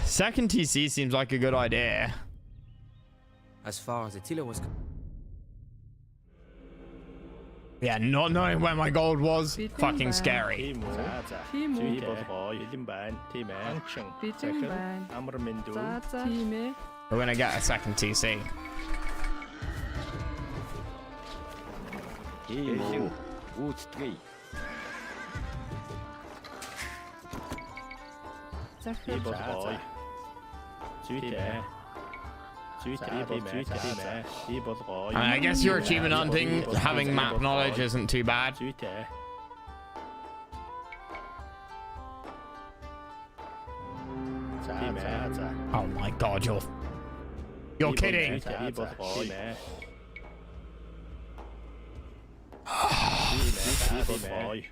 Second TC seems like a good idea. As far as Attila was Yeah, not knowing where my gold was, Beating fucking back. scary. Тийм Би үү. болгоё. Бэлэн байна. Тийм ээ. Анчин. Бэлэн Захир. байна. Амар мэдээ. За тийм ээ. We're gonna get a second TC. Бэлэн. Үүсдэг. Би Захир. болгоё. Зүйтэй. Зүйтэй би зүйтэй. Би болгоё. I guess your achievement hunting, having map knowledge isn't too bad. Зүйтэй. За. Oh my God, you're kidding. Би болгоё. Би болгоё.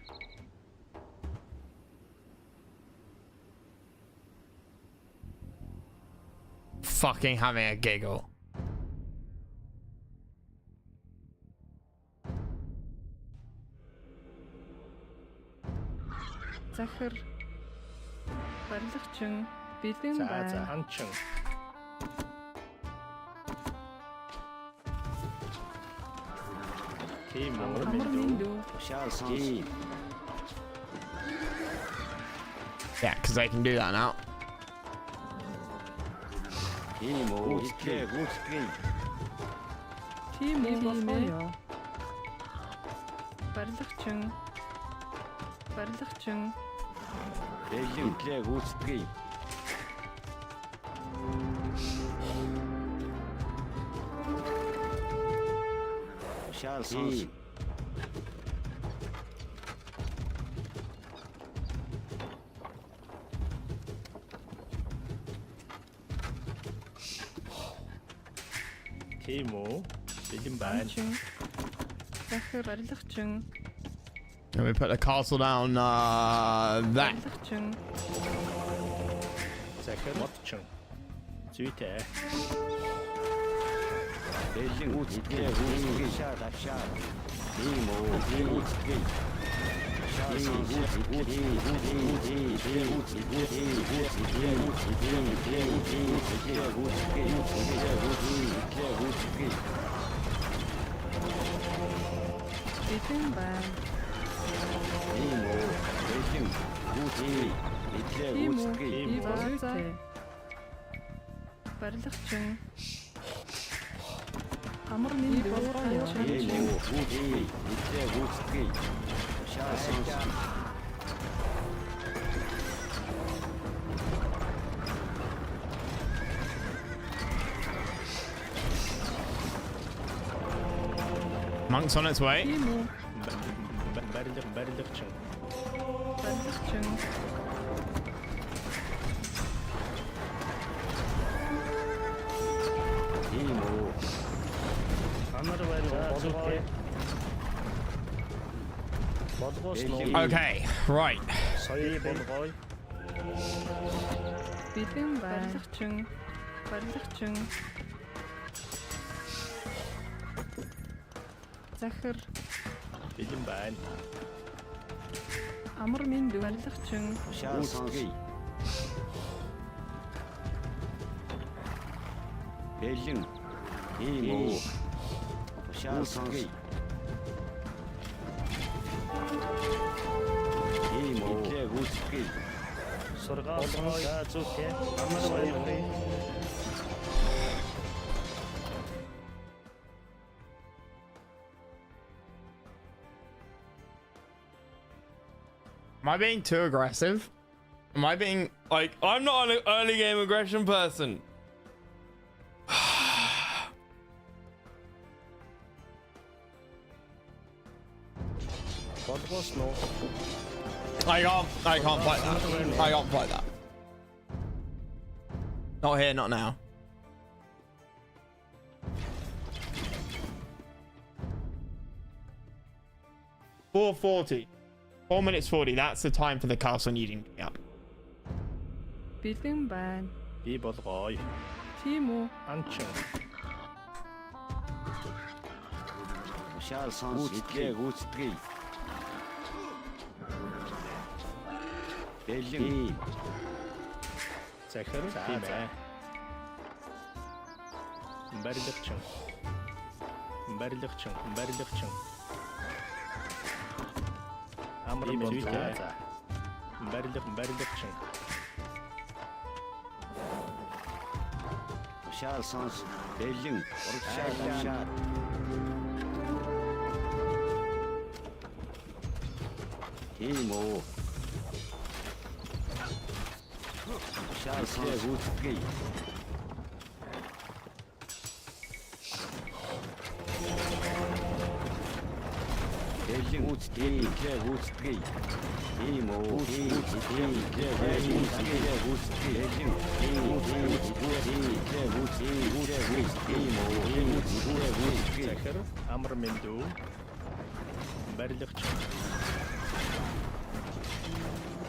Fucking having a giggle. Захир. Барилгачин. Бэлэн За байна. анчин. Тийм амар Амар мэдээ. миндүү. Шаасан. Yeah, because they can do that now. Тийм үү. Үүсдэг. Тийм үү болгоё. Барилгачин. Барилгачин. Бэлэн. Үүсдэг. Шаасан. Тийм үү? Бэлэн байна. Анчин. Захир. Барилгачин. And we put the castle down that. Барилгачин. Захир мотчин. Зүйтэй. Бэлэн. Үүсдэг. Шаасан. Тийм үү. Үүсдэг. Бэлэн байна. Тийм үү. Би зүйтэй. Барилгачин. Амар миндүү. Monk's on its way. Тийм үү. Барилгачин. Барилгачин. Амар байна. Зүйтэй. Болгоос нөө. Okay, right. Сая болгоё. Бэлэн байна. Барилгачин. Барилгачин. Захир. Бэлэн байна. Амар минь дүү. Барилгачин. Шаал сонс. Бэлэн. Тийм үү. Шаал сонс. Тийм үү. Гүцгий. Сургаал за зүгтээ. Амар баярлалаа. Am I being too aggressive? Am I being like, I'm not an early game aggression person. Подвосно. I can't fight that. I can't fight that. Not here, not now. $4:40. 4 minutes 40. That's the time for the castle needing to be up. Бэлэн байна. Би болгоё. Тийм үү. Анчин. Шаал сонс. Гүцгий. Бэлэн. Захир тийм ээ. Барилгачин. Барилгачин. Барилгачин. Амар минь дүү. Барилгачин. Шаал сонс. Бэлэн. Урагшаал. Тийм үү. Шаал сонс. Гүцгий. Бэлэн. Гүцгий. Тийм үү. Захир амар минь дүү. Барилгачин.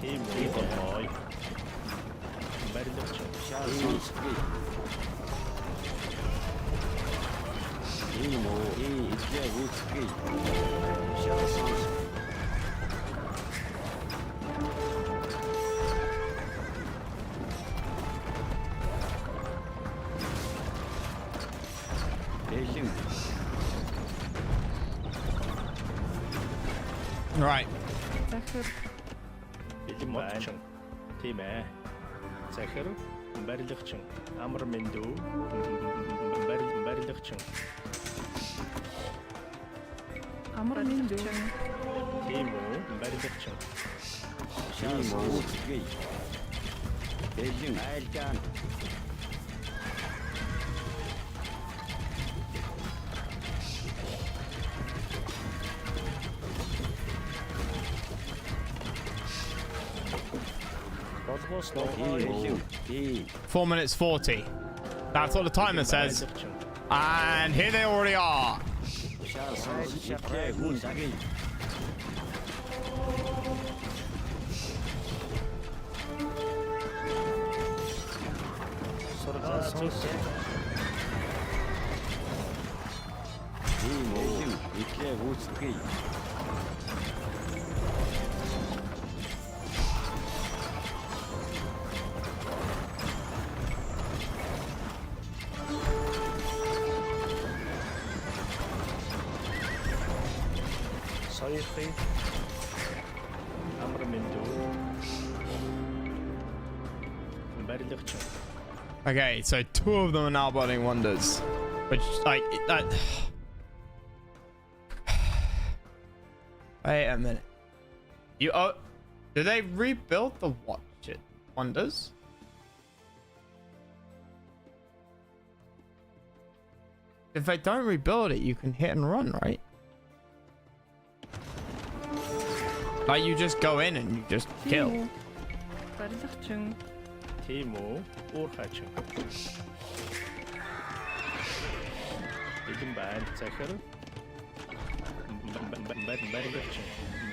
Тийм үү болгоё. Барилгачин. Шаал сонс. Тийм үү. Гүцгий. Шаал сонс. Бэлэн. Right. Захир. Бэлэн байна. Тийм ээ. Захир барилгачин. Амар минь дүү. Барилгачин. Амар минь дүү. Тийм үү? Барилгачин. Тийм үү. Бэлэн. Айлгаан. Подвосно. 4 minutes 40. That's what the timer says. And here they already are. Шаал сонс. Гүцгий. Сургаал зүг. Тийм үү. Гүцгий. Соёрхи. Амар минь дүү. Барилгачин. Okay, so 2 of them are now budding wonders. Which, like, that... Wait a minute. Do they rebuild the what shit? Wonders? If they don't rebuild it, you can hit and run, right? Like, you just go in and you just kill. Барилгачин. Тийм үү? Уурхачин. Бэлэн байна. Захир.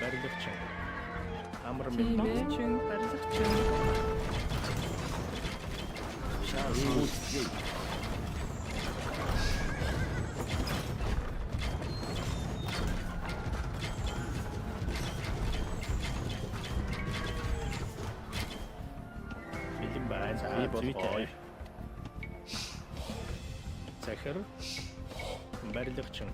Барилгачин. Амар Тийм минь. ээ. Чин барилгачин. Бэлэн байна. Би болгоё. Захир. Барилгачин.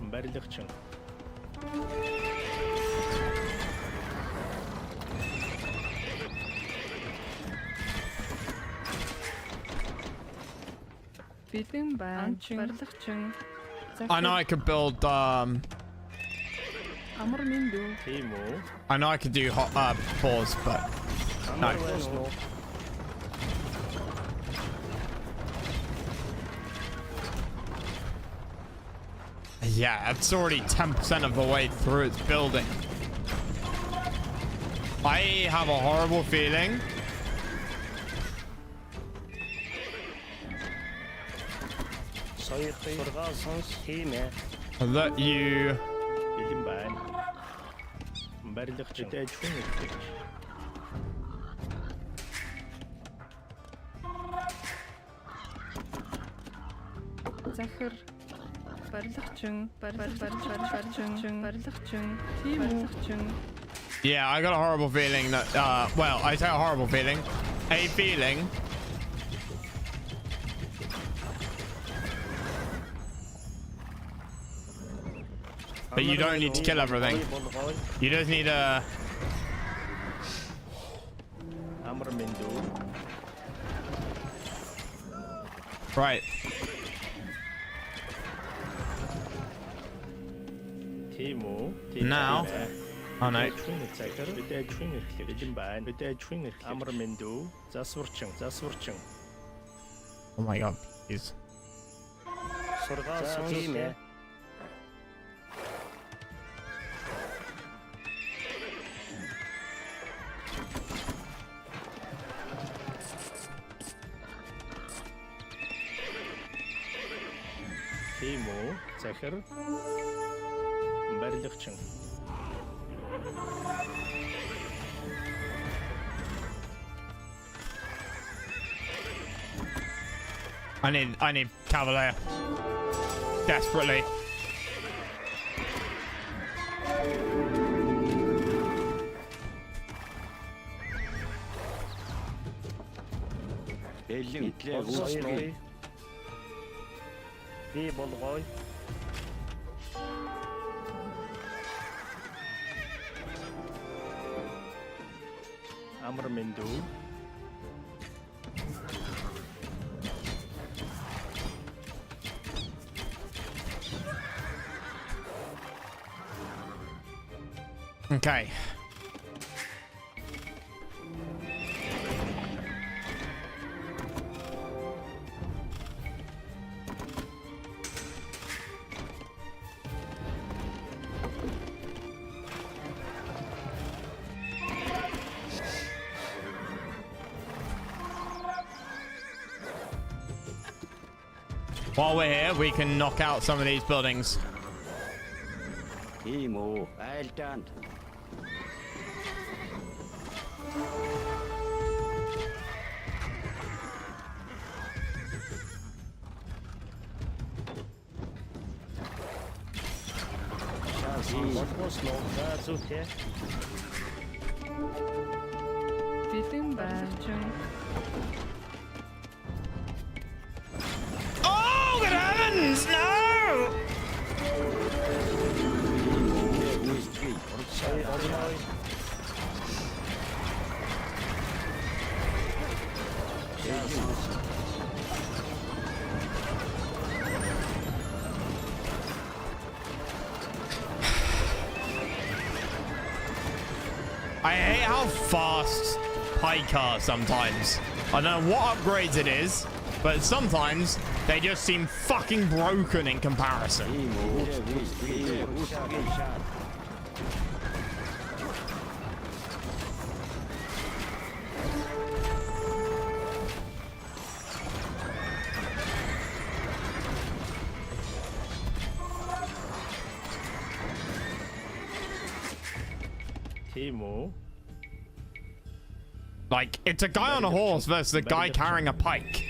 Бэлэн байна. Барилгачин. I know I could build Амар минь дүү. Тийм үү? I know I could do pause, but no. Амар байна уу? Yeah, it's already 10% of the way through its building. I have a horrible feeling Сургаал сонс. Тийм ээ. that you Бэлэн байна. Барилгачин. Тэд хүн их. Захир. Барилгачин. Барилгачин. Тийм үү. Yeah, I got a horrible feeling that, well, I say a horrible feeling. A feeling. But you don't need to kill everything. You just need a... Амар минь дүү. Right. Тийм үү? Now. Oh no. Захир. Бид ажихын эрхлэг. Бэлэн байна. Бид ажихын эрхлэг. Амар минь дүү. Засварчин. Oh my god, please. Сургаал сонс. Тийм ээ. Тийм үү? Захир. Барилгачин. I need Cavalier. Desperately. Бэлэн итлээ. Би болгоё. Амар минь дүү. Okay. While we're here, we can knock out some of these buildings. Тийм үү. Айлтаанд. Болгосноо. За зүгтээ. Бэлэн байна. Oh, good heavens! No! I hate how fast Pike are sometimes. I don't know what upgrades it is, but sometimes they just seem fucking broken in comparison. Тийм үү? Like, it's a guy on a horse versus a guy carrying a pike.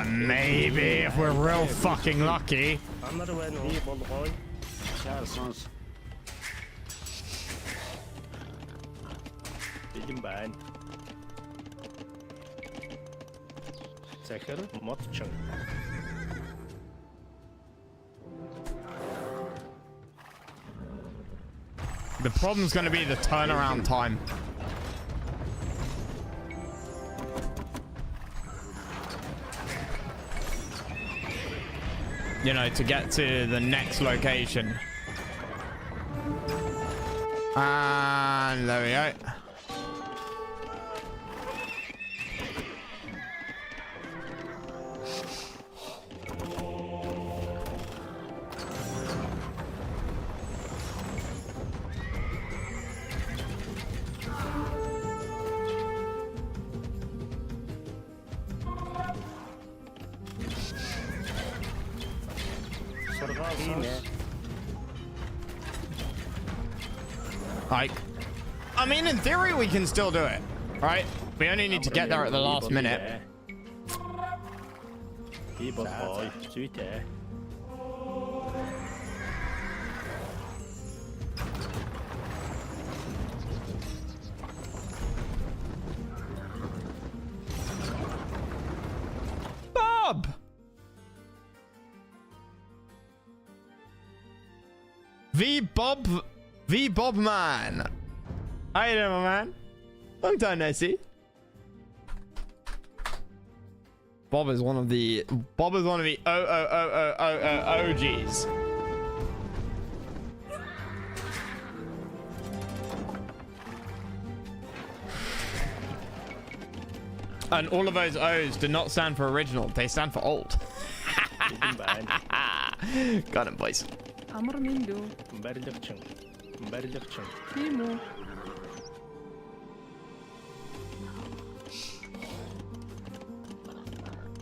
Maybe if we're real fucking lucky. Bilin байна. Захир модчин. The problem's going to be the turnaround time. You know, to get to the next location. And there we go. Like, I mean, in theory, we can still do it, right? We only need to get there at the last minute. Bob! V Bob man. How you doing, my man? Long time no see. Bob is one of the OGs. And all of those O's do not stand for original, they stand for old. Got him, boys. Амар миндүү. Барилгачин. Тийм үү.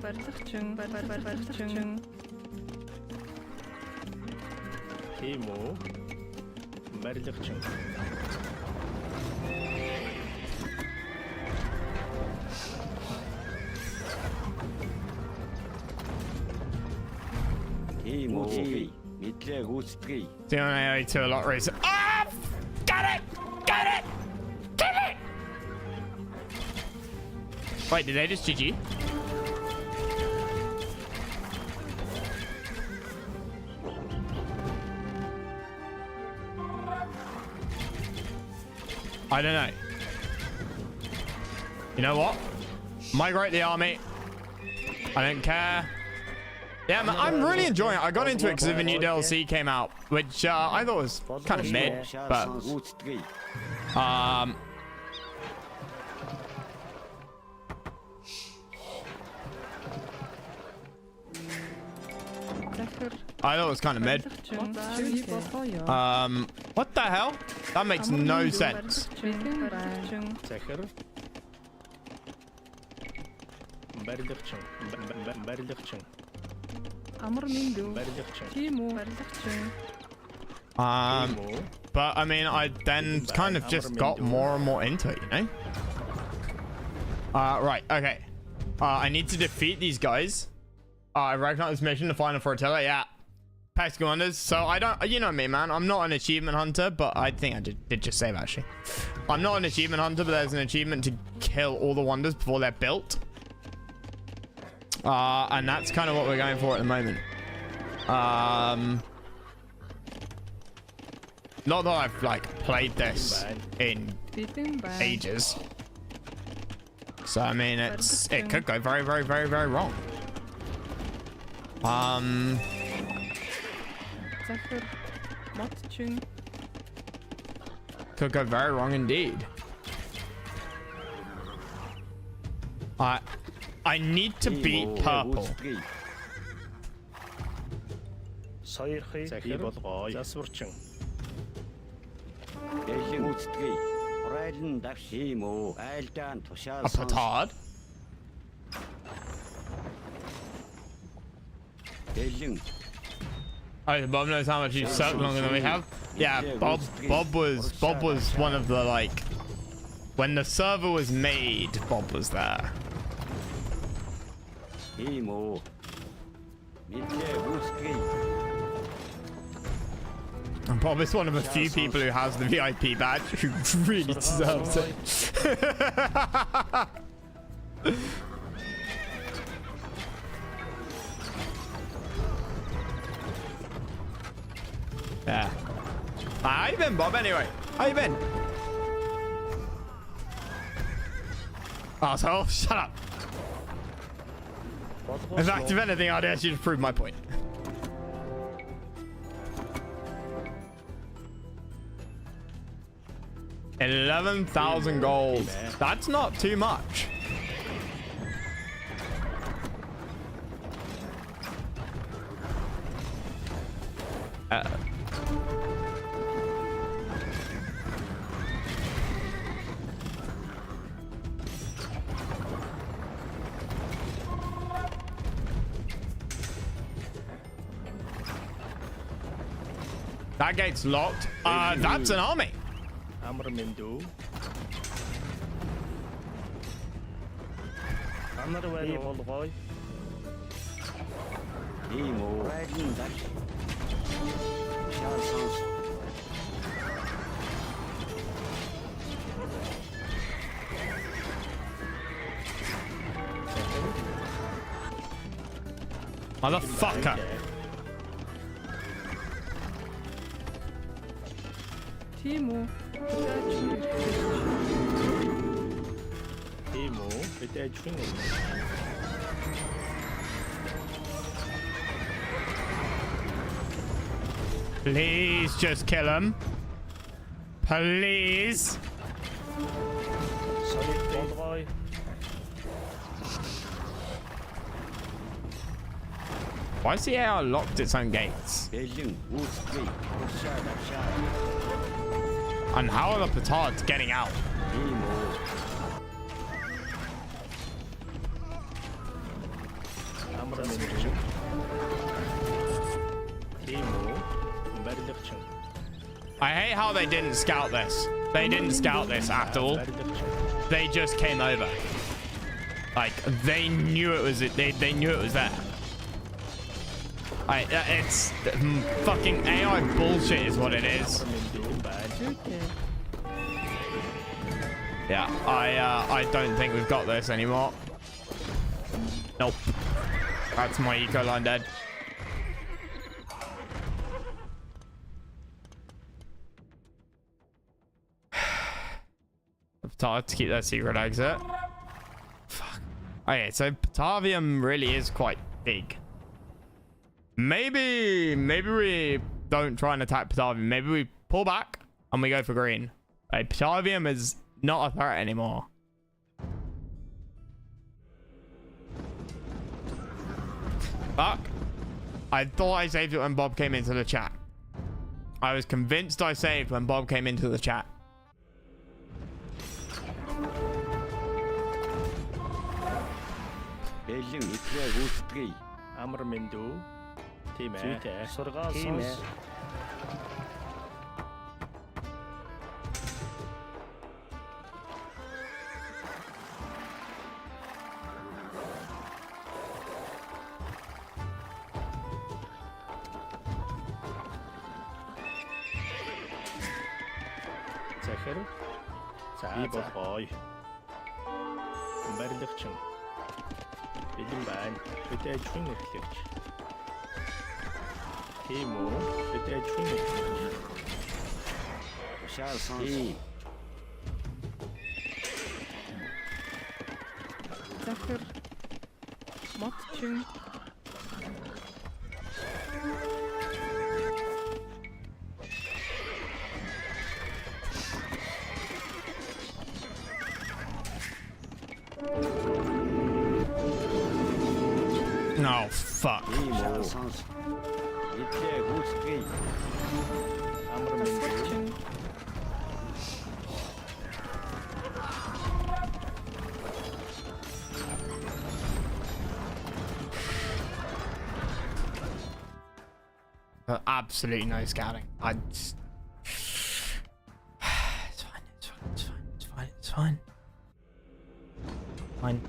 Барилгачин. Тийм үү. Барилгачин. Тийм үү. Мэдлээ гүйцэтгэе. Doing to a lot race. Ah! Got it! Got it! Get it! Wait, did they just GG? I don't know. You know what? Migrate the army. I don't care. Yeah, man, I'm really enjoying it. I got into it because the new DLC came out, which I thought was kind of mid, but I thought it was kind of mid. What the hell? That makes no sense. But I mean, I then kind of just got more and more into it, you know? Right, okay. I need to defeat these guys. I recognize this mission to find them for Attila, yeah. Pax Wonders. So I don't, you know me, man. I'm not an achievement hunter, but I think I did just say that, actually. I'm not an achievement hunter, but there's an achievement to kill all the wonders before they're built. And that's kind of what we're going for at the moment. Not that I've like played this in ages. So I mean, it could go very, very, very, very wrong. Could go very wrong indeed. I need to beat purple. A petard? Oh, Bob knows how much you suck longer than we have. Yeah, Bob was one of the, like, when the server was made, Bob was there. And Bob is one of a few people who has the VIP badge who really deserves it. Yeah. How you been, Bob, anyway? How you been? Asshole, shut up. In fact, if anything, I'd ask you to prove my point. $11,000 gold. That's not too much. That gate's locked. That's an army. Amrmindu. Another way all the way. Motherfucker. Timo, with that training. Please just kill him. Please. Sorry, all the way. Why is the AR locked its own gates? And how are the petards getting out? I hate how they didn't scout this. They didn't scout this at all. They just came over. Like, they knew it was they knew it was there. It's fucking AI bullshit is what it is. Yeah, I don't think we've got this anymore. Nope. That's my eco line dead. Hard to keep that secret exit. Fuck. Okay, so Batavium really is quite big. Maybe we don't try and attack Batavium. Maybe we pull back and we go for green. Like, Batavium is not a threat anymore. Fuck. I thought I saved it when Bob came into the chat. I was convinced I saved when Bob came into the chat. Amrmindu. Team Team. Захир. За болгой. Барилгач. Бэлэн байна. Бид ажлын хөтлөгч. Тийм үү? Бид ажлын хөтлөгч. Шаарсан. Захир, Мотчин. No, fuck. Absolutely no scouting. I just... It's fine. It's fine. Fine.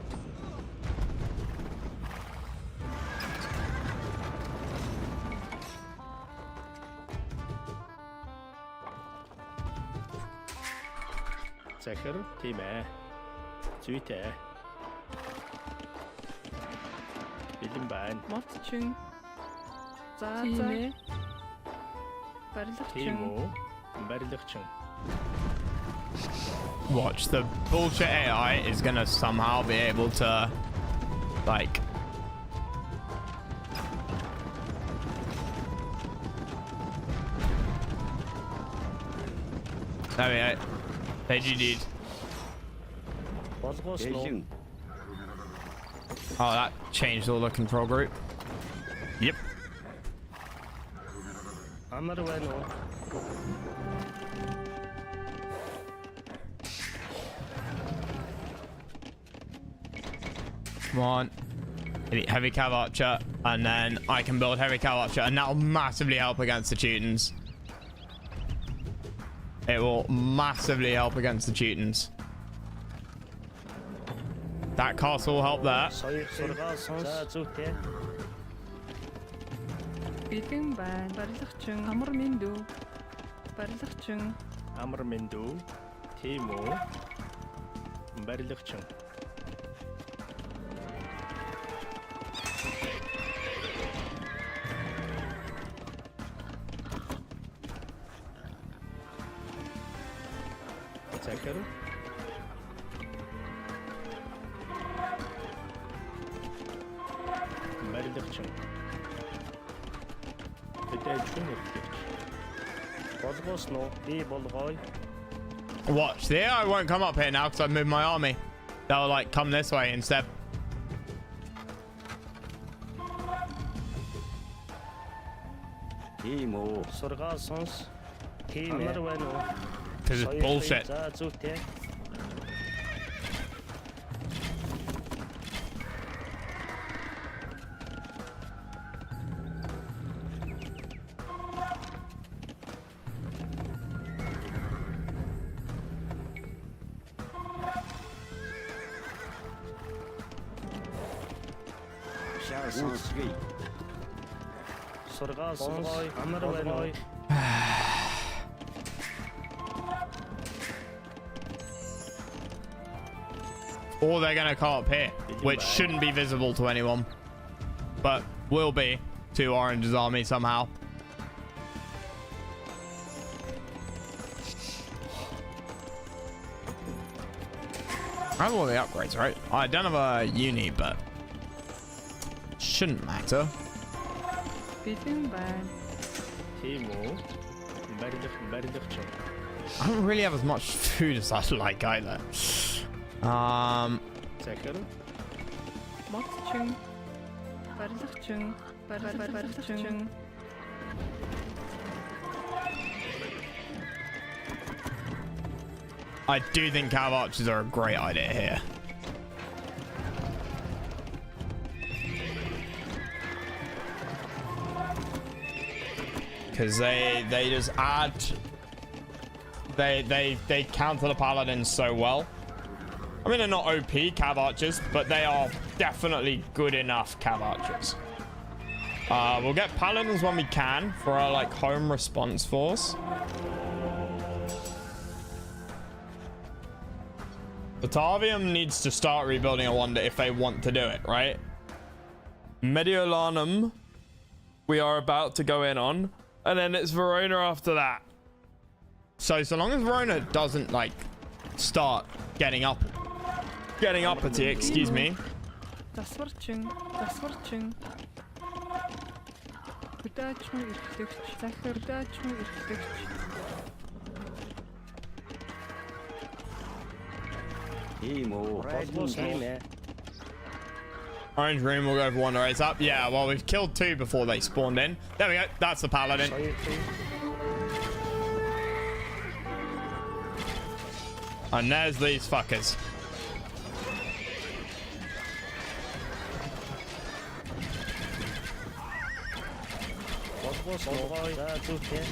Захир тийм ээ. Зүйтэй. Бэлэн байна. Мотчин. За Тийм за. ээ. Тийм Барилгачин. үү? Барилгачин. Watch, the bullshit AI is gonna somehow be able to, like... There we go. They GG'd. Болгоосноо. Бэлэн. Oh, that changed all the control group. Yep. Амар байна уу? Come on. Heavy cav archer, and then I can build heavy cav archer, and that'll massively help against the Teutons. It will massively help against the Teutons. That castle will help there. Соёл сургаал сонс. За зүйтэй. Бэлэн байна. Барилгачин. Амар минь дүү. Барилгачин. Амар мэндүү. Тийм үү? Барилгачин. Захир. Барилгачин. Тэтэжгүй нэгтгэж. Болгоосноо. Би болгоё. Watch, the AI won't come up here now because I've moved my army. They'll like come this way instead. Тийм үү. Сургаал сонс. Тийм ээ. Амар байна уу? Because it's bullshit. За зүйтэй. Шар сонсгий. Сургаал сонс. Амар байна уу? Or they're gonna come up here, which shouldn't be visible to anyone, but will be to Orange's army somehow. I have all the upgrades, right? I don't have a uni, but shouldn't matter. Бэлэн байна. Тийм үү? Барилгачин. I don't really have as much food as I'd like either. Захир. Мотчин. Барилгачин. Барилгачин. I do think cav archers are a great idea here. Because they just add... They counter the paladins so well. I mean, they're not OP cav archers, but they are definitely good enough cav archers. We'll get paladins when we can for our like home response force. Batavium needs to start rebuilding a wonder if they want to do it, right? Mediolanum, we are about to go in on, and then it's Verona after that. So long as Verona doesn't like start getting uppity, excuse me. Засварчин. Хүдээчмэ эрхлэгч. Захир дэчмэ эрхлэгч. Тийм үү. Болгоосноо. Orange Room will go for one race up. Yeah, well, we've killed two before they spawned in. There we go. That's the paladin. And there's these fuckers. 먹어요. 자, 줄게.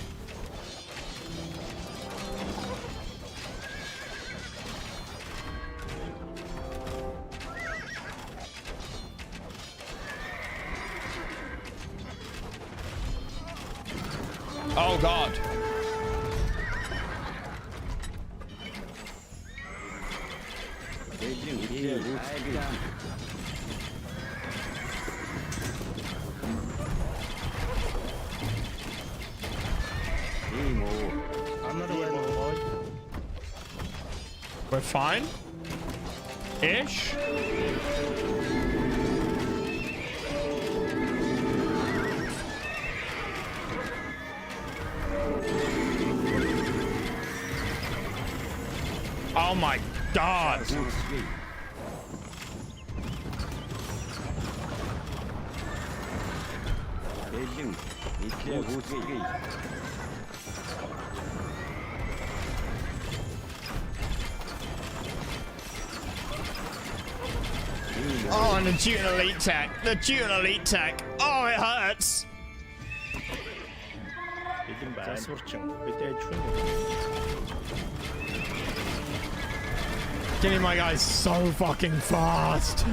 Oh God. We're fine. Ish. Oh my God. Oh, and the June Elite Tech. The June Elite Tech. Oh, it hurts. Getting my guys so fucking fast.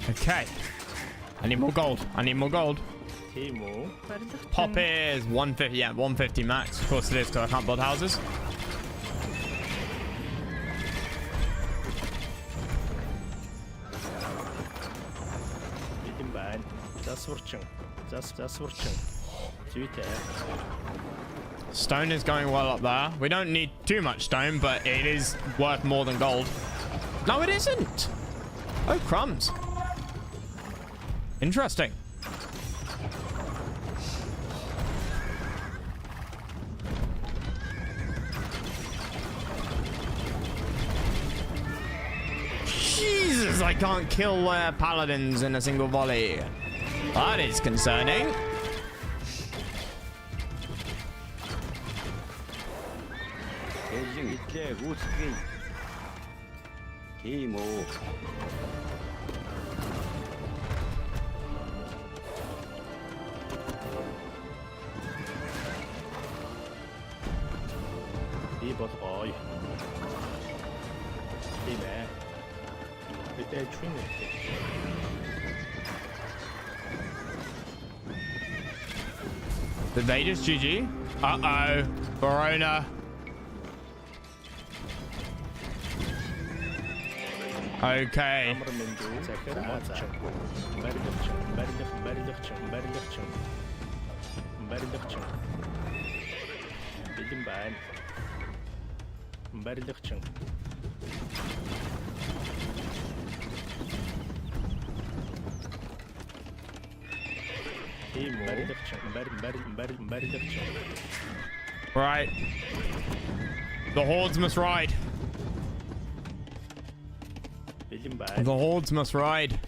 Okay. I need more gold. I need more gold. Pop is 150. Yeah, 150 max. Of course it is, because I can't build houses. Stone is going well up there. We don't need too much stone, but it is worth more than gold. No, it isn't. Oh, crumbs. Interesting. Jesus, I can't kill paladins in a single volley. That is concerning. The Vader's GG. Uh-oh. Verona. Okay. Right. The hordes must ride. The hordes must ride.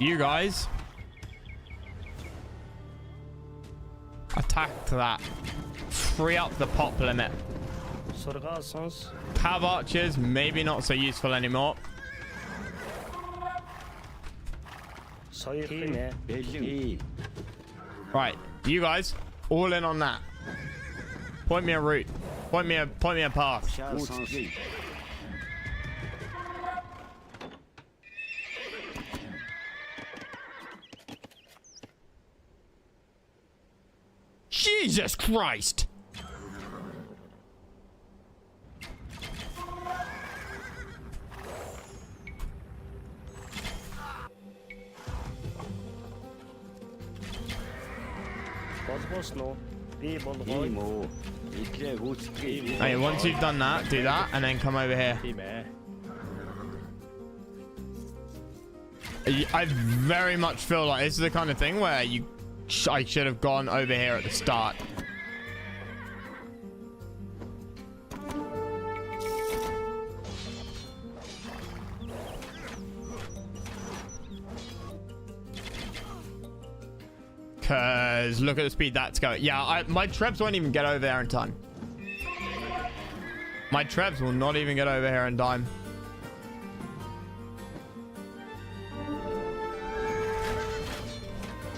You guys attack that. Free up the pop limit. Cav archers, maybe not so useful anymore. Right, you guys, all in on that. Point me a route. Point me a path. Jesus Christ! Hey, once you've done that, do that, and then come over here. I very much feel like this is the kind of thing where I should have gone over here at the start. Because look at the speed that's going. Yeah, my trebs won't even get over there in time. My trebs will not even get over here in time.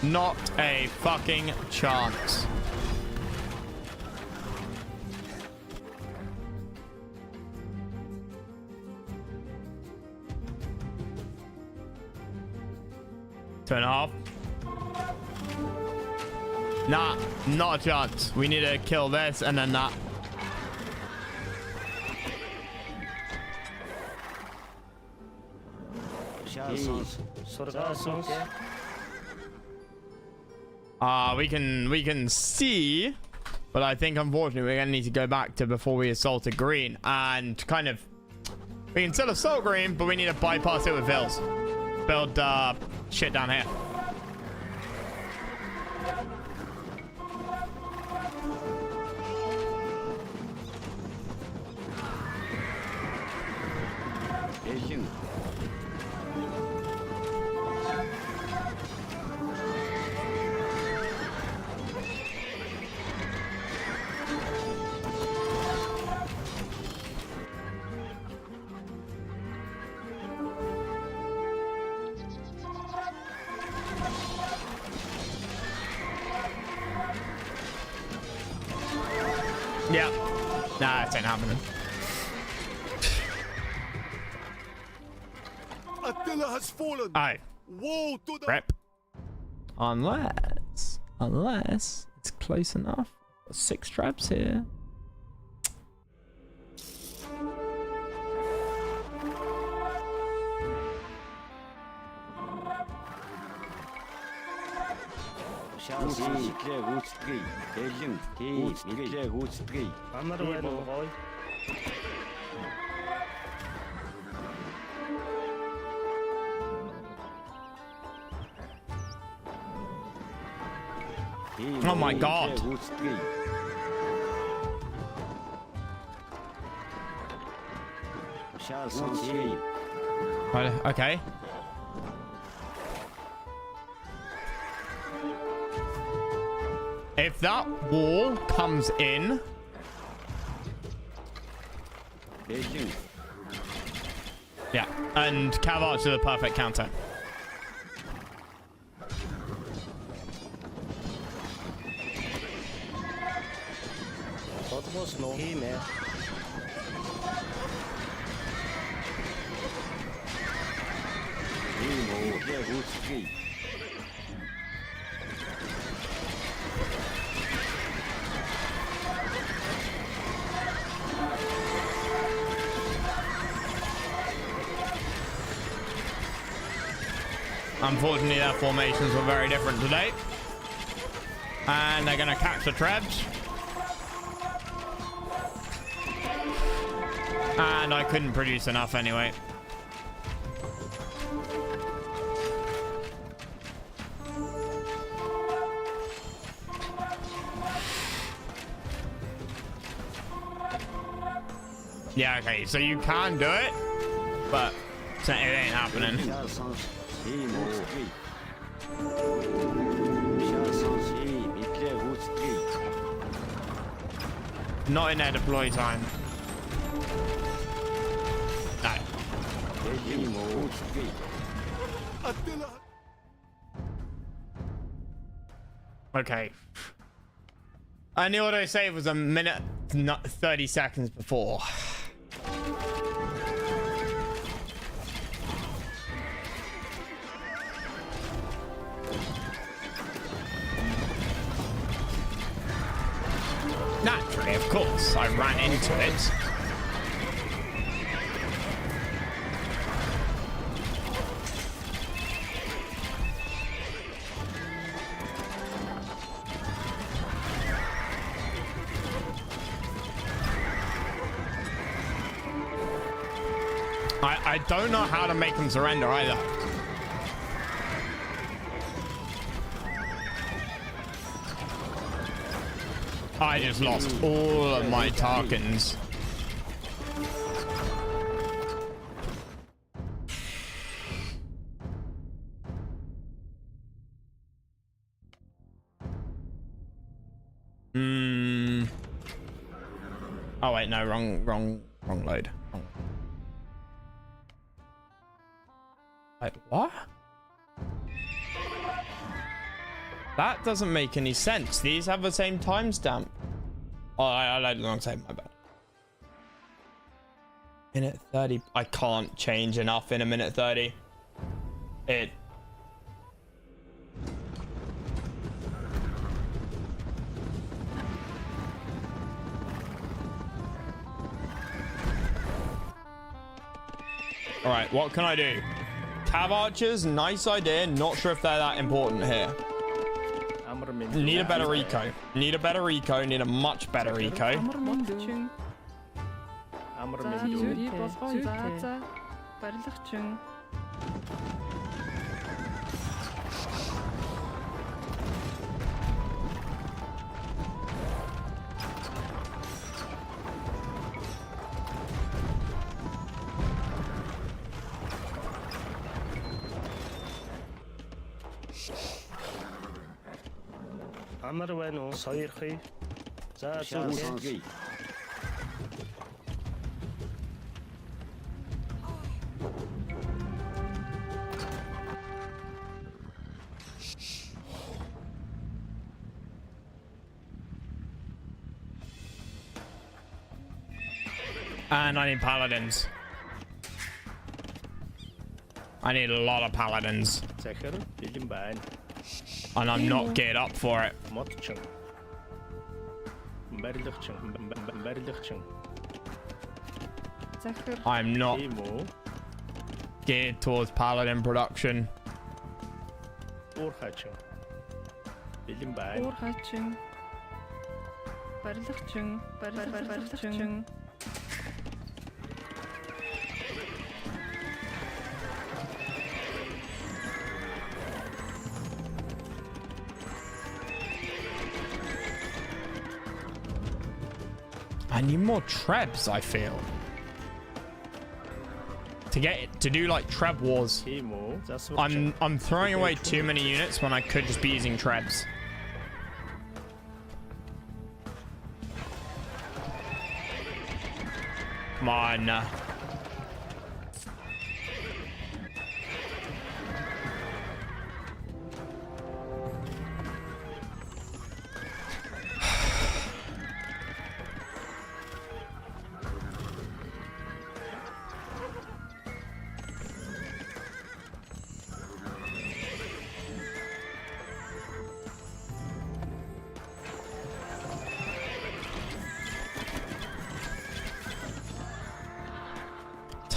Not a fucking chance. Two and a half. Nah, not a chance. We need to kill this and then that. We can see, but I think unfortunately we're gonna need to go back to before we assaulted green and kind of we can still assault green, but we need to bypass it with Vils. Build shit down here. Yeah. Nah, it ain't happening. Attila has fallen. Aye. Woe to the Rep. Unless it's close enough. 6 traps here. Oh my god. Right, okay. If that wall comes in, yeah, and Cav Archer the perfect counter. Unfortunately, their formations were very different today. And they're going to catch the trebs. And I couldn't produce enough anyway. Yeah, okay, so you can do it, but it ain't happening. Not in their deploy time. No. Okay. I knew what I saved was a minute, not 30 seconds before. Naturally, of course, I ran into it. I don't know how to make them surrender either. I just lost all of my Tarkans. Oh wait, no, wrong load. Wait, what? That doesn't make any sense. These have the same timestamp. Oh, I loaded the wrong save, my bad. Minute 30. I can't change enough in a minute 30. It. All right, what can I do? Cav archers, nice idea. Not sure if they're that important here. Need a better eco. Need a better eco. Need a much better eco. Амар байна уу? Соёрхий. За Шансонгүй. And I need paladins. I need a lot of paladins. захир бэлэн байна. And I'm not geared up for it. Модчин. Барилгачин. захир I'm not Тийм үү? geared towards paladin production. Уурхачин. Бэлэн байна. уурхайчин барилгачин I need more trebs, I feel. To do like treb wars. Тийм үү? За сурч. I'm throwing away too many units when I could just be using trebs. Come on.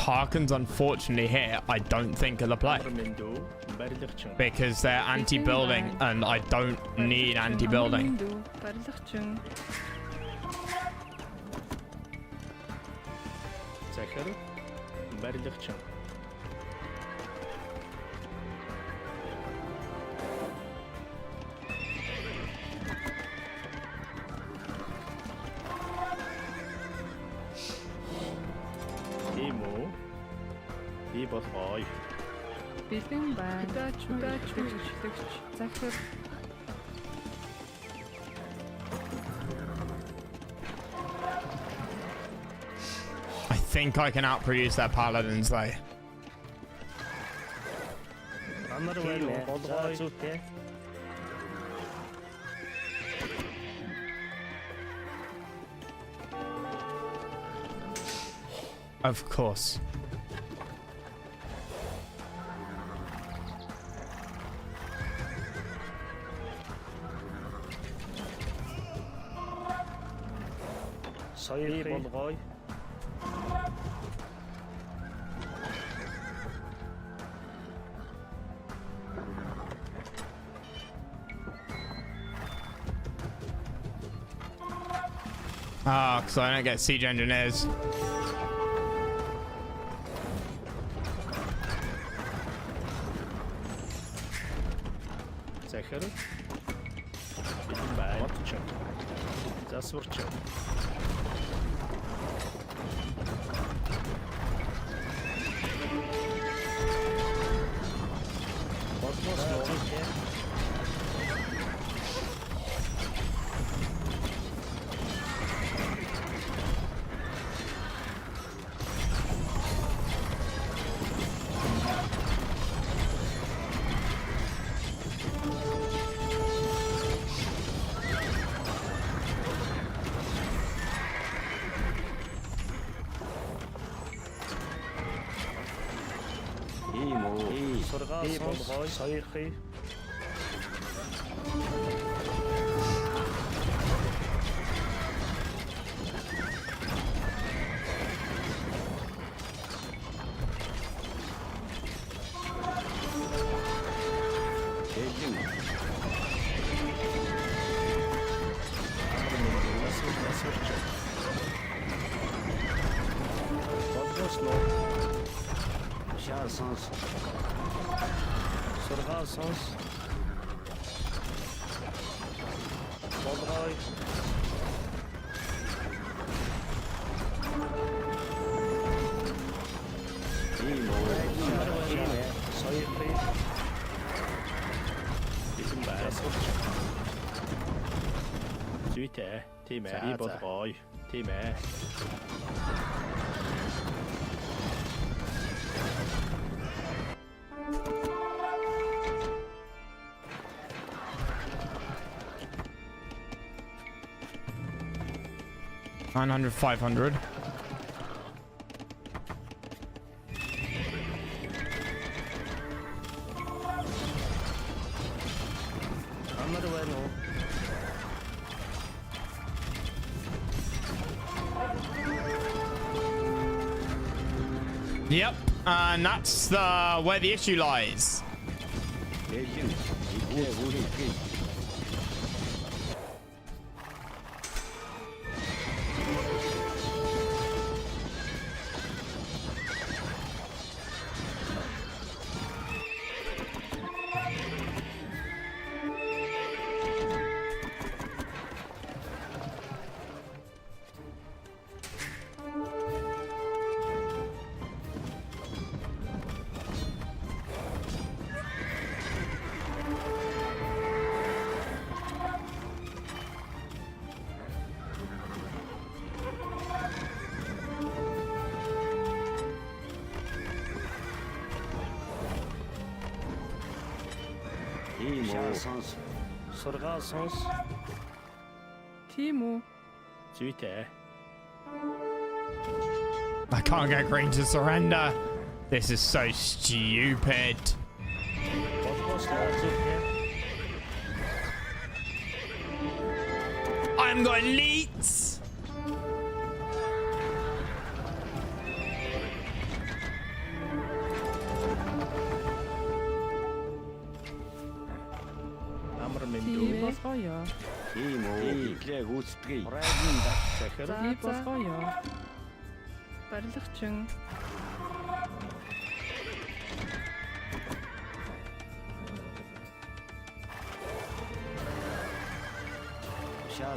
Tarkans, unfortunately, here I don't think are the play because they're anti-building, and I don't need anti-building. захир барилгачин. Тийм үү? Би болохоо. бэлэн байна захир I think I can outproduce their paladins though. Амар байна уу? Болгоо зүйтэй. Of course. Соёрхий болгоо. Ah, because I don't get siege engineers. Захир. Бэлэн байна. Бодчин. Засварчин. Сургаас болгой сойрхий. Sens. Surgal sens. Bodroy. Soyri. Bizim bäs. Züte. Time. I bodroy. Time. $900, $500. Yep, and that's where the issue lies. Surgal sens. Timo. Züte. I can't get green to surrender. This is so stupid. I'm got elites. Timo. Барилгачин.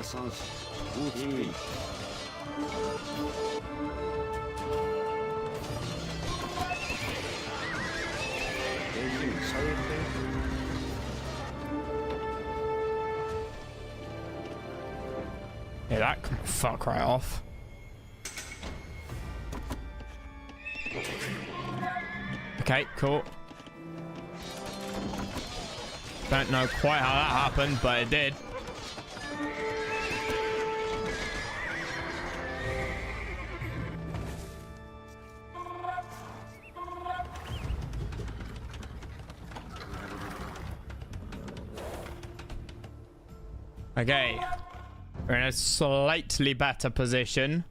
Sens. Goed. Yeah, that can fuck right off. Okay, cool. Don't know quite how that happened, but it did. Okay. We're in a slightly better position.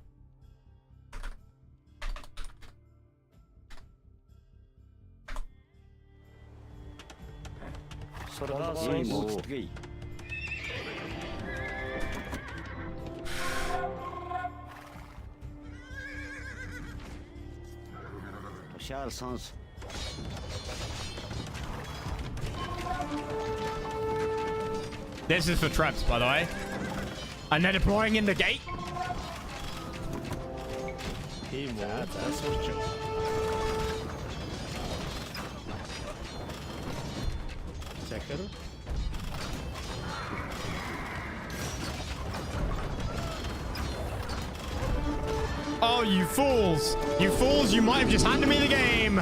Sens. This is for traps, by the way. And they're deploying in the gate. Timo, засурч. Захар. Oh, you fools! You fools! You might have just handed me the game.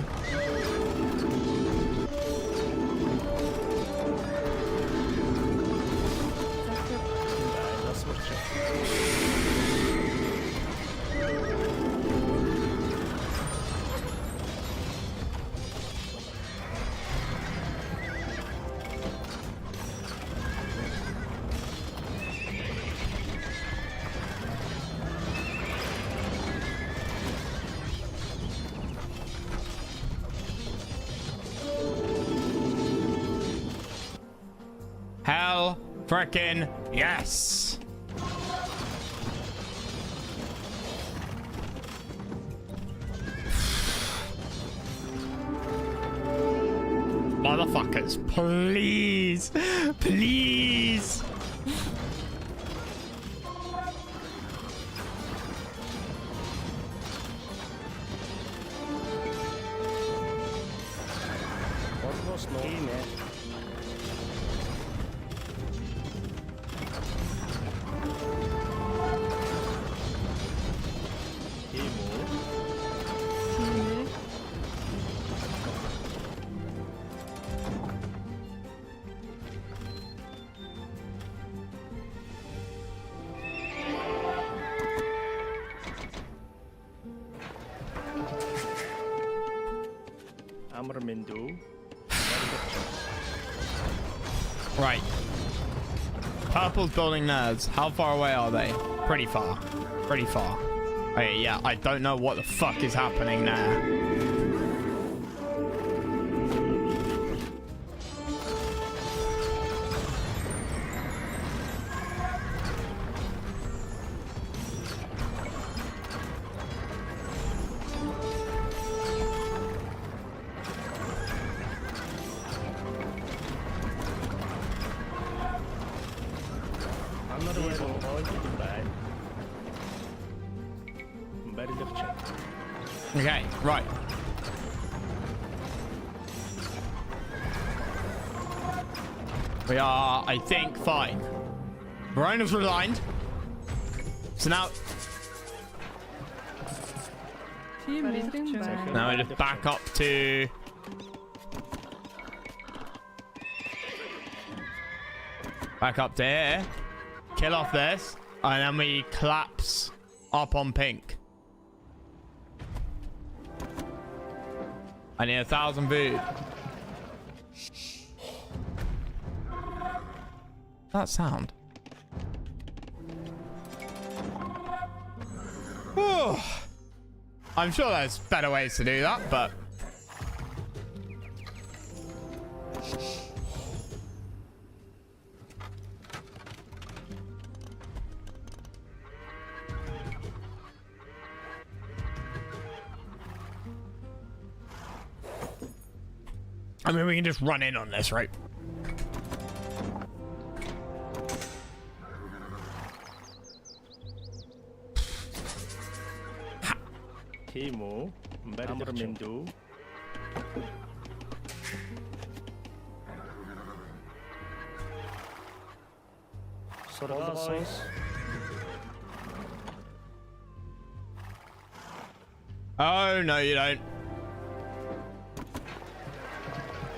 Hell frickin' yes! Motherfuckers, please! Please! Almost no. Timo. Amrmindu. Right. Purple's building nerds. How far away are they? Pretty far. Pretty far. Okay, yeah, I don't know what the fuck is happening there. Okay, right. We are, I think, fine. Verona's resigned. So now... Timo. Now we just back up to... Back up to here. Kill off this. And then we collapse up on pink. I need 1,000 food. That sound. Whew. I'm sure there's better ways to do that, but... I mean, we can just run in on this, right? Timo, Amrmindu. Sorgasos. Oh, no, you don't.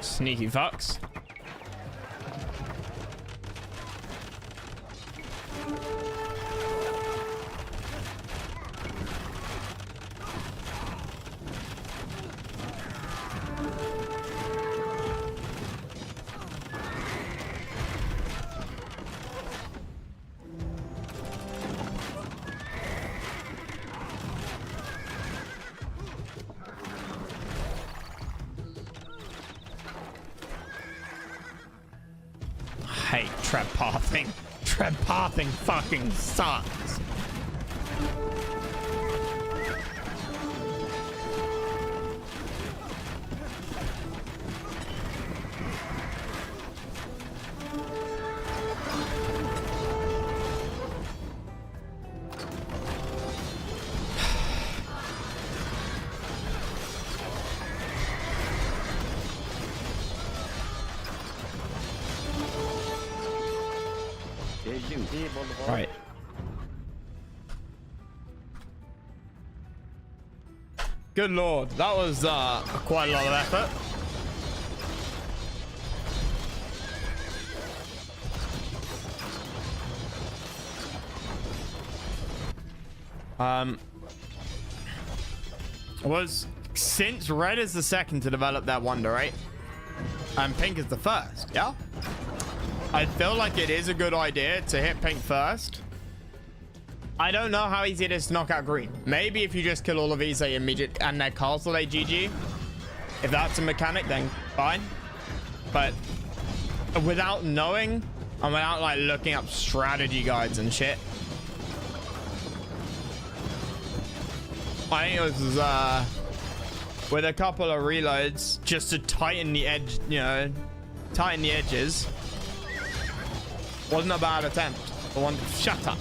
Sneaky fucks. I hate tread pathing. Tread pathing fucking sucks. Régime. Right. Good lord, that was quite a lot of effort. Since red is the second to develop that wonder, right? And pink is the first, yeah? I feel like it is a good idea to hit pink first. I don't know how easy it is to knock out green. Maybe if you just kill all of these, they immediate and their castle, they GG. If that's a mechanic, then fine. But without knowing and without like looking up strategy guides and shit, I think it was with a couple of reloads just to tighten the edge, you know, tighten the edges. Wasn't a bad attempt. For one, shut up.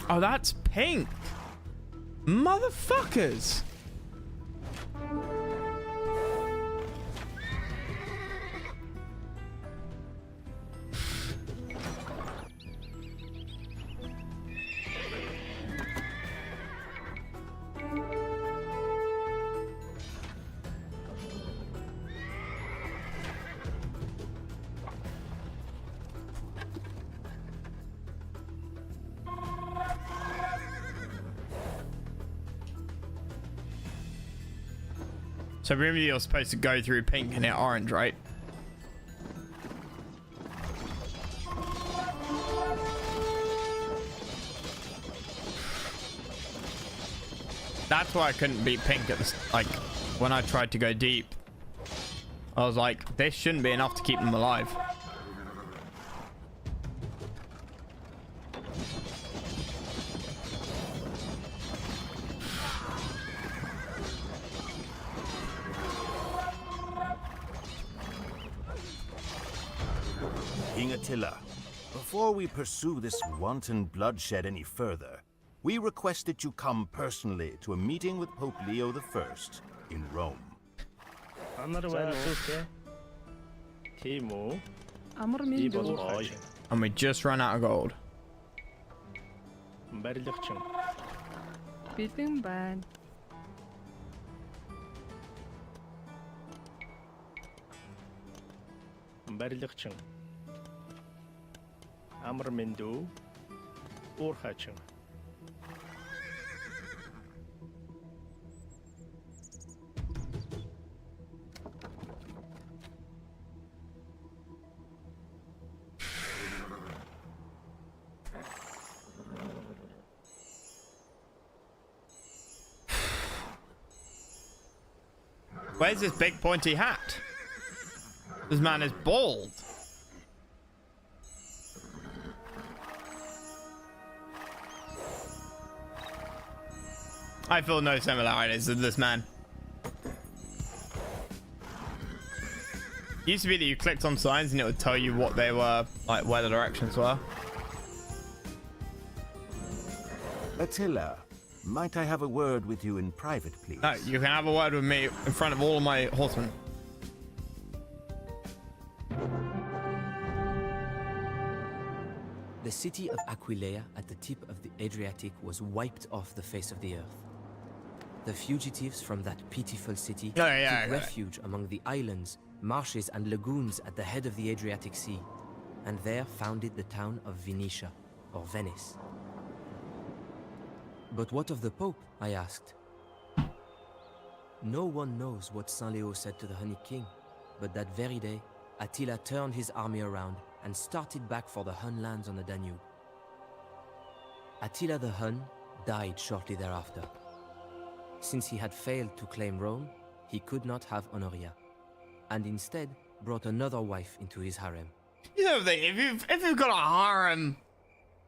Oh, that's pink. Motherfuckers. So remember you're supposed to go through pink and hit orange, right? That's why I couldn't beat pink at the like when I tried to go deep. I was like, this shouldn't be enough to keep them alive. King Attila, before we pursue this wanton bloodshed any further, we request that you come personally to a meeting with Pope Leo I in Rome. Timo. Амар минь And we just ran out of gold. Барилгачин. бэлэн байна. Барилгачин. Амар минь уурхачин. Where's this big pointy hat? This man is bald. I feel no similarities with this man. It used to be that you clicked on signs and it would tell you what they were, like where the directions were. Attila, might I have a word with you in private, please? No, you can have a word with me in front of all of my horsemen. The city of Aquileia at the tip of the Adriatic was wiped off the face of the earth. The fugitives from that pitiful city took refuge among the islands, marshes and lagoons at the head of the Adriatic Sea, and there founded the town of Venetia, or Venice. But what of the Pope? I asked. No one knows what Saint Leo said to the Hunnic king, but that very day, Attila turned his army around and started back for the Hun lands on the Danube. Attila the Hun died shortly thereafter. Since he had failed to claim Rome, he could not have Honoria, and instead brought another wife into his harem. You know, if you've got a harem,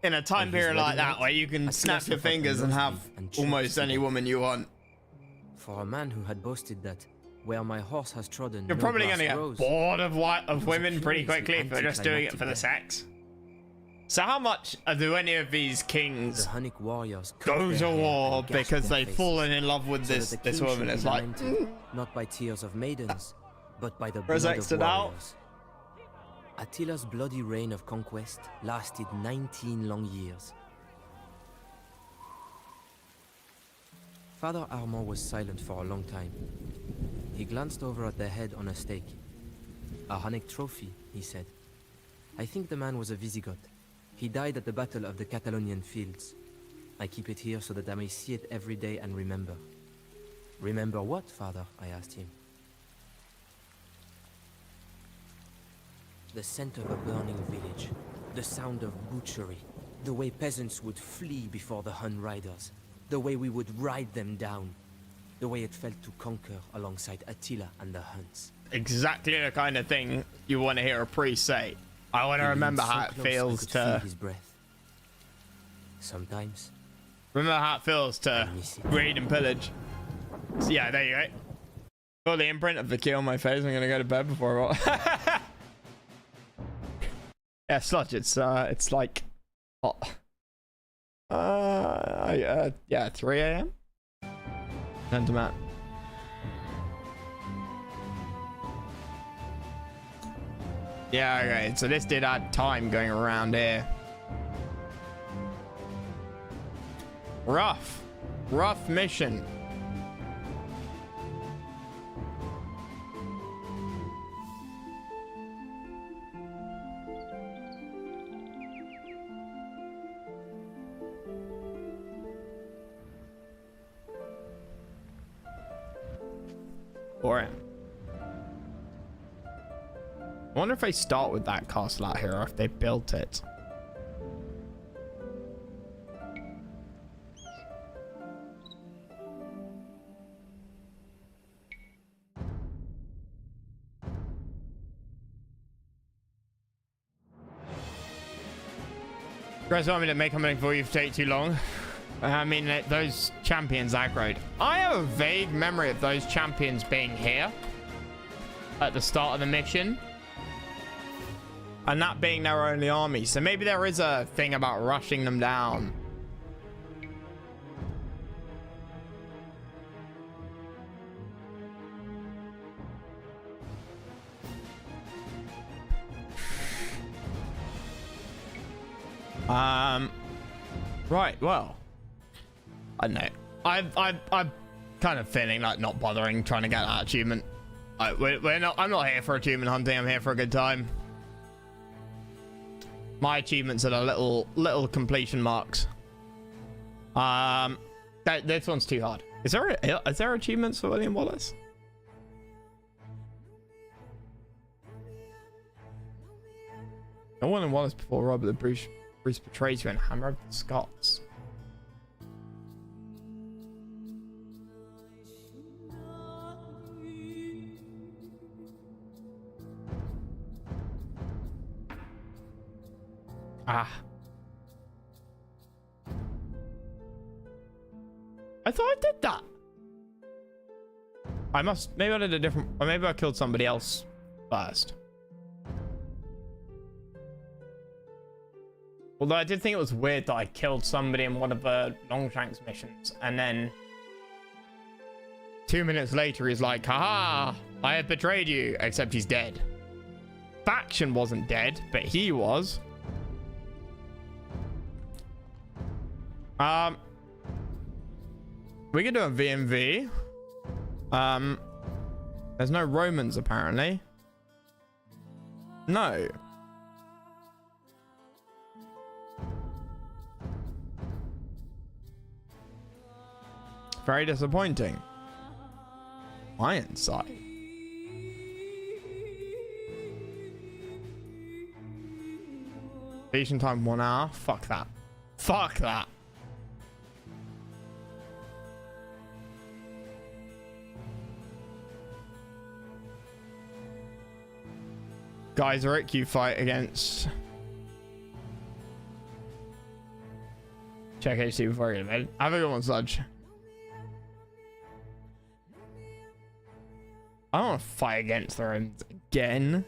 in a time On his period like wedding that night, where you can Attila snap your suffered a fingers and have nosebleed and choked almost to any death. woman you want. For a man who had boasted that where my horse has trodden, You're no probably grass going to get grows, bored of was a women pretty curiously quickly for just doing it for the anticlimactic sex. So how much do any of these the kings Hunnic warriors cut go their to hair war and gashed because their they've faces, fallen in love with so that this the this king woman? should It's be like lamented, not by tears of maidens, but by the Press blood X of it out. warriors. Attila's bloody reign of conquest lasted 19 long years. Father Armand was silent for a long time. He glanced over at the head on a stake. A Hunnic trophy, he said. I think the man was a Visigoth. He died at the Battle of the Catalonian Fields. I keep it here so that I may see it every day and remember. Remember what, Father? I asked him. The scent of a burning village, the sound of butchery, the way peasants would flee before the Hun riders, the way we would ride them down, the way it felt to conquer alongside Attila and the Huns. exactly the kind of thing you want to hear a priest say. I want to He remember leaned so how it close I feels could feel to his breath. Sometimes remember how it feels to I miss it. raid and pillage. So yeah, there you go. Got the imprint of the key on my face. I'm gonna go to bed before I yeah, sludge. It's like hot. Yeah, 3 a.m. Send Matt. Yeah, okay. So this did add time going around here. Rough mission. Boring. I wonder if they start with that castle out here or if they built it. You guys want me to make something for you to take too long? I mean, those champions aggroed. I have a vague memory of those champions being here at the start of the mission. And that being their only army. So maybe there is a thing about rushing them down. Right, well. I don't know. I'm kind of feeling like not bothering trying to get that achievement. I'm not here for achievement hunting. I'm here for a good time. My achievements are the little completion marks. This one's too hard. Is there achievements for William Wallace? No William Wallace before Robert the Bruce betrays you and Hammer of the Scots. Ah. I thought I did that. Maybe I did a different, or maybe I killed somebody else first. Although I did think it was weird that I killed somebody in one of the Longshanks missions, and then 2 minutes later he's like, haha, I have betrayed you, except he's dead. Faction wasn't dead, but he was. We could do a VMV. There's no Romans apparently. No. Very disappointing. Ironside. Patient time 1 hour. Fuck that. Fuck that. Guys, Rick, you fight against Check HC before you get have a good one, Sludge. I don't want to fight against the Romans again.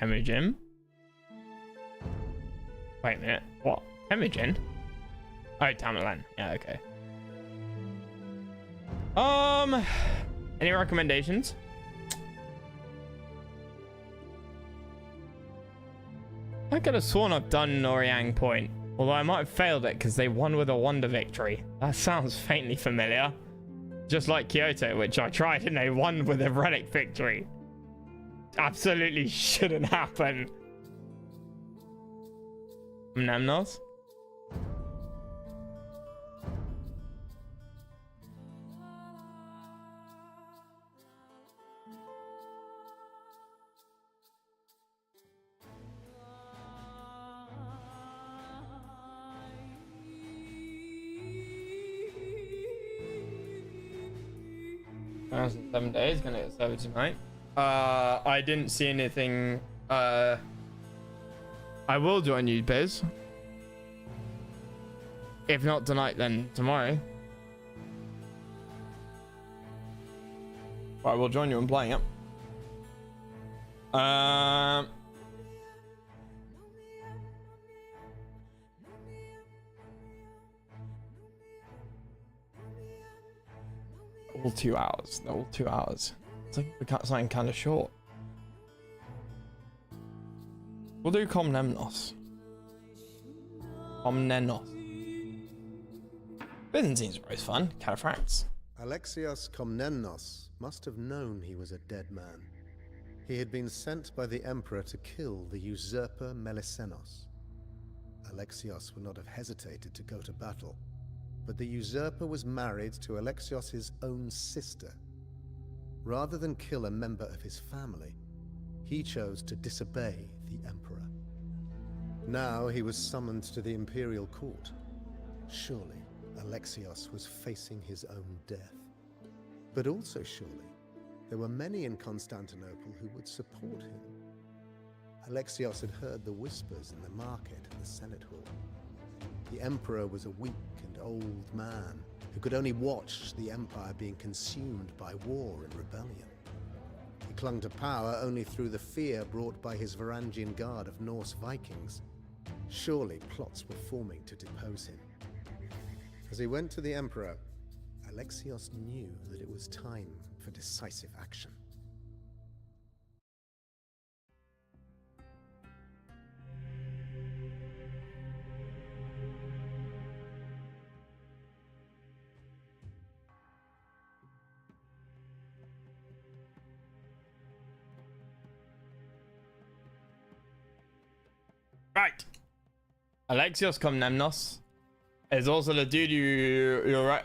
Hemorrhaging? Wait a minute. What? Hemorrhaging? Oh, Tamerlan. Yeah, okay. Any recommendations? I could have sworn I've done Noriang Point, although I might have failed it because they won with a wonder victory. That sounds faintly familiar. Just like Kyoto, which I tried and they won with a relic victory. Absolutely shouldn't happen. Namnos? In 7 days, gonna get served tonight. I didn't see anything. I will join you, Biz. If not tonight, then tomorrow. I will join you in playing it. All 2 hours. They're all 2 hours. I think we got something kind of short. We'll do Komnenos. Komnenos. Byzantines are always fun. Cataphracts. Alexios Komnenos must have known he was a dead man. He had been sent by the Emperor to kill the usurper Melisenos. Alexios would not have hesitated to go to battle, but the usurper was married to Alexios's own sister. Rather than kill a member of his family, he chose to disobey the Emperor. Now he was summoned to the imperial court. Surely Alexios was facing his own death. But also surely there were many in Constantinople who would support him. Alexios had heard the whispers in the market and the Senate hall. The Emperor was a weak and old man who could only watch the empire being consumed by war and rebellion. He clung to power only through the fear brought by his Varangian guard of Norse Vikings. Surely plots were forming to depose him. As he went to the Emperor, Alexios knew that it was time for decisive action. Right. Alexios Komnenos is also the dude you're right.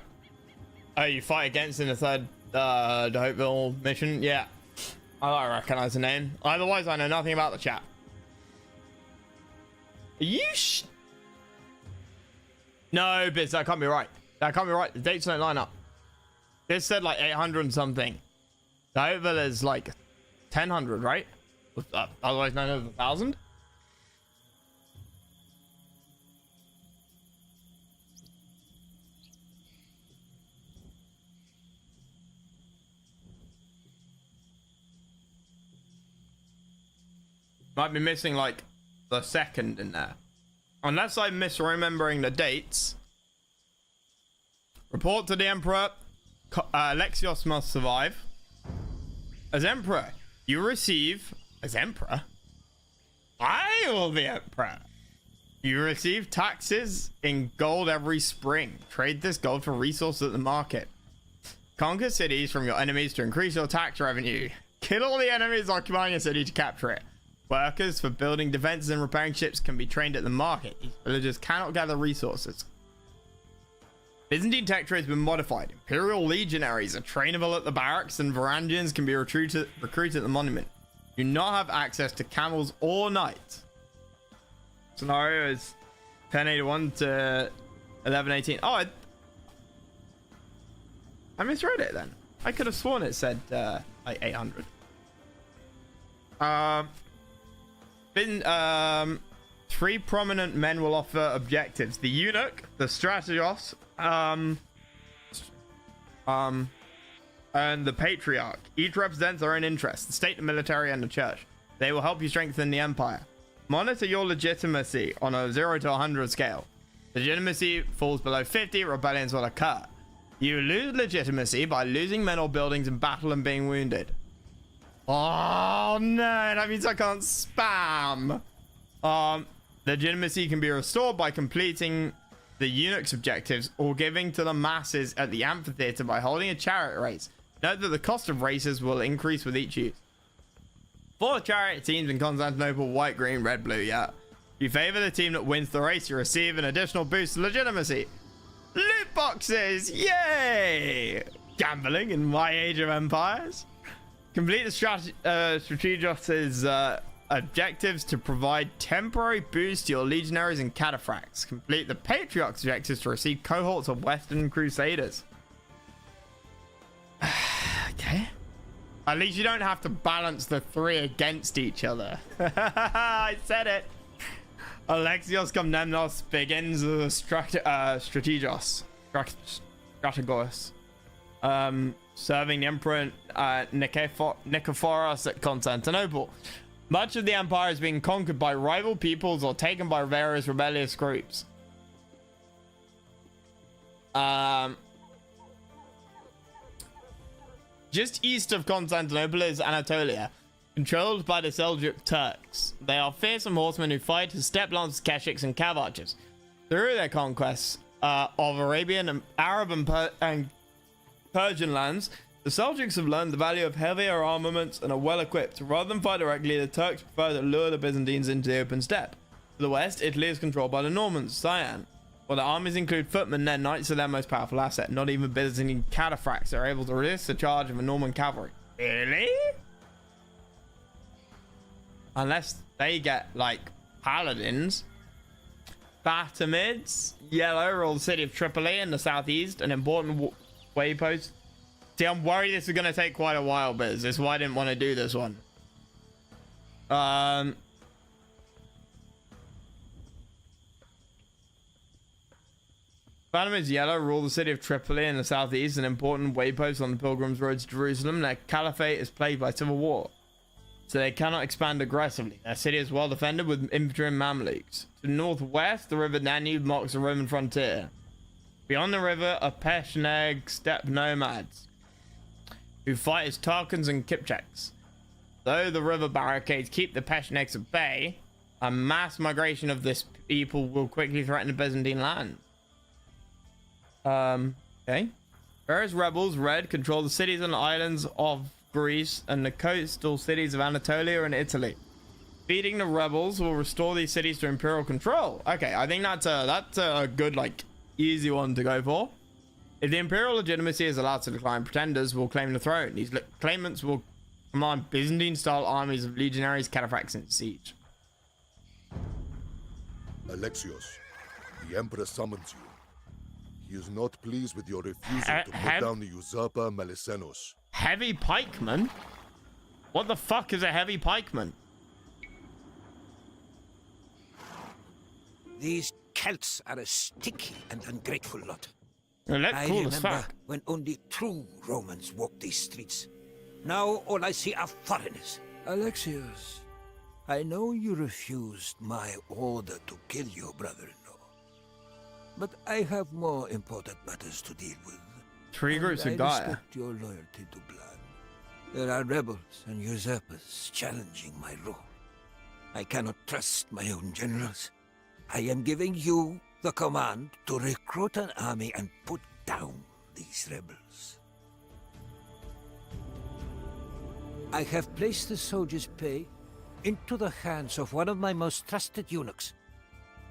Oh, you fight against in the third the Hopeville mission? Yeah. I don't recognize the name. Otherwise, I know nothing about the chat. Are you No, Biz, that can't be right. That can't be right. The dates don't line up. This said like 800 and something. The Hopeville is like 1000, right? Otherwise known as 1000. Might be missing like the second in there. Unless I'm misremembering the dates. Report to the Emperor. Alexios must survive. As Emperor, you receive... As Emperor? I will be Emperor. You receive taxes in gold every spring. Trade this gold for resources at the market. Conquer cities from your enemies to increase your tax revenue. Kill all the enemies occupying a city to capture it. Workers for building defenses and repairing ships can be trained at the market. These villagers cannot gather resources. Byzantine tech trade has been modified. Imperial legionaries are trainable at the barracks, and Varangians can be recruited at the monument. Do not have access to camels or knights. Scenario is 1081 to 1118. Oh, I misread it then. I could have sworn it said like 800. Three prominent men will offer objectives: the eunuch, the strategos, and the patriarch. Each represents their own interests: the state, the military, and the church. They will help you strengthen the empire. Monitor your legitimacy on a 0 to 100 scale. Legitimacy falls below 50, rebellions will occur. You lose legitimacy by losing men or buildings in battle and being wounded. Oh no, that means I can't spam. Legitimacy can be restored by completing the eunuch's objectives or giving to the masses at the amphitheater by holding a chariot race. Note that the cost of races will increase with each use. 4 chariot teams in Constantinople: white, green, red, blue. Yeah. If you favor the team that wins the race, you receive an additional boost to legitimacy. Loot boxes! Yay! Gambling in my age of empires. Complete the strategos' objectives to provide temporary boost to your legionaries and cataphracts. Complete the patriarch's objectives to receive cohorts of Western Crusaders. Okay. At least you don't have to balance the 3 against each other. I said it. Alexios Komnenos begins the strategos. Serving the Emperor Nikephoros at Constantinople. Much of the empire is being conquered by rival peoples or taken by various rebellious groups. Just east of Constantinople is Anatolia, controlled by the Seljuk Turks. They are fearsome horsemen who fight as steppe lancers, keshiks, and cav archers. Through their conquests of Arabian and Arab and Persian lands, the Seljuks have learned the value of heavier armaments and are well equipped. Rather than fight directly, the Turks prefer to lure the Byzantines into the open steppe. To the west, Italy is controlled by the Normans, Cyan. While their armies include footmen, their knights are their most powerful asset. Not even Byzantine cataphracts are able to resist the charge of a Norman cavalry. Really? Unless they get, like, paladins. Fatimids. Yellow rule the city of Tripoli in the southeast. An important waypost. See, I'm worried this is going to take quite a while, but this is why I didn't want to do this one. Fatimids Yellow rule the city of Tripoli in the southeast, an important waypost on the pilgrim's road to Jerusalem. Their caliphate is plagued by civil war, so they cannot expand aggressively. Their city is well defended with infantry and Mamluks. To the northwest, the river Danube marks the Roman frontier. Beyond the river are Peshmerga steppe nomads, who fight as Tarkans and Kipchaks. Though the river barricades keep the Peshmergas at bay, a mass migration of this people will quickly threaten the Byzantine land. Okay. Various rebels, Red, control the cities and islands of Greece and the coastal cities of Anatolia and Italy. Beating the rebels will restore these cities to imperial control. Okay, I think that's a good, like, easy one to go for. If the imperial legitimacy is allowed to decline, pretenders will claim the throne. These claimants will command Byzantine-style armies of legionaries, cataphracts, and siege. Alexios, the Emperor summons you. He is not pleased with your refusal to put down the usurper Melissenos. Heavy pikeman? What the fuck is a heavy pikeman? These Celts are a sticky and ungrateful lot. I cool remember when only true Romans walked these streets. Now all I see are foreigners. Alexios, I know you refused my order to kill your brother-in-law. But I have more important matters to deal with. 3 groups of Gaia. I respect your loyalty to blood. There are rebels and usurpers challenging my rule. I cannot trust my own generals. I am giving you the command to recruit an army and put down these rebels. I have placed the soldiers' pay into the hands of one of my most trusted eunuchs.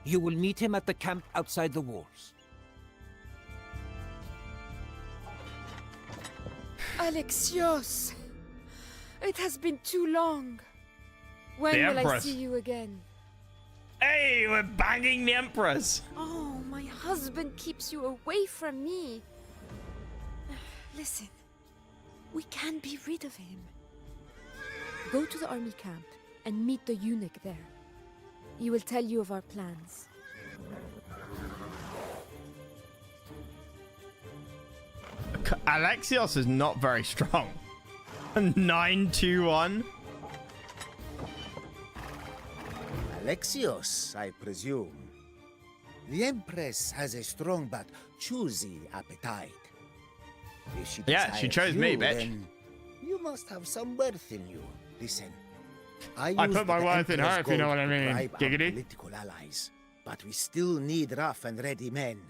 You will meet him at the camp outside the walls. Alexios! It has been too long. When The will I Empress. see you again? Hey, we're banging the Empress. Oh, my husband keeps you away from me. Listen, we can be rid of him. Go to the army camp and meet the eunuch there. He will tell you of our plans. Alexios is not very strong. 921. Alexios, I presume. The Empress has a strong but choosy appetite. If she Yeah, she chose me, bitch. then you must have some worth in you. Listen, I put used my the worth in her, Emperor's if you know gold what I to mean, bribe our giggity. political allies, but we still need rough and ready men.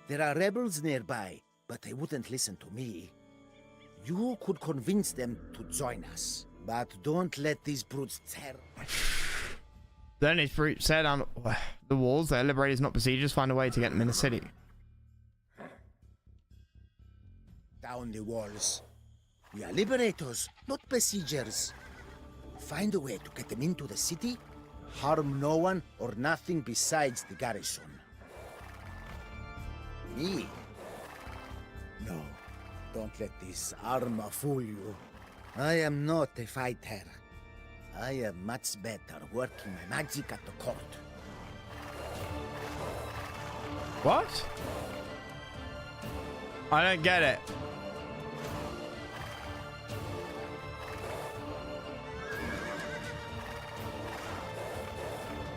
There are rebels nearby, but they wouldn't listen to me. You could convince them to join us, but don't let these brutes tear. Then his brute said on the walls, their liberators, not besiegers, find a way to get them in the city. Down the walls. We are liberators, not besiegers. Find a way to get them into the city, harm no one or nothing besides the garrison. Me? No, don't let this armor fool you. I am not a fighter. I am much better working my magic at the court. What? I don't get it.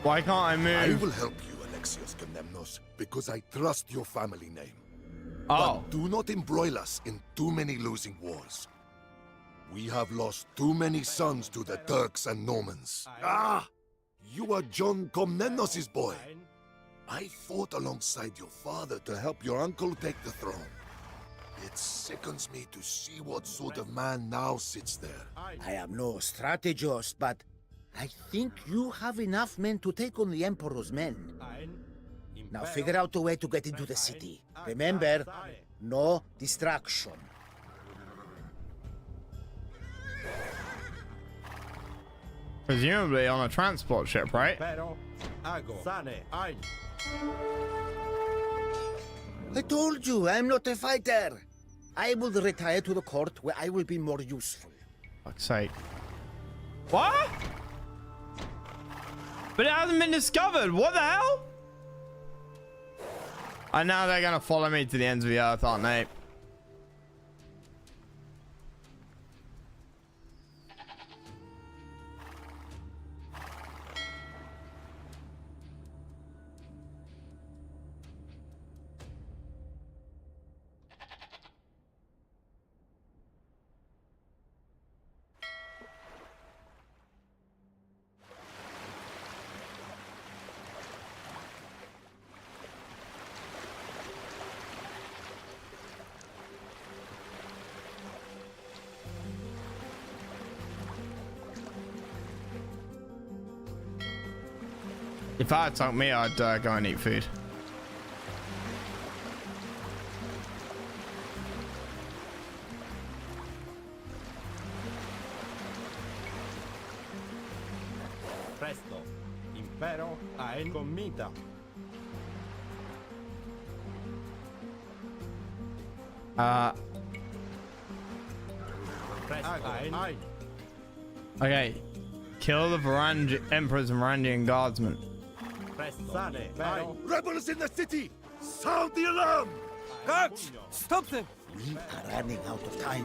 Why can't I move? I will help you, Alexios Komnenos, because I trust your family name. Oh. But do not embroil us in too many losing wars. We have lost too many sons to the Turks and Normans. Ah! You are John Komnenos' boy. I fought alongside your father to help your uncle take the throne. It sickens me to see what sort of man now sits there. I am no strategist, but I think you have enough men to take on the Emperor's men. Now figure out a way to get into the city. Remember, no distraction. Presumably on a transport ship, right? I told you, I'm not a fighter. I will retire to the court where I will be more useful. Fuck's sake. What? But it hasn't been discovered. What the hell? And now they're gonna follow me to the ends of the earth, aren't they? If I had told me, I'd go and eat food. Presto, impero ein comita. Okay. Kill the Emperors and Varangian guardsmen. Rebels in the city! Sound the alarm! Guards! Stop them! We are running out of time.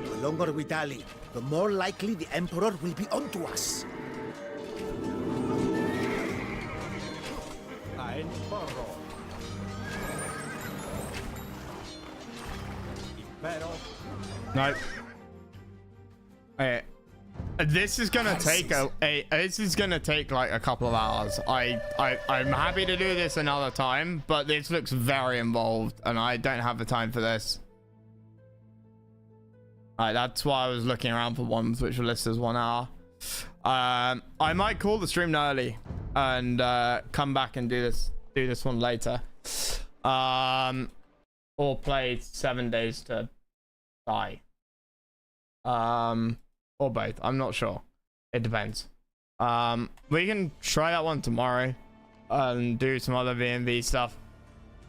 The longer we dally, the more likely the Emperor will be onto us. Ein porro. Impero. Nope. Okay. This is gonna take this is gonna take like a couple of hours. I'm happy to do this another time, but this looks very involved and I don't have the time for this. Alright, that's why I was looking around for ones which were listed as 1 hour. I might call the stream early and come back and do this one later. Or play 7 Days to Die. Or both. I'm not sure. It depends. We can try that one tomorrow and do some other V&V stuff.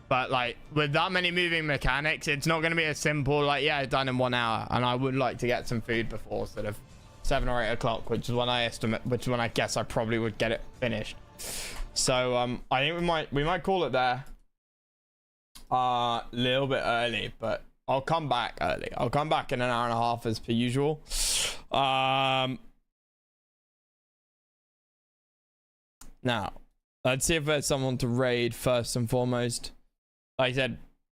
But like with that many moving mechanics, it's not going to be a simple like, yeah, done in 1 hour. And I would like to get some food before sort of 7 or 8 o'clock, which is when I estimate, which is when I guess I probably would get it finished. So I think we might call it there. A little bit early, but I'll come back early. I'll come back in an hour and a half as per usual. Now, let's see if there's someone to raid first and foremost. Like I said,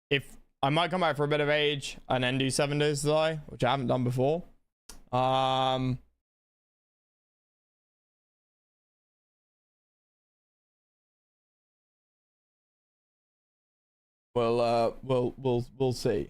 if I might come back for a bit of age and then do 7 Days to Die, which I haven't done before. We'll see.